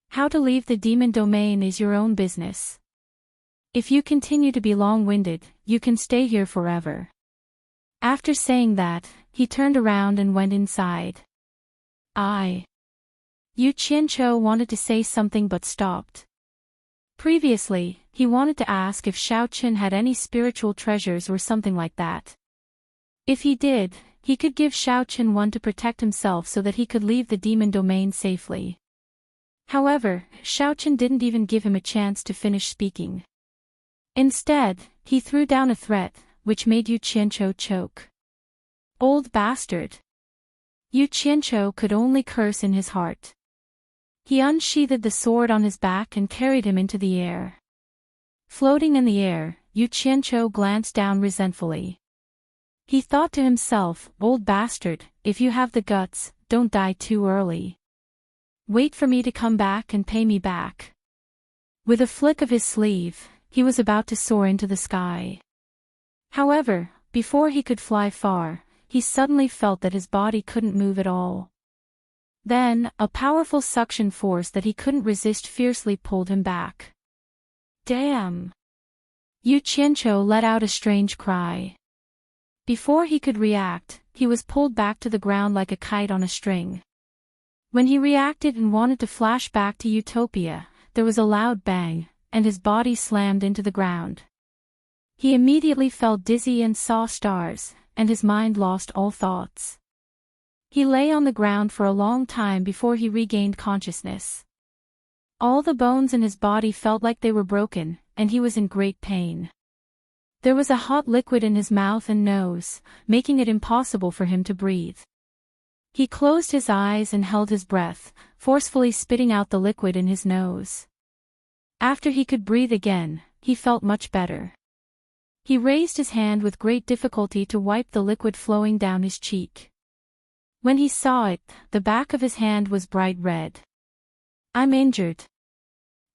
How to leave the demon domain is your own business. If you continue to be long-winded, you can stay here forever." After saying that, he turned around and went inside. Yu Qianqiu wanted to say something but stopped. Previously, he wanted to ask if Xiaoqun had any spiritual treasures or something like that. If he did, he could give Xiaoqun one to protect himself so that he could leave the demon domain safely. However, Xiaoqun didn't even give him a chance to finish speaking. Instead, he threw down a threat, which made Yu Qianqiu choke. Old bastard! Yu Qianqiu could only curse in his heart. He unsheathed the sword on his back and carried him into the air. Floating in the air, Yu Qianqiu glanced down resentfully. He thought to himself, old bastard, if you have the guts, don't die too early. Wait for me to come back and pay me back. With a flick of his sleeve, he was about to soar into the sky. However, before he could fly far, he suddenly felt that his body couldn't move at all. Then, a powerful suction force that he couldn't resist fiercely pulled him back. Damn! Yu Qianqiu let out a strange cry. Before he could react, he was pulled back to the ground like a kite on a string. When he reacted and wanted to flash back to Utopia, there was a loud bang, and his body slammed into the ground. He immediately felt dizzy and saw stars, and his mind lost all thoughts. He lay on the ground for a long time before he regained consciousness. All the bones in his body felt like they were broken, and he was in great pain. There was a hot liquid in his mouth and nose, making it impossible for him to breathe. He closed his eyes and held his breath, forcefully spitting out the liquid in his nose. After he could breathe again, he felt much better. He raised his hand with great difficulty to wipe the liquid flowing down his cheek. When he saw it, the back of his hand was bright red. I'm injured.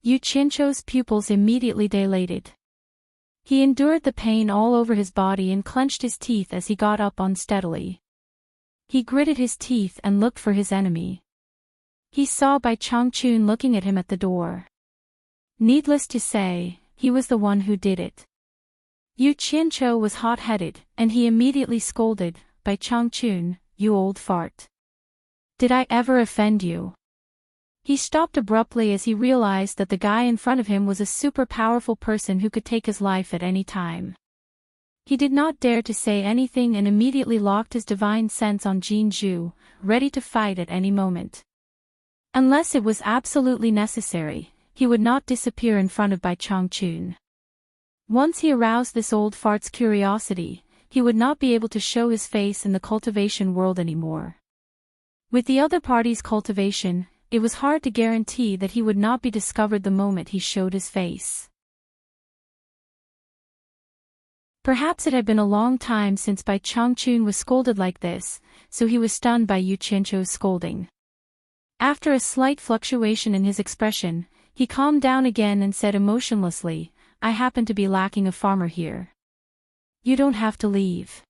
Yu Qianqiu's pupils immediately dilated. He endured the pain all over his body and clenched his teeth as he got up unsteadily. He gritted his teeth and looked for his enemy. He saw Bai Changchun looking at him at the door. Needless to say, he was the one who did it. Yu Qianqiu was hot-headed, and he immediately scolded, Bai Changchun, you old fart. Did I ever offend you? He stopped abruptly as he realized that the guy in front of him was a super powerful person who could take his life at any time. He did not dare to say anything and immediately locked his divine sense on Jin Zhu, ready to fight at any moment. Unless it was absolutely necessary, he would not disappear in front of Bai Changchun. Once he aroused this old fart's curiosity, he would not be able to show his face in the cultivation world anymore. With the other party's cultivation, it was hard to guarantee that he would not be discovered the moment he showed his face. Perhaps it had been a long time since Bai Changchun was scolded like this, so he was stunned by Yu Qianqiu's scolding. After a slight fluctuation in his expression, he calmed down again and said emotionlessly, I happen to be lacking a farmer here. You don't have to leave.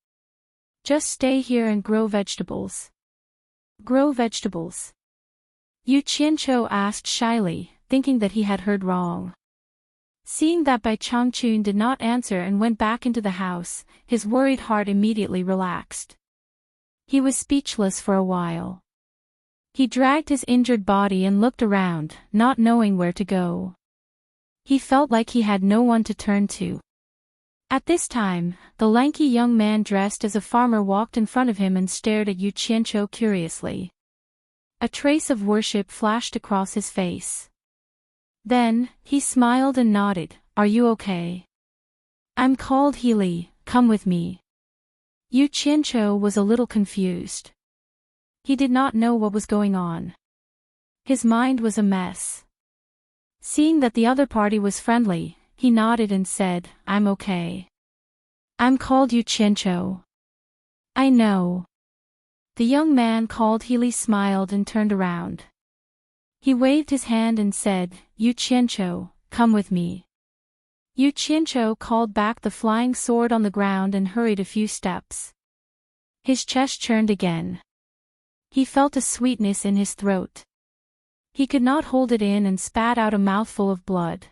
Just stay here and grow vegetables. Grow vegetables? Yu Qianqiu asked shyly, thinking that he had heard wrong. Seeing that Bai Changchun did not answer and went back into the house, his worried heart immediately relaxed. He was speechless for a while. He dragged his injured body and looked around, not knowing where to go. He felt like he had no one to turn to. At this time, the lanky young man dressed as a farmer walked in front of him and stared at Yu Qianqiu curiously. A trace of worship flashed across his face. Then, he smiled and nodded, Are you okay? I'm called Healy, come with me. Yu Qianqiu was a little confused. He did not know what was going on. His mind was a mess. Seeing that the other party was friendly, he nodded and said, I'm okay. I'm called Yu Qianqiu. I know. The young man called Healy smiled and turned around. He waved his hand and said, Yu Qianqiu, come with me. Yu Qianqiu called back the flying sword on the ground and hurried a few steps. His chest churned again. He felt a sweetness in his throat. He could not hold it in and spat out a mouthful of blood.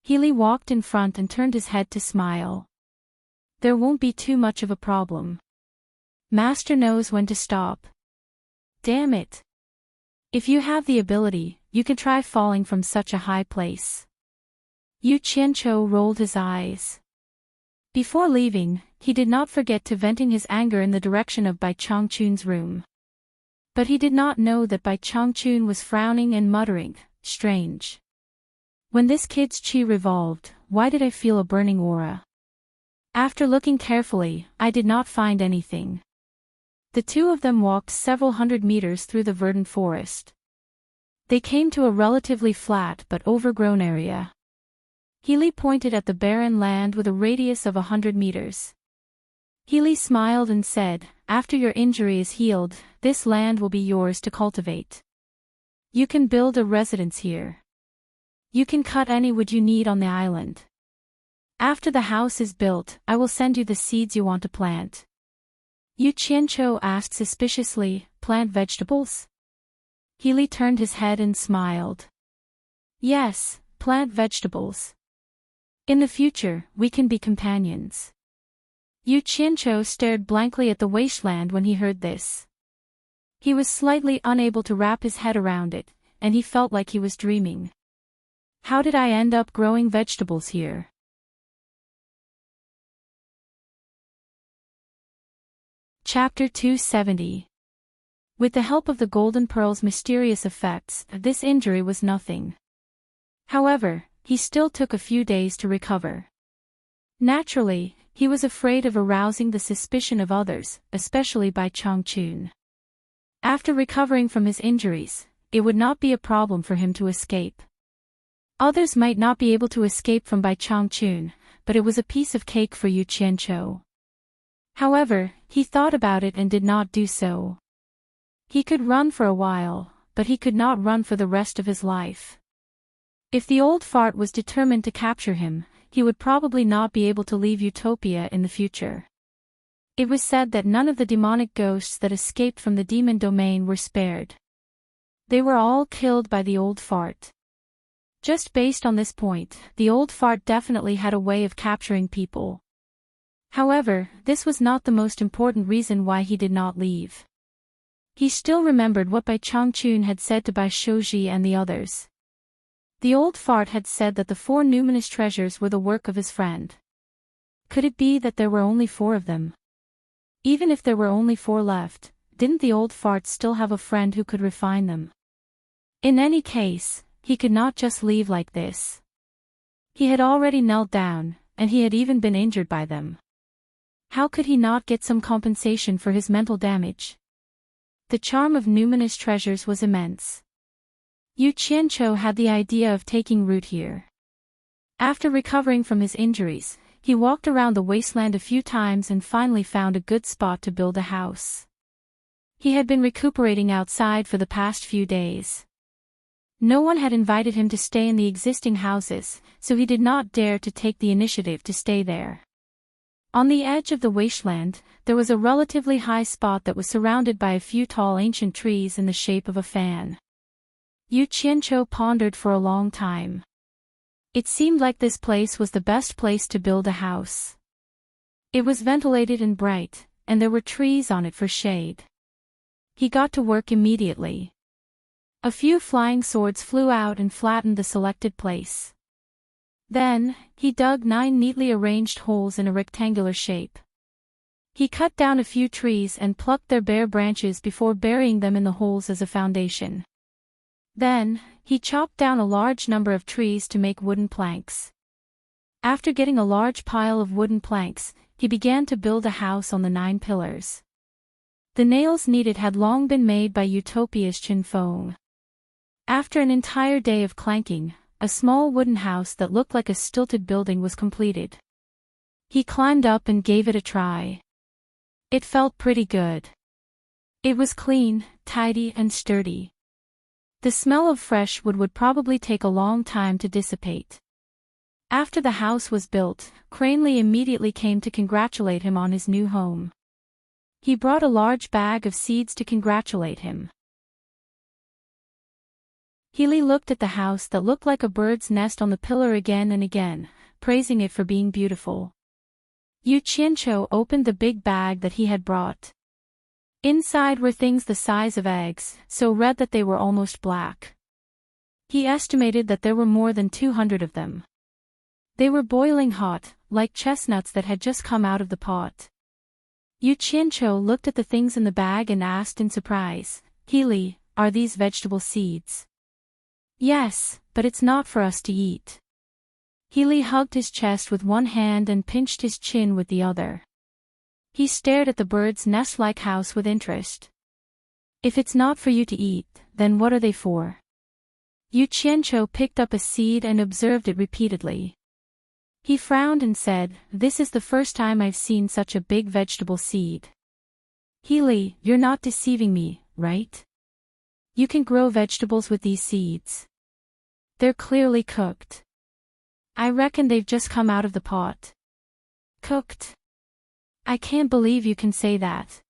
Healy walked in front and turned his head to smile. There won't be too much of a problem. Master knows when to stop. Damn it. If you have the ability, you can try falling from such a high place. Yu Qianqiu rolled his eyes. Before leaving, he did not forget to venting his anger in the direction of Bai Changchun's room. But he did not know that Bai Changchun was frowning and muttering, strange. When this kid's qi revolved, why did I feel a burning aura? After looking carefully, I did not find anything. The two of them walked several hundred meters through the verdant forest. They came to a relatively flat but overgrown area. Healy pointed at the barren land with a radius of 100 meters. Healy smiled and said, "After your injury is healed, this land will be yours to cultivate. You can build a residence here. You can cut any wood you need on the island. After the house is built, I will send you the seeds you want to plant." Yu Qianqiu asked suspiciously, "Plant vegetables?" Healy turned his head and smiled. "Yes, plant vegetables. In the future, we can be companions." Yu Qianqiu stared blankly at the wasteland when he heard this. He was slightly unable to wrap his head around it, and he felt like he was dreaming. How did I end up growing vegetables here? Chapter 270. With the help of the Golden Pearl's mysterious effects, this injury was nothing. However, he still took a few days to recover. Naturally, he was afraid of arousing the suspicion of others, especially by Changchun. After recovering from his injuries, it would not be a problem for him to escape. Others might not be able to escape from Bai Changchun, but it was a piece of cake for Yu Qianqiu. However, he thought about it and did not do so. He could run for a while, but he could not run for the rest of his life. If the old fart was determined to capture him, he would probably not be able to leave Utopia in the future. It was said that none of the demonic ghosts that escaped from the demon domain were spared. They were all killed by the old fart. Just based on this point, the old fart definitely had a way of capturing people. However, this was not the most important reason why he did not leave. He still remembered what Bai Changchun had said to Bai Shouji and the others. The old fart had said that the 4 numinous treasures were the work of his friend. Could it be that there were only 4 of them? Even if there were only 4 left, didn't the old fart still have a friend who could refine them? In any case, he could not just leave like this. He had already knelt down, and he had even been injured by them. How could he not get some compensation for his mental damage? The charm of numinous treasures was immense. Yu Qianqiu had the idea of taking root here. After recovering from his injuries, he walked around the wasteland a few times and finally found a good spot to build a house. He had been recuperating outside for the past few days. No one had invited him to stay in the existing houses, so he did not dare to take the initiative to stay there. On the edge of the wasteland, there was a relatively high spot that was surrounded by a few tall ancient trees in the shape of a fan. Yu Qianqiu pondered for a long time. It seemed like this place was the best place to build a house. It was ventilated and bright, and there were trees on it for shade. He got to work immediately. A few flying swords flew out and flattened the selected place. Then, he dug 9 neatly arranged holes in a rectangular shape. He cut down a few trees and plucked their bare branches before burying them in the holes as a foundation. Then, he chopped down a large number of trees to make wooden planks. After getting a large pile of wooden planks, he began to build a house on the 9 pillars. The nails needed had long been made by Utopia's Chinfeng. After an entire day of clanking, a small wooden house that looked like a stilted building was completed. He climbed up and gave it a try. It felt pretty good. It was clean, tidy and sturdy. The smell of fresh wood would probably take a long time to dissipate. After the house was built, Cranley immediately came to congratulate him on his new home. He brought a large bag of seeds to congratulate him. Healy looked at the house that looked like a bird's nest on the pillar again and again, praising it for being beautiful. Yu Qianqiu opened the big bag that he had brought. Inside were things the size of eggs, so red that they were almost black. He estimated that there were more than 200 of them. They were boiling hot, like chestnuts that had just come out of the pot. Yu Qianqiu looked at the things in the bag and asked in surprise, "Healy, are these vegetable seeds?" "Yes, but it's not for us to eat." Healy hugged his chest with one hand and pinched his chin with the other. He stared at the bird's nest-like house with interest. "If it's not for you to eat, then what are they for?" Yu Qianqiu picked up a seed and observed it repeatedly. He frowned and said, "This is the first time I've seen such a big vegetable seed." "Healy, you're not deceiving me, right? You can grow vegetables with these seeds. They're clearly cooked. I reckon they've just come out of the pot." "Cooked? I can't believe you can say that."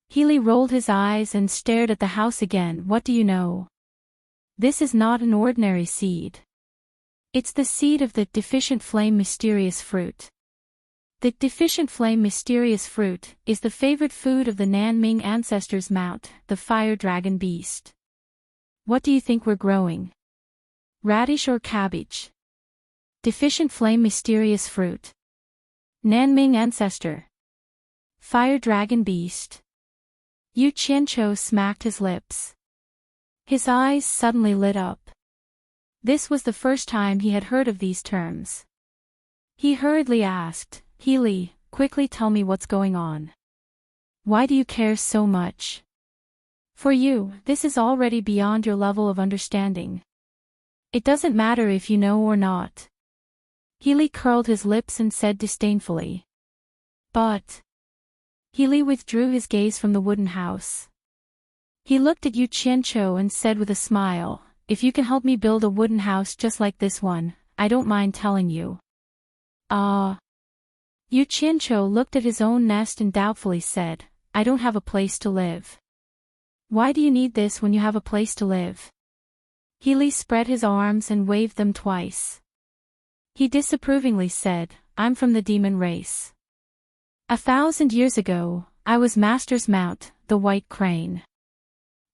Healy rolled his eyes and stared at the house again. "What do you know? This is not an ordinary seed. It's the seed of the deficient flame mysterious fruit. The deficient flame mysterious fruit is the favorite food of the Nanming ancestors' mount, the fire dragon beast. What do you think we're growing? Radish or cabbage? Deficient flame mysterious fruit. Nanming ancestor. Fire dragon beast." Yu Qianqiu smacked his lips. His eyes suddenly lit up. This was the first time he had heard of these terms. He hurriedly asked, "Healy, quickly tell me what's going on. Why do you care so much? For you, this is already beyond your level of understanding. It doesn't matter if you know or not." Healy curled his lips and said disdainfully. "But..." Healy withdrew his gaze from the wooden house. He looked at Yu Qianqiu and said with a smile, "If you can help me build a wooden house just like this one, I don't mind telling you." "Ah." Yu Qianqiu looked at his own nest and doubtfully said, "I don't have a place to live." "Why do you need this when you have a place to live?" Healy spread his arms and waved them twice. He disapprovingly said, "I'm from the demon race. 1,000 years ago, I was Master's mount, the White Crane.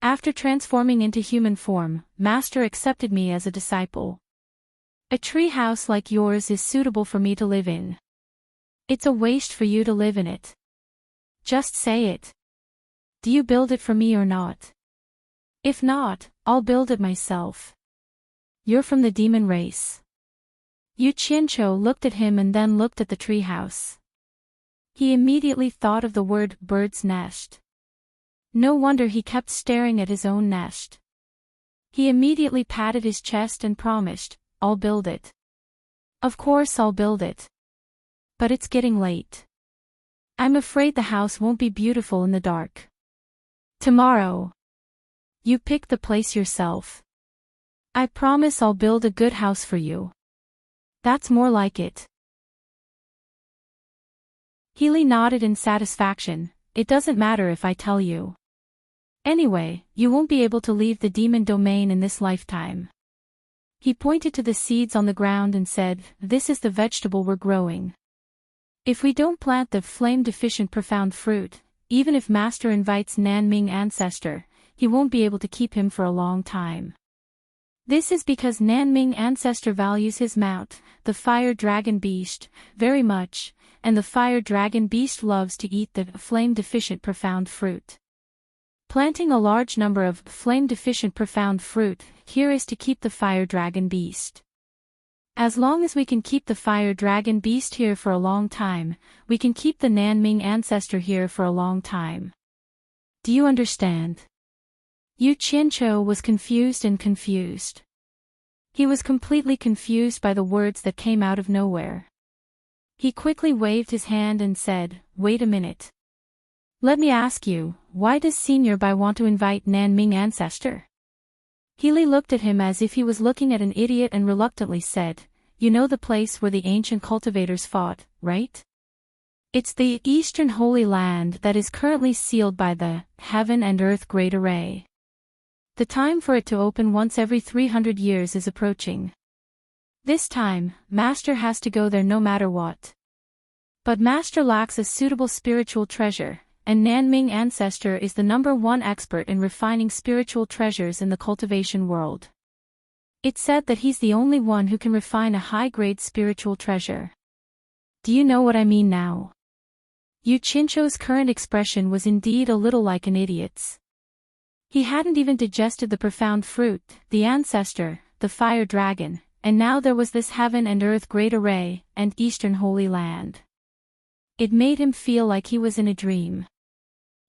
After transforming into human form, Master accepted me as a disciple. A tree house like yours is suitable for me to live in. It's a waste for you to live in it. Just say it. Do you build it for me or not? If not, I'll build it myself. You're from the demon race." Yu Qianqiu looked at him and then looked at the treehouse. He immediately thought of the word bird's nest. No wonder he kept staring at his own nest. He immediately patted his chest and promised, "I'll build it. Of course I'll build it. But it's getting late. I'm afraid the house won't be beautiful in the dark. Tomorrow. You pick the place yourself. I promise I'll build a good house for you. That's more like it." Healy nodded in satisfaction. "It doesn't matter if I tell you. Anyway, you won't be able to leave the demon domain in this lifetime." He pointed to the seeds on the ground and said, "This is the vegetable we're growing. If we don't plant the flame-deficient profound fruit, even if Master invites Nanming ancestor, he won't be able to keep him for a long time. This is because Nanming ancestor values his mount, the fire dragon beast, very much, and the fire dragon beast loves to eat the flame-deficient profound fruit. Planting a large number of flame-deficient profound fruit here is to keep the fire dragon beast. As long as we can keep the fire dragon beast here for a long time, we can keep the Nanming ancestor here for a long time. Do you understand?" Yu Qianqiu was confused and confused. He was completely confused by the words that came out of nowhere. He quickly waved his hand and said, "Wait a minute. Let me ask you, why does Senior Bai want to invite Nanming ancestor?" Healy looked at him as if he was looking at an idiot and reluctantly said, "You know the place where the ancient cultivators fought, right? It's the Eastern Holy Land that is currently sealed by the Heaven and Earth Great Array. The time for it to open once every 300 years is approaching. This time, Master has to go there no matter what. But Master lacks a suitable spiritual treasure, and Nanming ancestor is the #1 expert in refining spiritual treasures in the cultivation world. It's said that he's the only one who can refine a high-grade spiritual treasure. Do you know what I mean now?" Yu Qianqiu's current expression was indeed a little like an idiot's. He hadn't even digested the profound fruit, the ancestor, the fire dragon, and now there was this Heaven and Earth Great Array, and Eastern Holy Land. It made him feel like he was in a dream.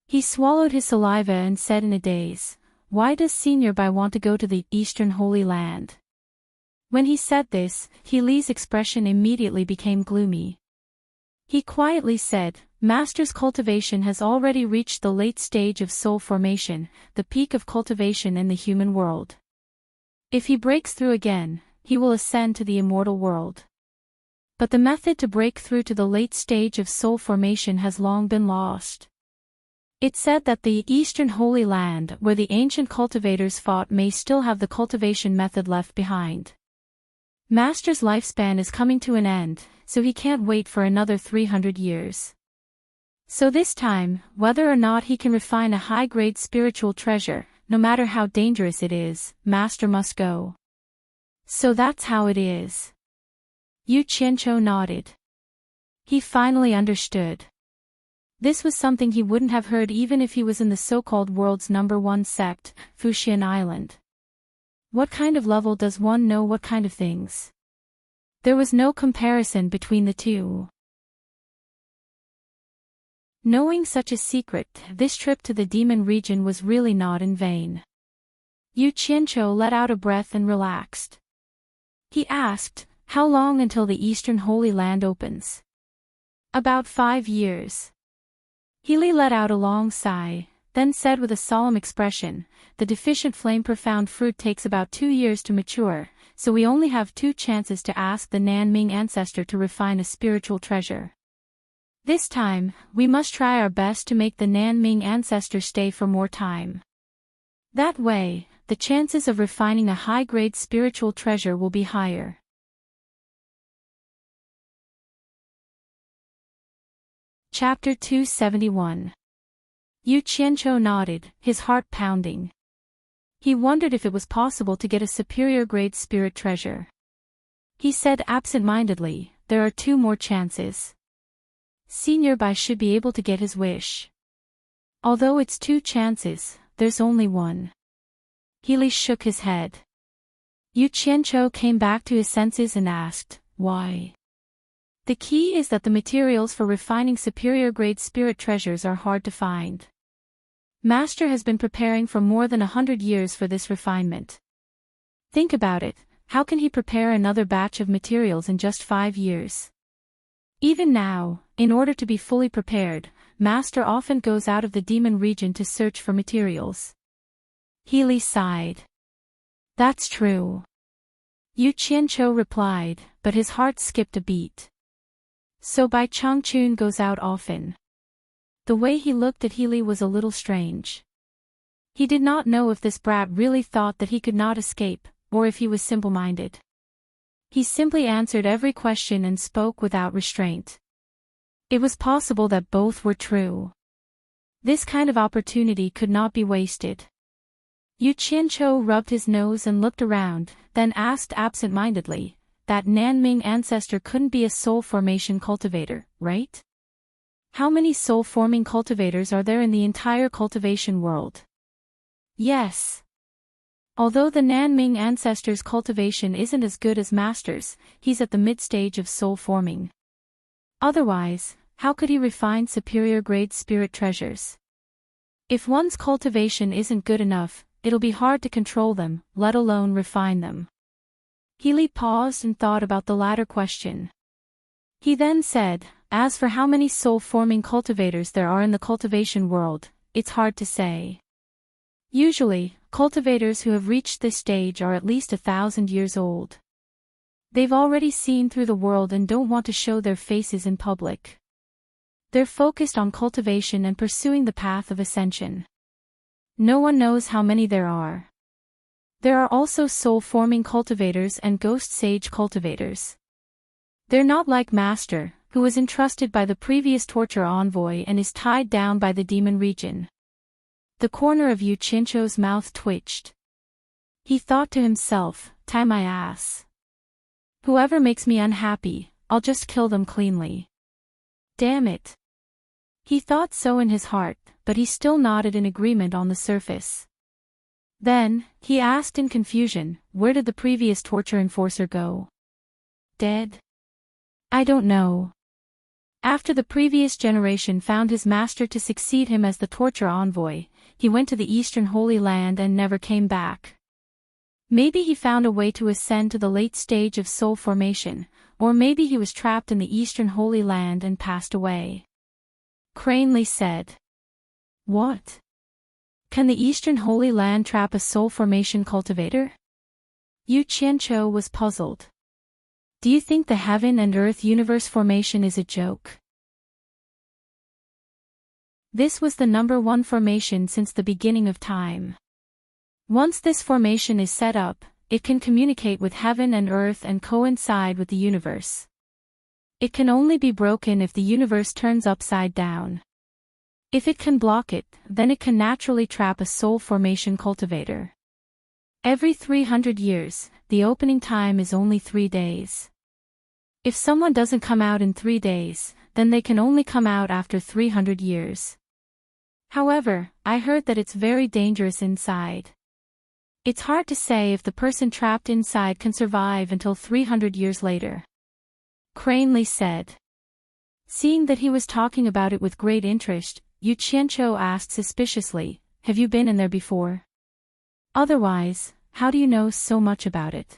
He swallowed his saliva and said in a daze, "Why does Senior Bai want to go to the Eastern Holy Land?" When he said this, Healy's expression immediately became gloomy. He quietly said, Master's cultivation has already reached the late stage of soul formation, the peak of cultivation in the human world. If he breaks through again, he will ascend to the immortal world. But the method to break through to the late stage of soul formation has long been lost. It's said that the Eastern Holy Land where the ancient cultivators fought may still have the cultivation method left behind. Master's lifespan is coming to an end, so he can't wait for another 300 years. So this time, whether or not he can refine a high-grade spiritual treasure, no matter how dangerous it is, Master must go. So that's how it is. Yu Qianqiu nodded. He finally understood. This was something he wouldn't have heard even if he was in the so-called world's #1 sect, Fuxian Island. What kind of level does one know what kind of things? There was no comparison between the two. Knowing such a secret, this trip to the demon region was really not in vain. Yu Qianqiu let out a breath and relaxed. He asked, how long until the Eastern Holy Land opens? About 5 years. Healy let out a long sigh, then said with a solemn expression, the deficient flame profound fruit takes about 2 years to mature, so we only have 2 chances to ask the Nanming ancestor to refine a spiritual treasure. This time, we must try our best to make the Nanming ancestor stay for more time. That way, the chances of refining a high-grade spiritual treasure will be higher. Chapter 271. Yu Qianqiu nodded, his heart pounding. He wondered if it was possible to get a superior-grade spirit treasure. He said absent-mindedly, there are 2 more chances. Senior Bai should be able to get his wish. Although it's 2 chances, there's only 1. Healy shook his head. Yu Qianqiu came back to his senses and asked, why? The key is that the materials for refining superior-grade spirit treasures are hard to find. Master has been preparing for more than 100 years for this refinement. Think about it, how can he prepare another batch of materials in just 5 years? Even now, in order to be fully prepared, Master often goes out of the demon region to search for materials. Healy sighed. That's true. Yu Qianqiu replied, but his heart skipped a beat. So Bai Changchun goes out often. The way he looked at Healy was a little strange. He did not know if this brat really thought that he could not escape, or if he was simple-minded. He simply answered every question and spoke without restraint. It was possible that both were true. This kind of opportunity could not be wasted. Yu Qianqiu rubbed his nose and looked around, then asked absent-mindedly, that Nanming ancestor couldn't be a soul formation cultivator, right? How many soul-forming cultivators are there in the entire cultivation world? Yes. Although the Nanming ancestor's cultivation isn't as good as Master's, he's at the mid-stage of soul-forming. Otherwise, how could he refine superior-grade spirit treasures? If one's cultivation isn't good enough, it'll be hard to control them, let alone refine them. Healy paused and thought about the latter question. He then said, as for how many soul-forming cultivators there are in the cultivation world, it's hard to say. Usually, cultivators who have reached this stage are at least 1,000 years old. They've already seen through the world and don't want to show their faces in public. They're focused on cultivation and pursuing the path of ascension. No one knows how many there are. There are also soul-forming cultivators and ghost sage cultivators. They're not like Master, who was entrusted by the previous torture envoy and is tied down by the demon region. The corner of Yu Qianqiu's mouth twitched. He thought to himself, tie my ass. Whoever makes me unhappy, I'll just kill them cleanly. Damn it. He thought so in his heart, but he still nodded in agreement on the surface. Then, he asked in confusion, where did the previous torture enforcer go? Dead? I don't know. After the previous generation found his master to succeed him as the torture envoy, he went to the Eastern Holy Land and never came back. Maybe he found a way to ascend to the late stage of soul formation, or maybe he was trapped in the Eastern Holy Land and passed away. Cranley said. What? Can the Eastern Holy Land trap a soul formation cultivator? Yu Qianqiu was puzzled. Do you think the heaven and earth universe formation is a joke? This was the #1 formation since the beginning of time. Once this formation is set up, it can communicate with heaven and earth and coincide with the universe. It can only be broken if the universe turns upside down. If it can block it, then it can naturally trap a soul formation cultivator. Every 300 years, the opening time is only 3 days. If someone doesn't come out in 3 days, then they can only come out after 300 years. However, I heard that it's very dangerous inside. It's hard to say if the person trapped inside can survive until 300 years later. Cranley said. Seeing that he was talking about it with great interest, Yu Qianqiu asked suspiciously, have you been in there before? Otherwise, how do you know so much about it?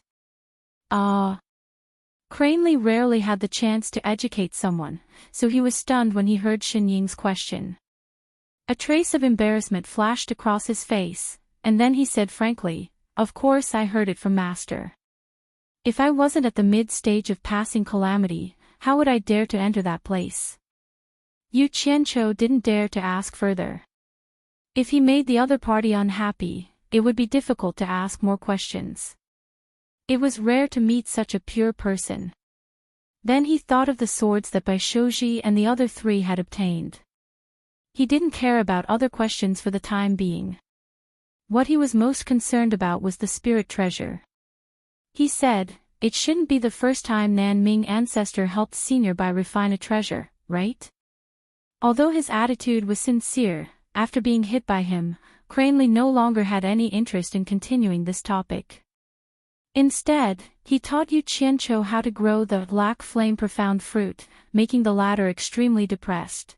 Cranley rarely had the chance to educate someone, so he was stunned when he heard Shen Ying's question. A trace of embarrassment flashed across his face, and then he said frankly, of course I heard it from Master. If I wasn't at the mid-stage of passing calamity, how would I dare to enter that place? Yu Qianqiu didn't dare to ask further. If he made the other party unhappy, it would be difficult to ask more questions. It was rare to meet such a pure person. Then he thought of the swords that Bai Shouji and the other 3 had obtained. He didn't care about other questions for the time being. What he was most concerned about was the spirit treasure. He said, it shouldn't be the first time Nan Ming ancestor helped Senior Bai refine a treasure, right? Although his attitude was sincere, after being hit by him, Cranley no longer had any interest in continuing this topic. Instead, he taught Yu Qianqiu how to grow the black flame profound fruit, making the latter extremely depressed.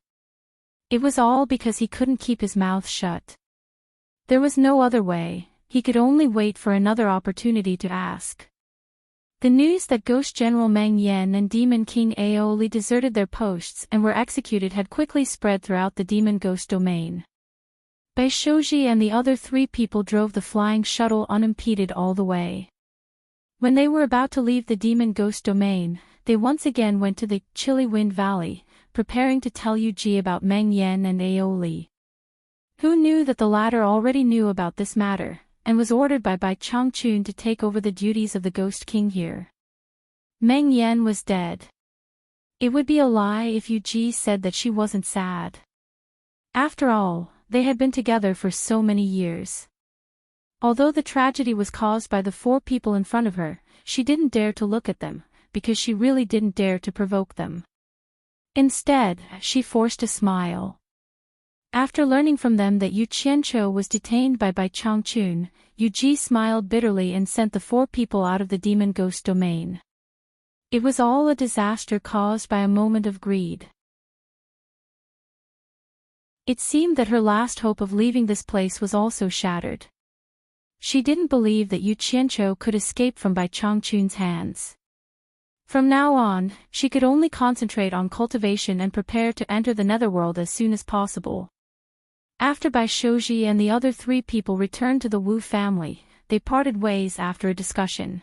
It was all because he couldn't keep his mouth shut. There was no other way, he could only wait for another opportunity to ask. The news that Ghost General Meng Yan and Demon King Aoli deserted their posts and were executed had quickly spread throughout the Demon Ghost domain. Bai Shouji and the other 3 people drove the flying shuttle unimpeded all the way. When they were about to leave the Demon Ghost domain, they once again went to the Chilly Wind Valley, preparing to tell Yu Ji about Meng Yan and Aoli. Who knew that the latter already knew about this matter, and was ordered by Bai Changchun to take over the duties of the Ghost King here. Meng Yan was dead. It would be a lie if Yu Ji said that she wasn't sad. After all, they had been together for so many years. Although the tragedy was caused by the 4 people in front of her, she didn't dare to look at them, because she really didn't dare to provoke them. Instead, she forced a smile. After learning from them that Yu Qianqiu was detained by Bai Changchun, Yu Ji smiled bitterly and sent the 4 people out of the Demon Ghost domain. It was all a disaster caused by a moment of greed. It seemed that her last hope of leaving this place was also shattered. She didn't believe that Yu Qianqiu could escape from Bai Changchun's hands. From now on, she could only concentrate on cultivation and prepare to enter the netherworld as soon as possible. After Bai Shouji and the other 3 people returned to the Wu family, they parted ways after a discussion.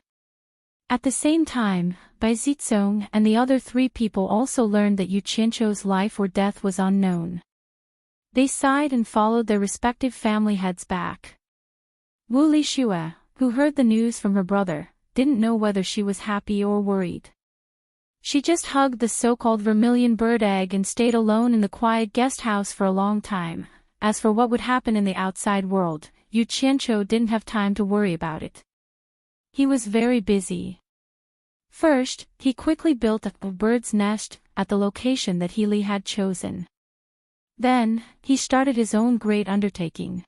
At the same time, Bai Zizong and the other 3 people also learned that Yu Qianqiu's life or death was unknown. They sighed and followed their respective family heads back. Wu Lixue, who heard the news from her brother, didn't know whether she was happy or worried. She just hugged the so-called vermilion bird egg and stayed alone in the quiet guest house for a long time. As for what would happen in the outside world, Yu Qianqiu didn't have time to worry about it. He was very busy. First, he quickly built a bird's nest at the location that Healy had chosen. Then, he started his own great undertaking.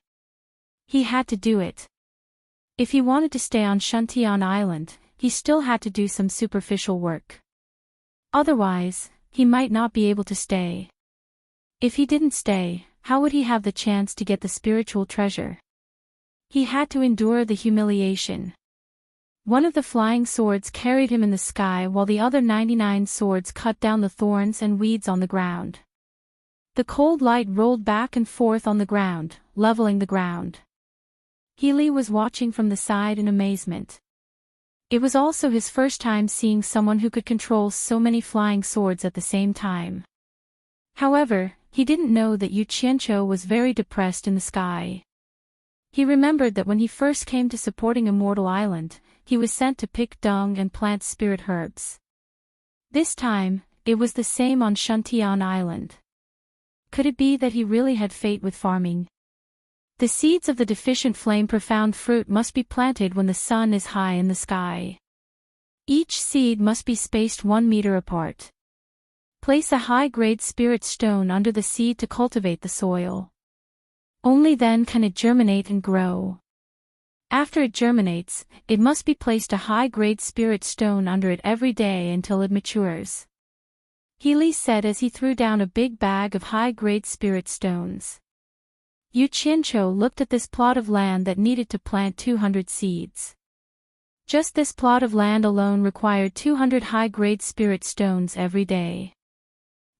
He had to do it. If he wanted to stay on Shuntian Island, he still had to do some superficial work. Otherwise, he might not be able to stay. If he didn't stay, how would he have the chance to get the spiritual treasure? He had to endure the humiliation. One of the flying swords carried him in the sky while the other 99 swords cut down the thorns and weeds on the ground. The cold light rolled back and forth on the ground, leveling the ground. Healy was watching from the side in amazement. It was also his first time seeing someone who could control so many flying swords at the same time. However, he didn't know that Yu Qianqiu was very depressed in the sky. He remembered that when he first came to supporting Immortal Island, he was sent to pick dung and plant spirit herbs. This time, it was the same on Shuntian Island. Could it be that he really had fate with farming? The seeds of the deficient flame profound fruit must be planted when the sun is high in the sky. Each seed must be spaced 1 meter apart. Place a high-grade spirit stone under the seed to cultivate the soil. Only then can it germinate and grow. After it germinates, it must be placed a high-grade spirit stone under it every day until it matures. Healy said as he threw down a big bag of high-grade spirit stones. Yu Qianqiu looked at this plot of land that needed to plant 200 seeds. Just this plot of land alone required 200 high-grade spirit stones every day.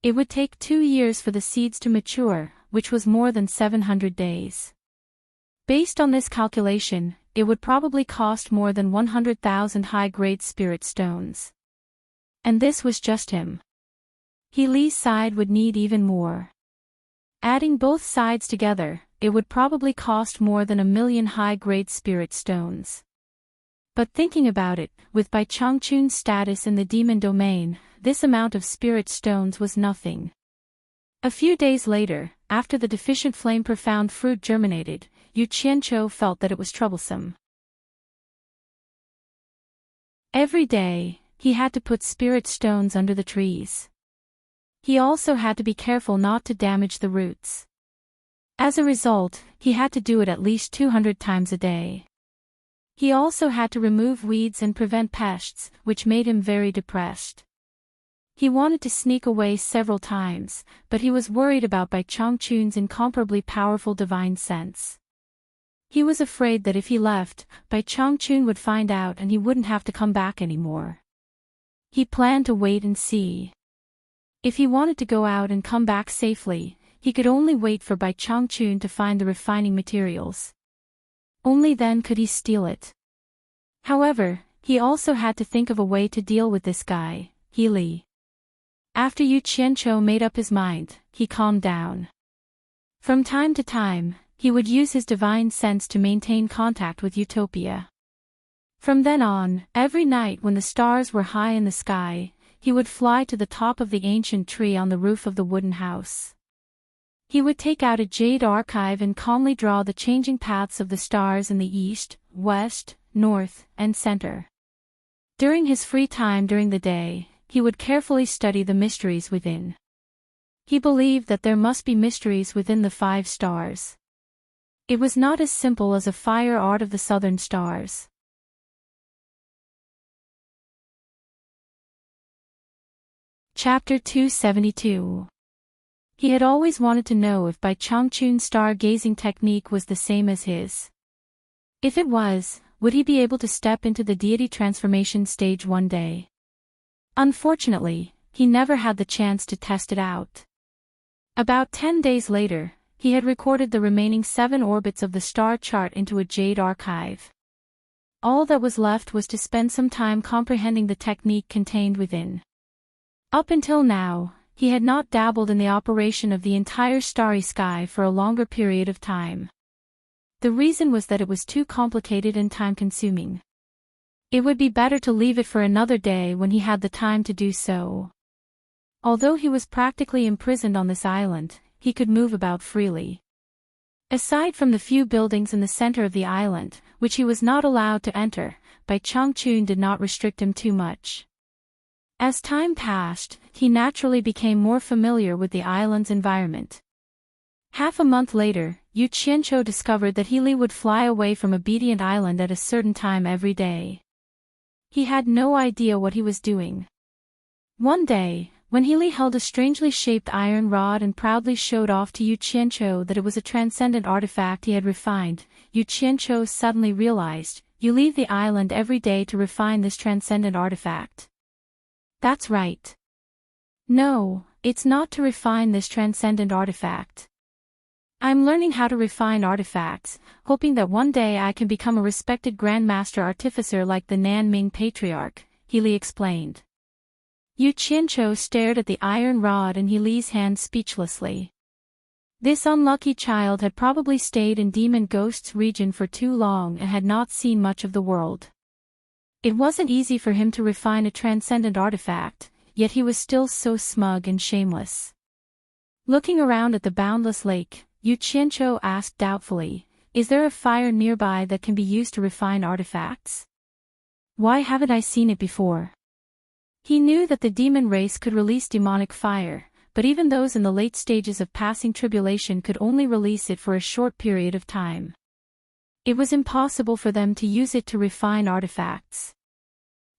It would take 2 years for the seeds to mature, which was more than 700 days. Based on this calculation, it would probably cost more than 100,000 high-grade spirit stones. And this was just him. Healy's side would need even more. Adding both sides together, it would probably cost more than 1 million high-grade spirit stones. But thinking about it, with Bai Changchun's status in the demon domain, this amount of spirit stones was nothing. A few days later, after the deficient flame profound fruit germinated, Yu Qianqiu felt that it was troublesome. Every day, he had to put spirit stones under the trees. He also had to be careful not to damage the roots. As a result, he had to do it at least 200 times a day. He also had to remove weeds and prevent pests, which made him very depressed. He wanted to sneak away several times, but he was worried about Bai Changchun's incomparably powerful divine sense. He was afraid that if he left, Bai Changchun would find out and he wouldn't have to come back anymore. He planned to wait and see. If he wanted to go out and come back safely, he could only wait for Bai Changchun to find the refining materials. Only then could he steal it. However, he also had to think of a way to deal with this guy, Healy. After Yu Qianqiu made up his mind, he calmed down. From time to time, he would use his divine sense to maintain contact with Utopia. From then on, every night when the stars were high in the sky, he would fly to the top of the ancient tree on the roof of the wooden house. He would take out a jade archive and calmly draw the changing paths of the stars in the east, west, north, and center. During his free time during the day, he would carefully study the mysteries within. He believed that there must be mysteries within the 5 stars. It was not as simple as a fire art of the southern stars. Chapter 272. He had always wanted to know if Bai Changchun's star-gazing technique was the same as his. If it was, would he be able to step into the deity transformation stage one day? Unfortunately, he never had the chance to test it out. About 10 days later, he had recorded the remaining 7 orbits of the star chart into a jade archive. All that was left was to spend some time comprehending the technique contained within. Up until now, he had not dabbled in the operation of the entire starry sky for a longer period of time. The reason was that it was too complicated and time-consuming. It would be better to leave it for another day when he had the time to do so. Although he was practically imprisoned on this island, he could move about freely. Aside from the few buildings in the center of the island, which he was not allowed to enter, Bai Changchun did not restrict him too much. As time passed, he naturally became more familiar with the island's environment. Half a month later, Yu Qianqiu discovered that Healy would fly away from Obedient Island at a certain time every day. He had no idea what he was doing. One day, when Healy held a strangely shaped iron rod and proudly showed off to Yu Qianqiu that it was a transcendent artifact he had refined, Yu Qianqiu suddenly realized, You leave the island every day to refine this transcendent artifact. That's right. No, it's not to refine this transcendent artifact. I'm learning how to refine artifacts, hoping that one day I can become a respected Grandmaster Artificer like the Nanming Patriarch, Healy explained. Yu Qianqiu stared at the iron rod in Healy's hand speechlessly. This unlucky child had probably stayed in Demon Ghost's region for too long and had not seen much of the world. It wasn't easy for him to refine a transcendent artifact, yet he was still so smug and shameless. Looking around at the boundless lake, Yu Qianqiu asked doubtfully, "Is there a fire nearby that can be used to refine artifacts? Why haven't I seen it before?" He knew that the demon race could release demonic fire, but even those in the late stages of passing tribulation could only release it for a short period of time. It was impossible for them to use it to refine artifacts.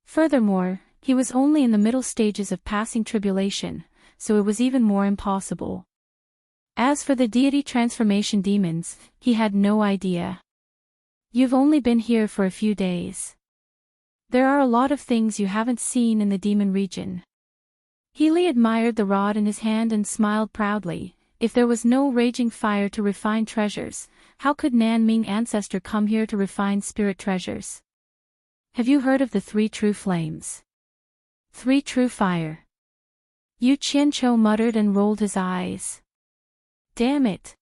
Furthermore, he was only in the middle stages of passing tribulation, so it was even more impossible. As for the deity transformation demons, he had no idea. You've only been here for a few days. There are a lot of things you haven't seen in the demon region. Healy admired the rod in his hand and smiled proudly. If there was no raging fire to refine treasures, how could Nanming Ancestor come here to refine spirit treasures? Have you heard of the 3 true flames? 3 true fire. Yu Qianqiu muttered and rolled his eyes. Damn it.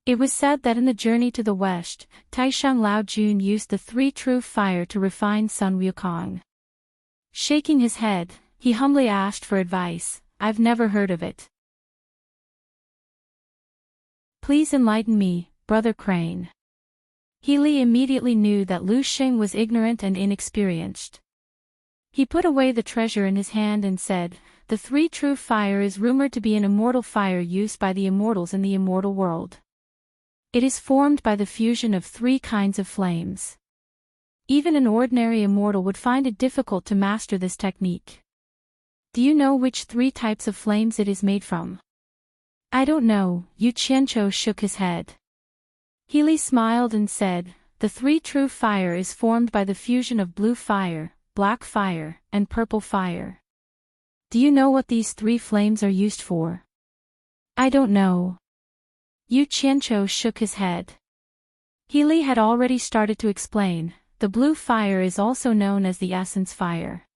It was said that in the journey to the west, Taishang Laojun used the 3 true fire to refine Sun Wukong. Shaking his head, he humbly asked for advice. I've never heard of it. Please enlighten me, Brother Crane. Healy immediately knew that Lu Xing was ignorant and inexperienced. He put away the treasure in his hand and said, "The 3 true fire is rumored to be an immortal fire used by the immortals in the immortal world. It is formed by the fusion of 3 kinds of flames. Even an ordinary immortal would find it difficult to master this technique. Do you know which 3 types of flames it is made from?" "I don't know," Yu Qianqiu shook his head. Healy smiled and said, "The 3 true fire is formed by the fusion of blue fire, black fire, and purple fire. Do you know what these 3 flames are used for?" "I don't know." Yu Qianqiu shook his head. Healy had already started to explain. The blue fire is also known as the essence fire.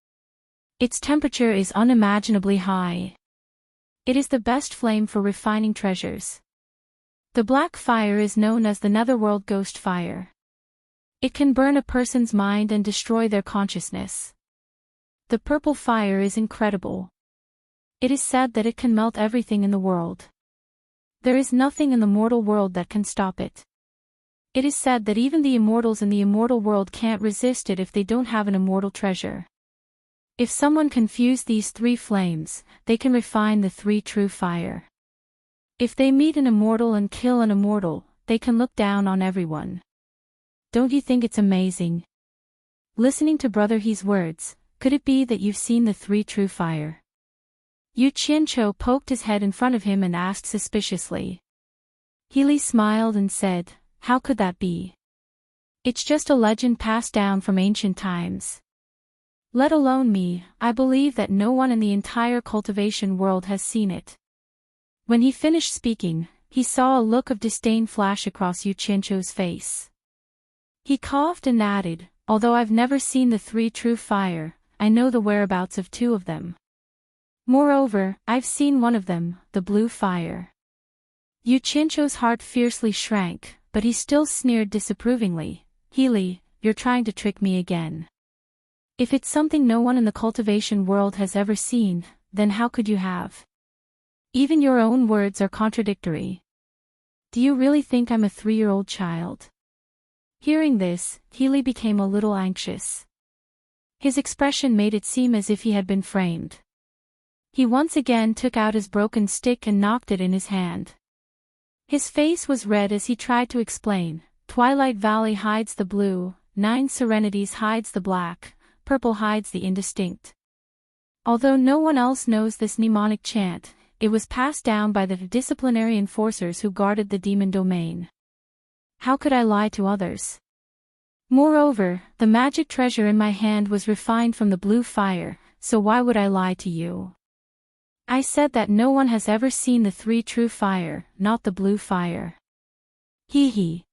Its temperature is unimaginably high. It is the best flame for refining treasures. The black fire is known as the netherworld ghost fire. It can burn a person's mind and destroy their consciousness. The purple fire is incredible. It is said that it can melt everything in the world. There is nothing in the mortal world that can stop it. It is said that even the immortals in the immortal world can't resist it if they don't have an immortal treasure. If someone can fuse these 3 flames, they can refine the 3 true fire. If they meet an immortal and kill an immortal, they can look down on everyone. Don't you think it's amazing? Listening to Brother He's words, could it be that you've seen the 3 true fire? Yu Qianqiu poked his head in front of him and asked suspiciously. Healy smiled and said, "How could that be? It's just a legend passed down from ancient times. Let alone me, I believe that no one in the entire cultivation world has seen it." When he finished speaking, he saw a look of disdain flash across Yu Qianqiu's face. He coughed and added, "Although I've never seen the 3 true fire, I know the whereabouts of 2 of them. Moreover, I've seen one of them, the blue fire." Yu Qianqiu's heart fiercely shrank, but he still sneered disapprovingly. "Healy, you're trying to trick me again. If it's something no one in the cultivation world has ever seen, then how could you have? Even your own words are contradictory. Do you really think I'm a 3-year-old child?" Hearing this, Healy became a little anxious. His expression made it seem as if he had been framed. He once again took out his broken stick and knocked it in his hand. His face was red as he tried to explain. Twilight Valley hides the blue, 9 Serenities hides the black, purple hides the indistinct. Although no one else knows this mnemonic chant, it was passed down by the disciplinary enforcers who guarded the demon domain. How could I lie to others? Moreover, the magic treasure in my hand was refined from the blue fire, so why would I lie to you? I said that no one has ever seen the three true fire, not the blue fire. Hee hee.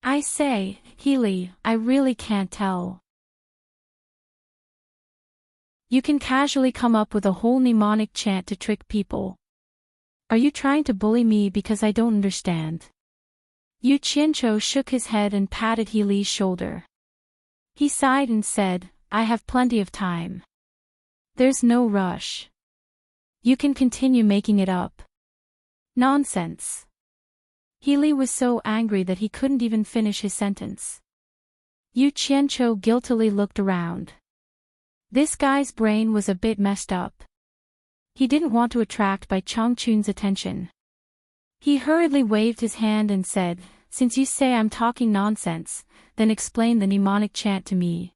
I say, Healy, I really can't tell. You can casually come up with a whole mnemonic chant to trick people. Are you trying to bully me because I don't understand? Yu Qianzhou shook his head and patted Healy's shoulder. He sighed and said, I have plenty of time. There's no rush. You can continue making it up. Nonsense. Healy was so angry that he couldn't even finish his sentence. Yu Qianzhou guiltily looked around. This guy's brain was a bit messed up. He didn't want to attract Bai Changchun's attention. He hurriedly waved his hand and said, Since you say I'm talking nonsense, then explain the mnemonic chant to me.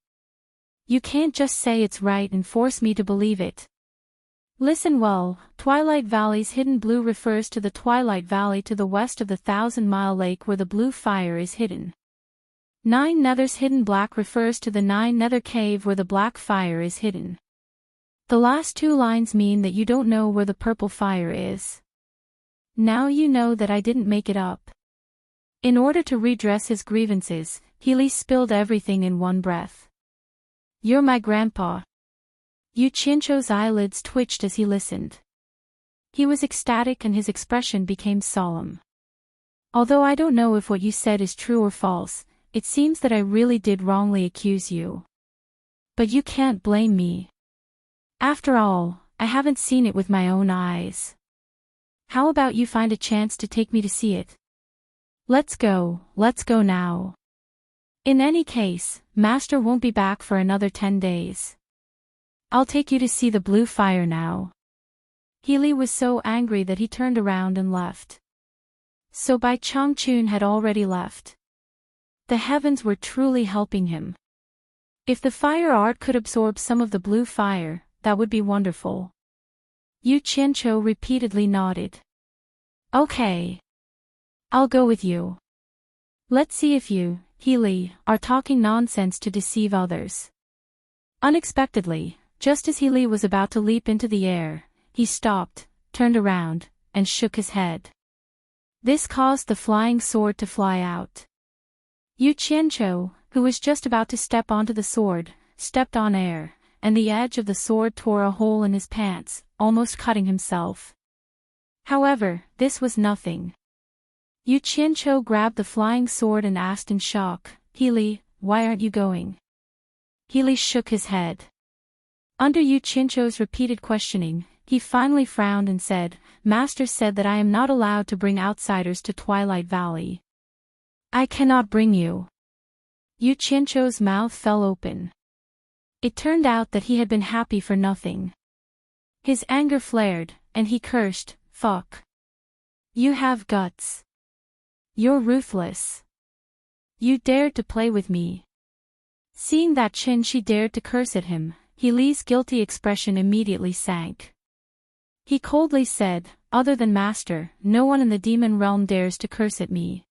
You can't just say it's right and force me to believe it. Listen well, Twilight Valley's hidden blue refers to the Twilight Valley to the west of the 1,000-mile lake where the blue fire is hidden. Nine Nether's hidden black refers to the Nine Nether cave where the black fire is hidden. The last two lines mean that you don't know where the purple fire is. Now you know that I didn't make it up. In order to redress his grievances, Healy spilled everything in one breath. You're my grandpa. Yu Qianzhou's eyelids twitched as he listened. He was ecstatic and his expression became solemn. Although I don't know if what you said is true or false, it seems that I really did wrongly accuse you. But you can't blame me. After all, I haven't seen it with my own eyes. How about you find a chance to take me to see it? Let's go now. In any case, Master won't be back for another 10 days. I'll take you to see the blue fire now. Healy was so angry that he turned around and left. So Bai Changchun had already left. The heavens were truly helping him. If the fire art could absorb some of the blue fire, that would be wonderful. Yu Qianzhou repeatedly nodded. Okay. I'll go with you. Let's see if you, Healy, are talking nonsense to deceive others. Unexpectedly, just as Healy was about to leap into the air, he stopped, turned around, and shook his head. This caused the flying sword to fly out. Yu Qianzhou, who was just about to step onto the sword, stepped on air, and the edge of the sword tore a hole in his pants, almost cutting himself. However, this was nothing. Yu Qianzhou grabbed the flying sword and asked in shock, Healy, why aren't you going? Healy shook his head. Under Yu Qianzhou's repeated questioning, he finally frowned and said, Master said that I am not allowed to bring outsiders to Twilight Valley. I cannot bring you. Yu Qianzhou's mouth fell open. It turned out that he had been happy for nothing. His anger flared, and he cursed, Fuck. You have guts. You're ruthless. You dared to play with me. Seeing that Qin-Shi dared to curse at him, Healy's guilty expression immediately sank. He coldly said, Other than Master, no one in the demon realm dares to curse at me.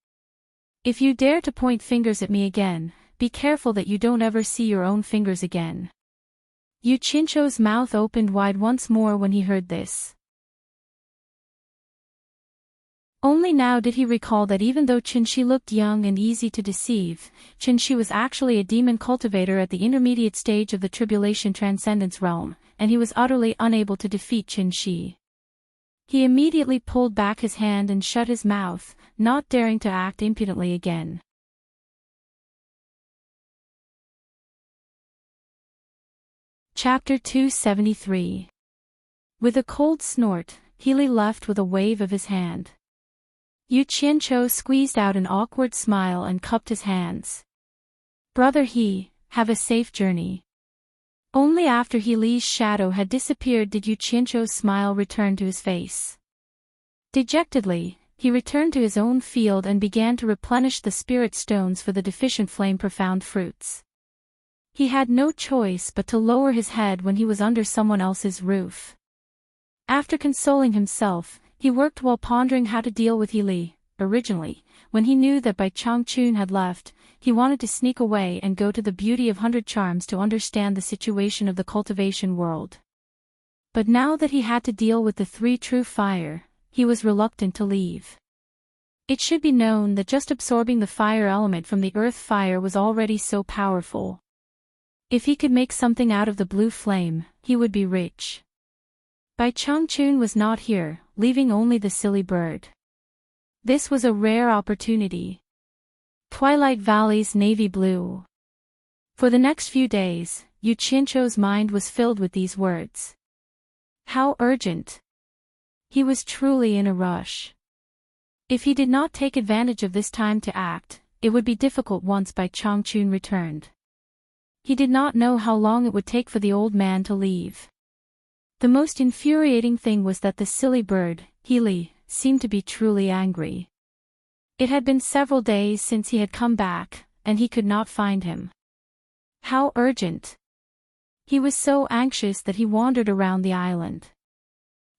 If you dare to point fingers at me again, be careful that you don't ever see your own fingers again. Yu Qianzhou's mouth opened wide once more when he heard this. Only now did he recall that even though Qin-Shi looked young and easy to deceive, Qin-Shi was actually a demon cultivator at the intermediate stage of the Tribulation Transcendence realm, and he was utterly unable to defeat Qin-Shi. He immediately pulled back his hand and shut his mouth, not daring to act impudently again. Chapter 273. With a cold snort, Healy left with a wave of his hand. Yu Qianzhou squeezed out an awkward smile and cupped his hands. Brother He, have a safe journey. Only after Healy's shadow had disappeared did Yu Qianzhou's smile return to his face. Dejectedly, he returned to his own field and began to replenish the spirit stones for the deficient flame profound fruits. He had no choice but to lower his head when he was under someone else's roof. After consoling himself, he worked while pondering how to deal with Healy, originally, when he knew that Bai Changchun had left, he wanted to sneak away and go to the Beauty of 100 Charms to understand the situation of the cultivation world. But now that he had to deal with the three true fire, he was reluctant to leave. It should be known that just absorbing the fire element from the earth fire was already so powerful. If he could make something out of the blue flame, he would be rich. Bai Changchun was not here, leaving only the silly bird. This was a rare opportunity. Twilight Valley's navy blue. For the next few days, Yu Qianqiu's mind was filled with these words. How urgent! He was truly in a rush. If he did not take advantage of this time to act, it would be difficult once Bai Changchun returned. He did not know how long it would take for the old man to leave. The most infuriating thing was that the silly bird, Healy, seemed to be truly angry. It had been several days since he had come back, and he could not find him. How urgent! He was so anxious that he wandered around the island.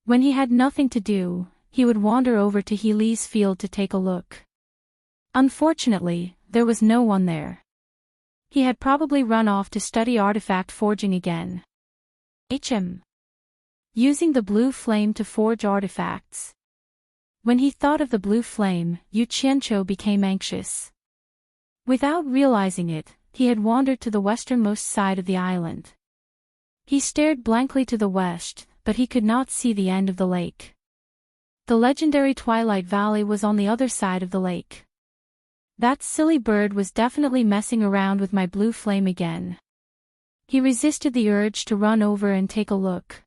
When he had nothing to do, he would wander over to Healy's field to take a look. Unfortunately, there was no one there. He had probably run off to study artifact forging again. Using the blue flame to forge artifacts. When he thought of the blue flame, Yu Qianqiu became anxious. Without realizing it, he had wandered to the westernmost side of the island. He stared blankly to the west, but he could not see the end of the lake. The legendary Twilight Valley was on the other side of the lake. That silly bird was definitely messing around with my blue flame again. He resisted the urge to run over and take a look.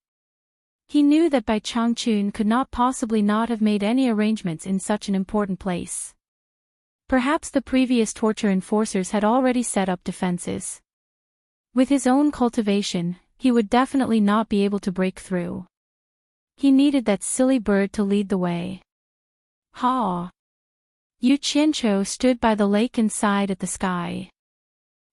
He knew that Bai Changchun could not possibly not have made any arrangements in such an important place. Perhaps the previous torture enforcers had already set up defenses. With his own cultivation, he would definitely not be able to break through. He needed that silly bird to lead the way. Ha! Yu Qianqiu stood by the lake and sighed at the sky.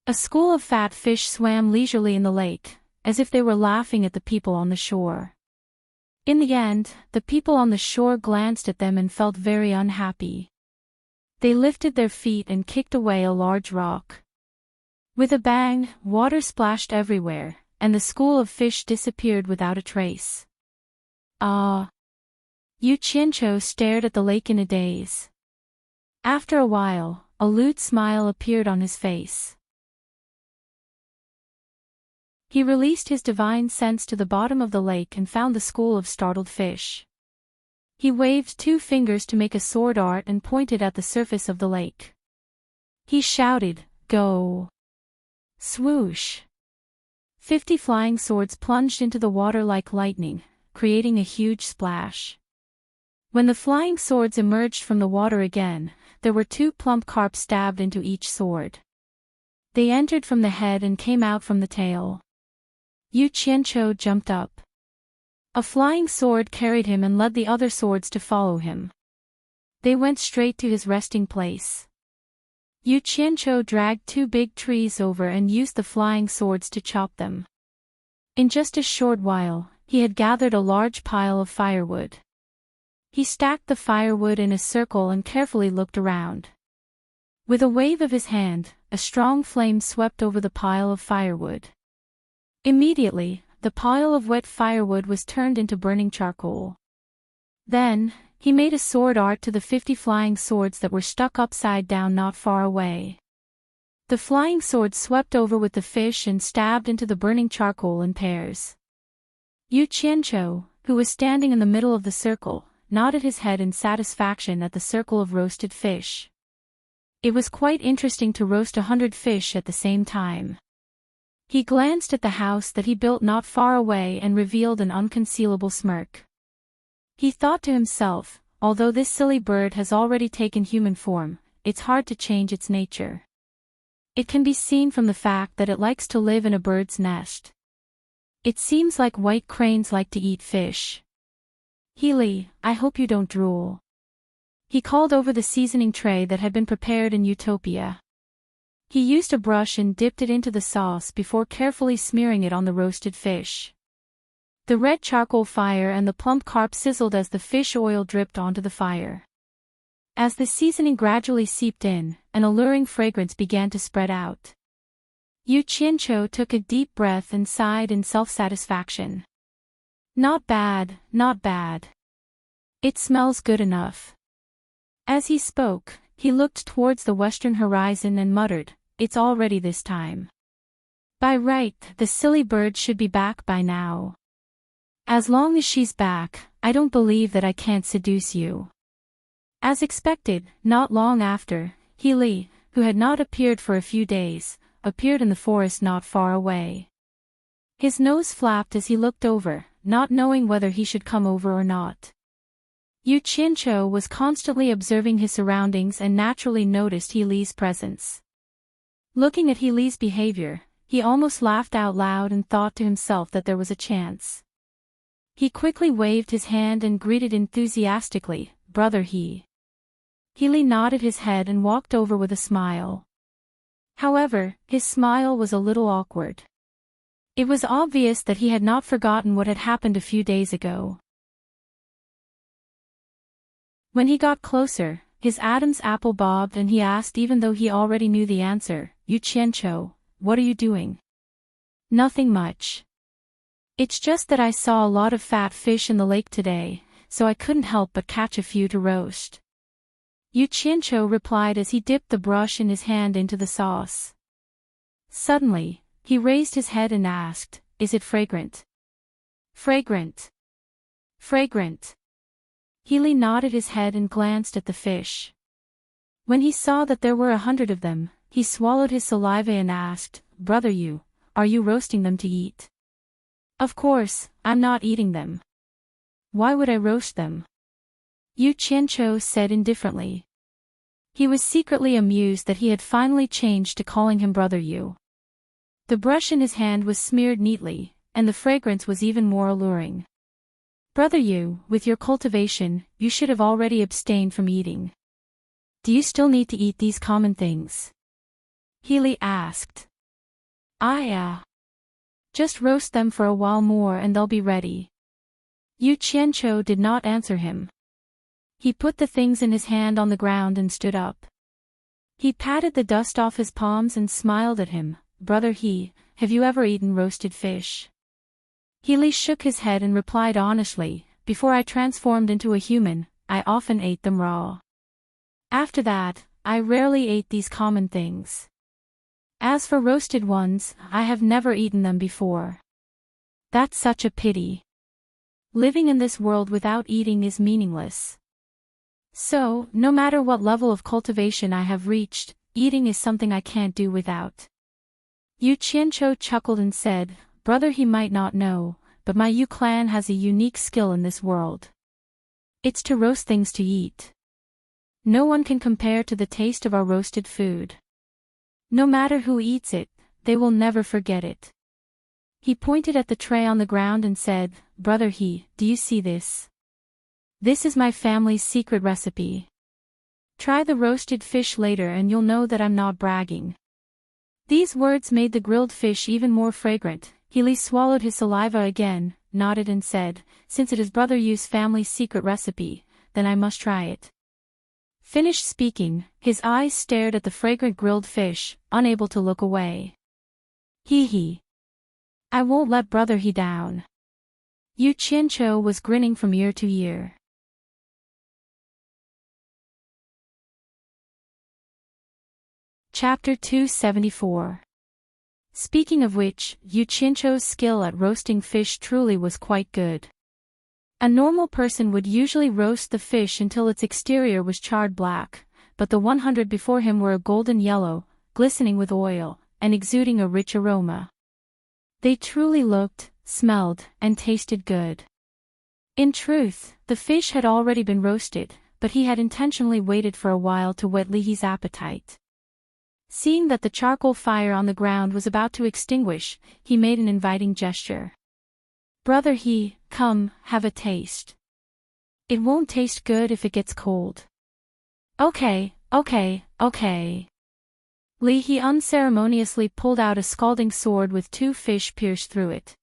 A school of fat fish swam leisurely in the lake, as if they were laughing at the people on the shore. In the end, the people on the shore glanced at them and felt very unhappy. They lifted their feet and kicked away a large rock. With a bang, water splashed everywhere, and the school of fish disappeared without a trace. Ah! Yu Qianqiu stared at the lake in a daze. After a while, a lewd smile appeared on his face. He released his divine sense to the bottom of the lake and found the school of startled fish. He waved 2 fingers to make a sword art and pointed at the surface of the lake. He shouted, "Go!" Swoosh! 50 flying swords plunged into the water like lightning, creating a huge splash. When the flying swords emerged from the water again, there were 2 plump carp stabbed into each sword. They entered from the head and came out from the tail. Yu Qianqiu jumped up. A flying sword carried him and led the other swords to follow him. They went straight to his resting place. Yu Qianqiu dragged 2 big trees over and used the flying swords to chop them. In just a short while, he had gathered a large pile of firewood. He stacked the firewood in a circle and carefully looked around. With a wave of his hand, a strong flame swept over the pile of firewood. Immediately, the pile of wet firewood was turned into burning charcoal. Then, he made a sword art to the 50 flying swords that were stuck upside down not far away. The flying swords swept over with the fish and stabbed into the burning charcoal in pairs. Yu Qianqiu, who was standing in the middle of the circle, nodded his head in satisfaction at the circle of roasted fish. It was quite interesting to roast 100 fish at the same time. He glanced at the house that he built not far away and revealed an unconcealable smirk. He thought to himself, although this silly bird has already taken human form, it's hard to change its nature. It can be seen from the fact that it likes to live in a bird's nest. It seems like white cranes like to eat fish. Healy, I hope you don't drool. He called over the seasoning tray that had been prepared in Utopia. He used a brush and dipped it into the sauce before carefully smearing it on the roasted fish. The red charcoal fire and the plump carp sizzled as the fish oil dripped onto the fire. As the seasoning gradually seeped in, an alluring fragrance began to spread out. Yu Qianqiu took a deep breath and sighed in self-satisfaction. Not bad, not bad. It smells good enough. As he spoke, he looked towards the western horizon and muttered, "It's all ready this time. By right, the silly bird should be back by now. As long as she's back, I don't believe that I can't seduce you." As expected, not long after, Healy, who had not appeared for a few days, appeared in the forest not far away. His nose flapped as he looked over, not knowing whether he should come over or not. Yu Qianqiu was constantly observing his surroundings and naturally noticed Healy's presence. Looking at Healy's behavior, he almost laughed out loud and thought to himself that there was a chance. He quickly waved his hand and greeted enthusiastically, "Brother He." Healy nodded his head and walked over with a smile. However, his smile was a little awkward. It was obvious that he had not forgotten what had happened a few days ago. When he got closer, his Adam's apple bobbed and he asked, even though he already knew the answer, "Yu Qianqiu, what are you doing?" "Nothing much. It's just that I saw a lot of fat fish in the lake today, so I couldn't help but catch a few to roast." Yu Qianqiu replied as he dipped the brush in his hand into the sauce. Suddenly, he raised his head and asked, "Is it fragrant?" "Fragrant. Fragrant." Healy nodded his head and glanced at the fish. When he saw that there were 100 of them, he swallowed his saliva and asked, "Brother Yu, are you roasting them to eat?" "Of course, I'm not eating them. Why would I roast them?" Yu Qianqiu said indifferently. He was secretly amused that he had finally changed to calling him Brother Yu. The brush in his hand was smeared neatly, and the fragrance was even more alluring. "Brother Yu, with your cultivation, you should have already abstained from eating. Do you still need to eat these common things?" Healy asked. Just roast them for a while more and they'll be ready." Yu Qianqiu did not answer him. He put the things in his hand on the ground and stood up. He patted the dust off his palms and smiled at him. "Brother He, have you ever eaten roasted fish?" Healy shook his head and replied honestly, "Before I transformed into a human, I often ate them raw. After that, I rarely ate these common things. As for roasted ones, I have never eaten them before. That's such a pity. Living in this world without eating is meaningless. So, no matter what level of cultivation I have reached, eating is something I can't do without." Yu Qianqiu chuckled and said, "Brother He might not know, but my Yu clan has a unique skill in this world. It's to roast things to eat. No one can compare to the taste of our roasted food. No matter who eats it, they will never forget it." He pointed at the tray on the ground and said, "Brother He, do you see this? This is my family's secret recipe. Try the roasted fish later and you'll know that I'm not bragging." These words made the grilled fish even more fragrant. Healy swallowed his saliva again, nodded and said, "Since it is Brother Yu's family's secret recipe, then I must try it." Finished speaking, his eyes stared at the fragrant grilled fish, unable to look away. He. I won't let Brother He down." Yu Qianqiu was grinning from ear to ear. Chapter 274. Speaking of which, Yu Qianqiu's skill at roasting fish truly was quite good. A normal person would usually roast the fish until its exterior was charred black, but the 100 before him were a golden yellow, glistening with oil, and exuding a rich aroma. They truly looked, smelled, and tasted good. In truth, the fish had already been roasted, but he had intentionally waited for a while to whet Lihi's appetite. Seeing that the charcoal fire on the ground was about to extinguish, he made an inviting gesture. "Brother He, come, have a taste. It won't taste good if it gets cold." Okay. Lihi unceremoniously pulled out a scalding sword with 2 fish pierced through it.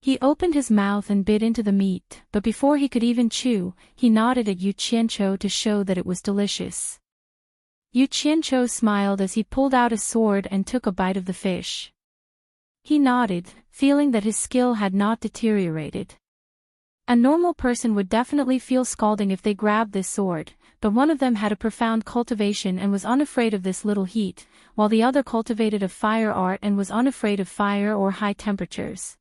He opened his mouth and bit into the meat, but before he could even chew, he nodded at Yu Qianqiu to show that it was delicious. Yu Qianqiu smiled as he pulled out a sword and took a bite of the fish. He nodded, feeling that his skill had not deteriorated. A normal person would definitely feel scalding if they grabbed this sword, but one of them had a profound cultivation and was unafraid of this little heat, while the other cultivated a fire art and was unafraid of fire or high temperatures.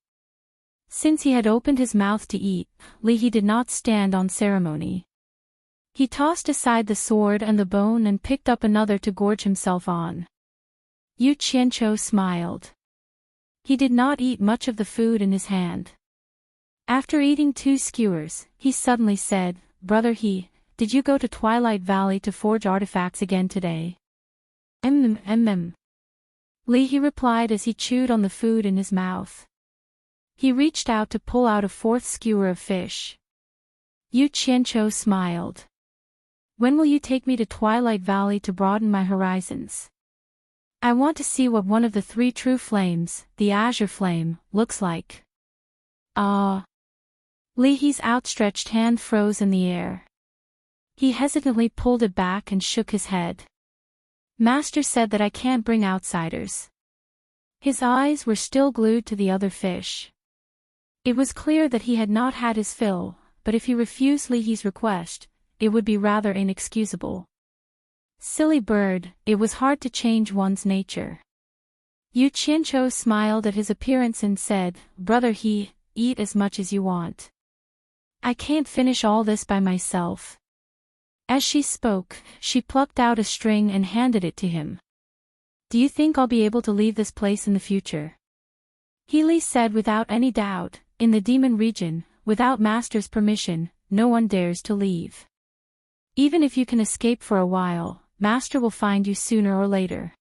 Since he had opened his mouth to eat, Li did not stand on ceremony. He tossed aside the sword and the bone and picked up another to gorge himself on. Yu Qianqiu smiled. He did not eat much of the food in his hand. After eating 2 skewers, he suddenly said, "Brother He, did you go to Twilight Valley to forge artifacts again today?" Li replied as he chewed on the food in his mouth. He reached out to pull out a 4th skewer of fish. Yu Qianqiu smiled. "When will you take me to Twilight Valley to broaden my horizons? I want to see what one of the 3 true flames, the azure flame, looks like." Li's outstretched hand froze in the air. He hesitantly pulled it back and shook his head. "Master said that I can't bring outsiders." His eyes were still glued to the other fish. It was clear that he had not had his fill, but if he refused Li's request, it would be rather inexcusable. Silly bird, it was hard to change one's nature. Yu Qianqiu smiled at his appearance and said, "Brother He, eat as much as you want. I can't finish all this by myself." As she spoke, she plucked out a string and handed it to him. "Do you think I'll be able to leave this place in the future?" Healy said without any doubt, "In the demon region, without Master's permission, no one dares to leave. Even if you can escape for a while, Master will find you sooner or later.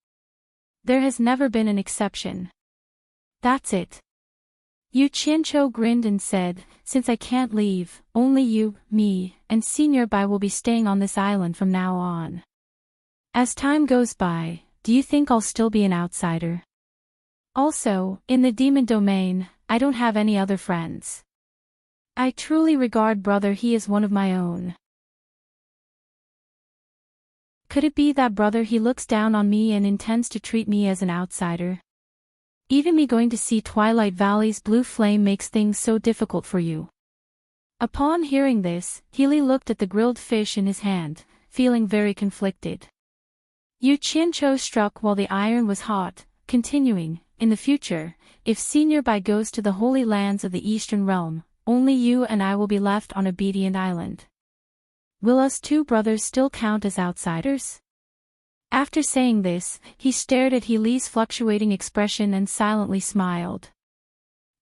There has never been an exception." "That's it." Yu Qianqiu grinned and said, "Since I can't leave, only you, me, and Senior Bai will be staying on this island from now on. As time goes by, do you think I'll still be an outsider? Also, in the demon domain, I don't have any other friends. I truly regard Brother He as one of my own. Could it be that Brother He looks down on me and intends to treat me as an outsider? Even me going to see Twilight Valley's blue flame makes things so difficult for you." Upon hearing this, Healy looked at the grilled fish in his hand, feeling very conflicted. Yu Qianqiu struck while the iron was hot, continuing, "In the future, if Senior Bai goes to the Holy Lands of the Eastern Realm, only you and I will be left on Obedient Island. Will us 2 brothers still count as outsiders?" After saying this, he stared at Healy's fluctuating expression and silently smiled.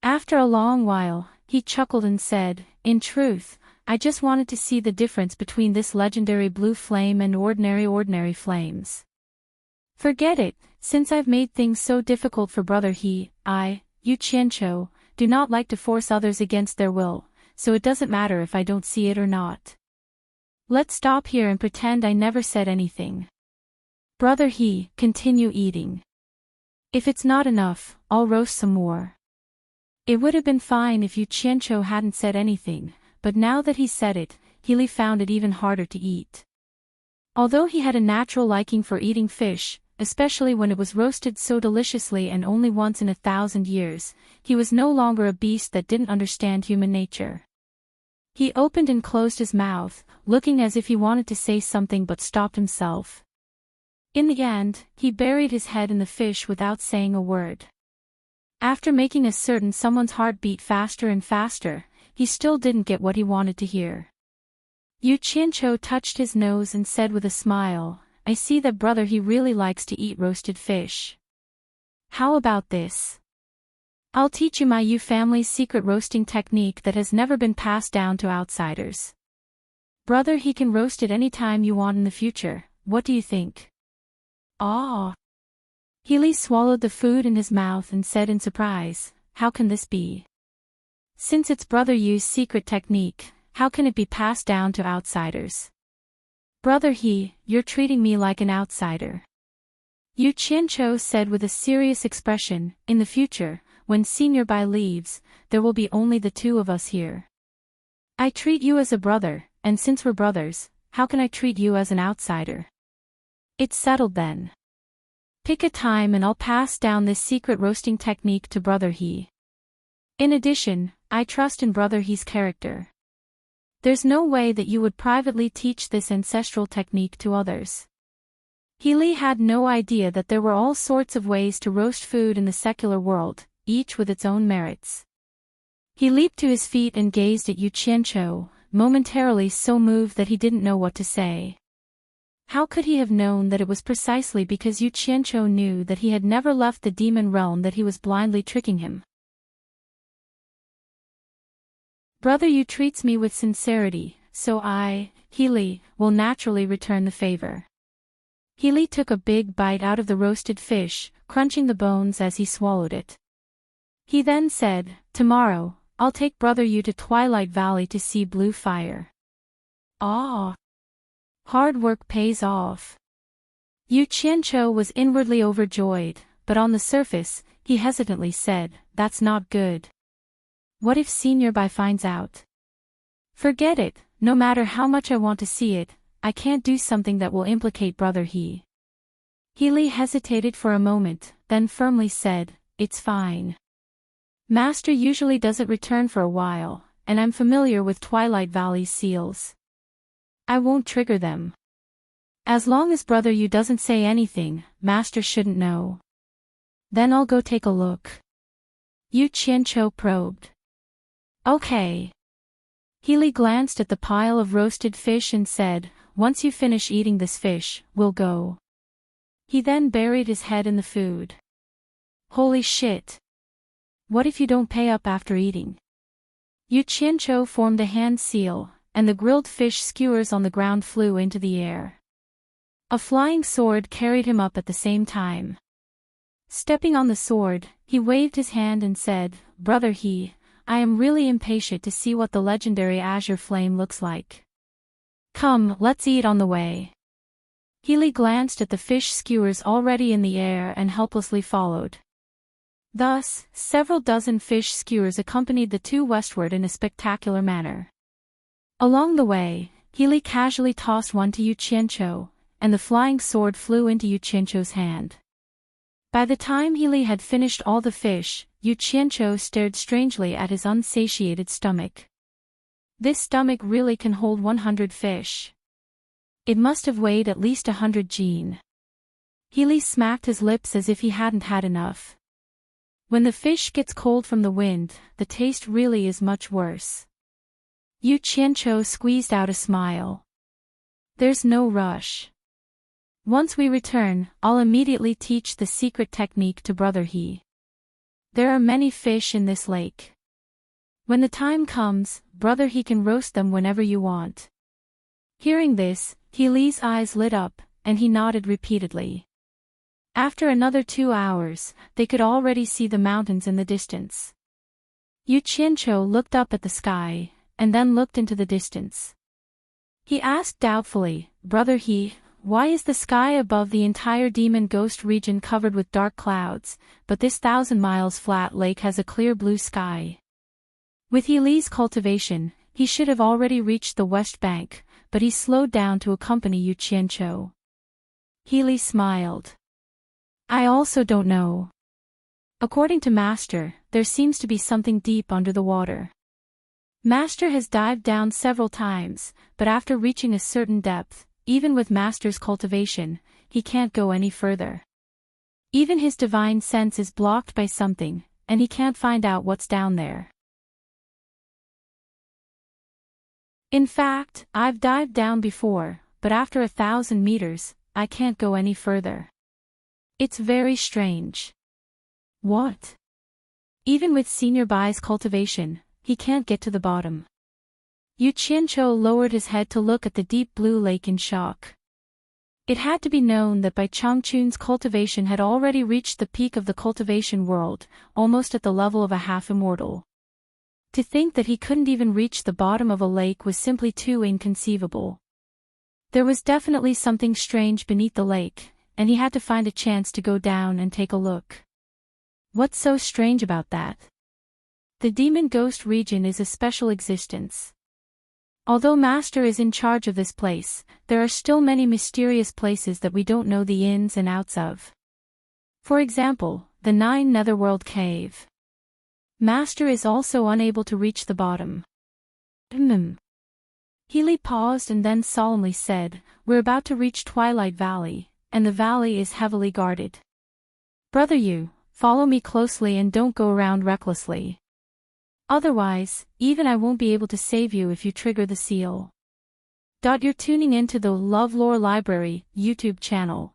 After a long while, he chuckled and said, "In truth, I just wanted to see the difference between this legendary blue flame and ordinary flames. Forget it, since I've made things so difficult for Brother He, Yu Qianqiu, do not like to force others against their will, so it doesn't matter if I don't see it or not. Let's stop here and pretend I never said anything. Brother He, continue eating. If it's not enough, I'll roast some more." It would have been fine if Yu Qianqiu hadn't said anything, but now that he said it, Healy found it even harder to eat. Although he had a natural liking for eating fish, especially when it was roasted so deliciously and only once in 1,000 years, he was no longer a beast that didn't understand human nature. He opened and closed his mouth, looking as if he wanted to say something but stopped himself. In the end, he buried his head in the fish without saying a word. After making someone's heart beat faster and faster, he still didn't get what he wanted to hear. Yu Qianqiu touched his nose and said with a smile, "I see that Brother He really likes to eat roasted fish. How about this? I'll teach you my Yu family's secret roasting technique that has never been passed down to outsiders. Brother He can roast it any time you want in the future, what do you think?" "Ah." Healy swallowed the food in his mouth and said in surprise, "How can this be? Since it's Brother Yu's secret technique, how can it be passed down to outsiders? Brother He, you're treating me like an outsider." Yu Qianqiu said with a serious expression, "In the future, when Senior Bai leaves, there will be only the two of us here. I treat you as a brother, and since we're brothers, how can I treat you as an outsider? It's settled then. Pick a time and I'll pass down this secret roasting technique to Brother He. In addition, I trust in Brother He's character. There's no way that you would privately teach this ancestral technique to others. Healy had no idea that there were all sorts of ways to roast food in the secular world, each with its own merits. He leaped to his feet and gazed at Yu Qianqiu, momentarily so moved that he didn't know what to say. How could he have known that it was precisely because Yu Qianqiu knew that he had never left the demon realm that he was blindly tricking him? Brother Yu treats me with sincerity, so I, Healy, will naturally return the favor. Healy took a big bite out of the roasted fish, crunching the bones as he swallowed it. He then said, "Tomorrow, I'll take Brother Yu to Twilight Valley to see Blue Fire." Ah! Hard work pays off. Yu Qianqiu was inwardly overjoyed, but on the surface, he hesitantly said, "That's not good. What if Senior Bai finds out?" "Forget it, no matter how much I want to see it, I can't do something that will implicate Brother He." Healy hesitated for a moment, then firmly said, "It's fine. Master usually doesn't return for a while, and I'm familiar with Twilight Valley's seals. I won't trigger them. As long as Brother Yu doesn't say anything, Master shouldn't know. Then I'll go take a look." Yu Qianqiu probed. "Okay." Healy glanced at the pile of roasted fish and said, "Once you finish eating this fish, we'll go." He then buried his head in the food. "Holy shit. What if you don't pay up after eating?" Yu Qianqiu formed a hand seal, and the grilled fish skewers on the ground flew into the air. A flying sword carried him up at the same time. Stepping on the sword, he waved his hand and said, "Brother He, I am really impatient to see what the legendary azure flame looks like. Come, let's eat on the way." Healy glanced at the fish skewers already in the air and helplessly followed. Thus, several dozen fish skewers accompanied the two westward in a spectacular manner. Along the way, Healy casually tossed one to Yu Qianqiu, and the flying sword flew into Yu Qianqiu's hand. By the time Healy had finished all the fish, Yu Qianqiu stared strangely at his unsatiated stomach. This stomach really can hold 100 fish. It must have weighed at least 100 jin. Healy smacked his lips as if he hadn't had enough. When the fish gets cold from the wind, the taste really is much worse. Yu Qianqiu squeezed out a smile. "There's no rush. Once we return, I'll immediately teach the secret technique to Brother He. There are many fish in this lake. When the time comes, Brother He can roast them whenever you want." Hearing this, Healy's eyes lit up, and he nodded repeatedly. After another 2 hours, they could already see the mountains in the distance. Yu Qianqiu looked up at the sky, and then looked into the distance. He asked doubtfully, "Brother He, why is the sky above the entire demon ghost region covered with dark clouds, but this 1,000 miles flat lake has a clear blue sky?" With Healy's cultivation, he should have already reached the west bank, but he slowed down to accompany Yu Qianqiu. Healy smiled. "I also don't know. According to Master, there seems to be something deep under the water. Master has dived down several times, but after reaching a certain depth, even with Master's cultivation, he can't go any further. Even his divine sense is blocked by something, and he can't find out what's down there. In fact, I've dived down before, but after 1,000 meters, I can't go any further. It's very strange." "What?" "Even with Senior Bai's cultivation, he can't get to the bottom." Yu Qianqiu lowered his head to look at the deep blue lake in shock. It had to be known that Bai Changchun's cultivation had already reached the peak of the cultivation world, almost at the level of a half-immortal. To think that he couldn't even reach the bottom of a lake was simply too inconceivable. There was definitely something strange beneath the lake, and he had to find a chance to go down and take a look. What's so strange about that? The Demon Ghost region is a special existence. Although Master is in charge of this place, there are still many mysterious places that we don't know the ins and outs of. For example, the 9 Netherworld Cave. Master is also unable to reach the bottom. Healy paused and then solemnly said, "We're about to reach Twilight Valley, and the valley is heavily guarded. Brother you, follow me closely and don't go around recklessly. Otherwise, even I won't be able to save you if you trigger the seal." You're tuning into the LoveLore Library YouTube channel.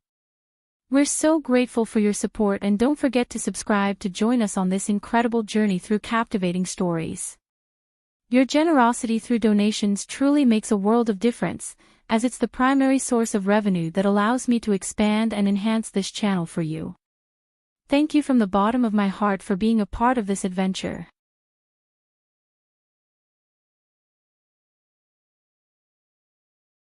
We're so grateful for your support, and don't forget to subscribe to join us on this incredible journey through captivating stories. Your generosity through donations truly makes a world of difference, as it's the primary source of revenue that allows me to expand and enhance this channel for you. Thank you from the bottom of my heart for being a part of this adventure.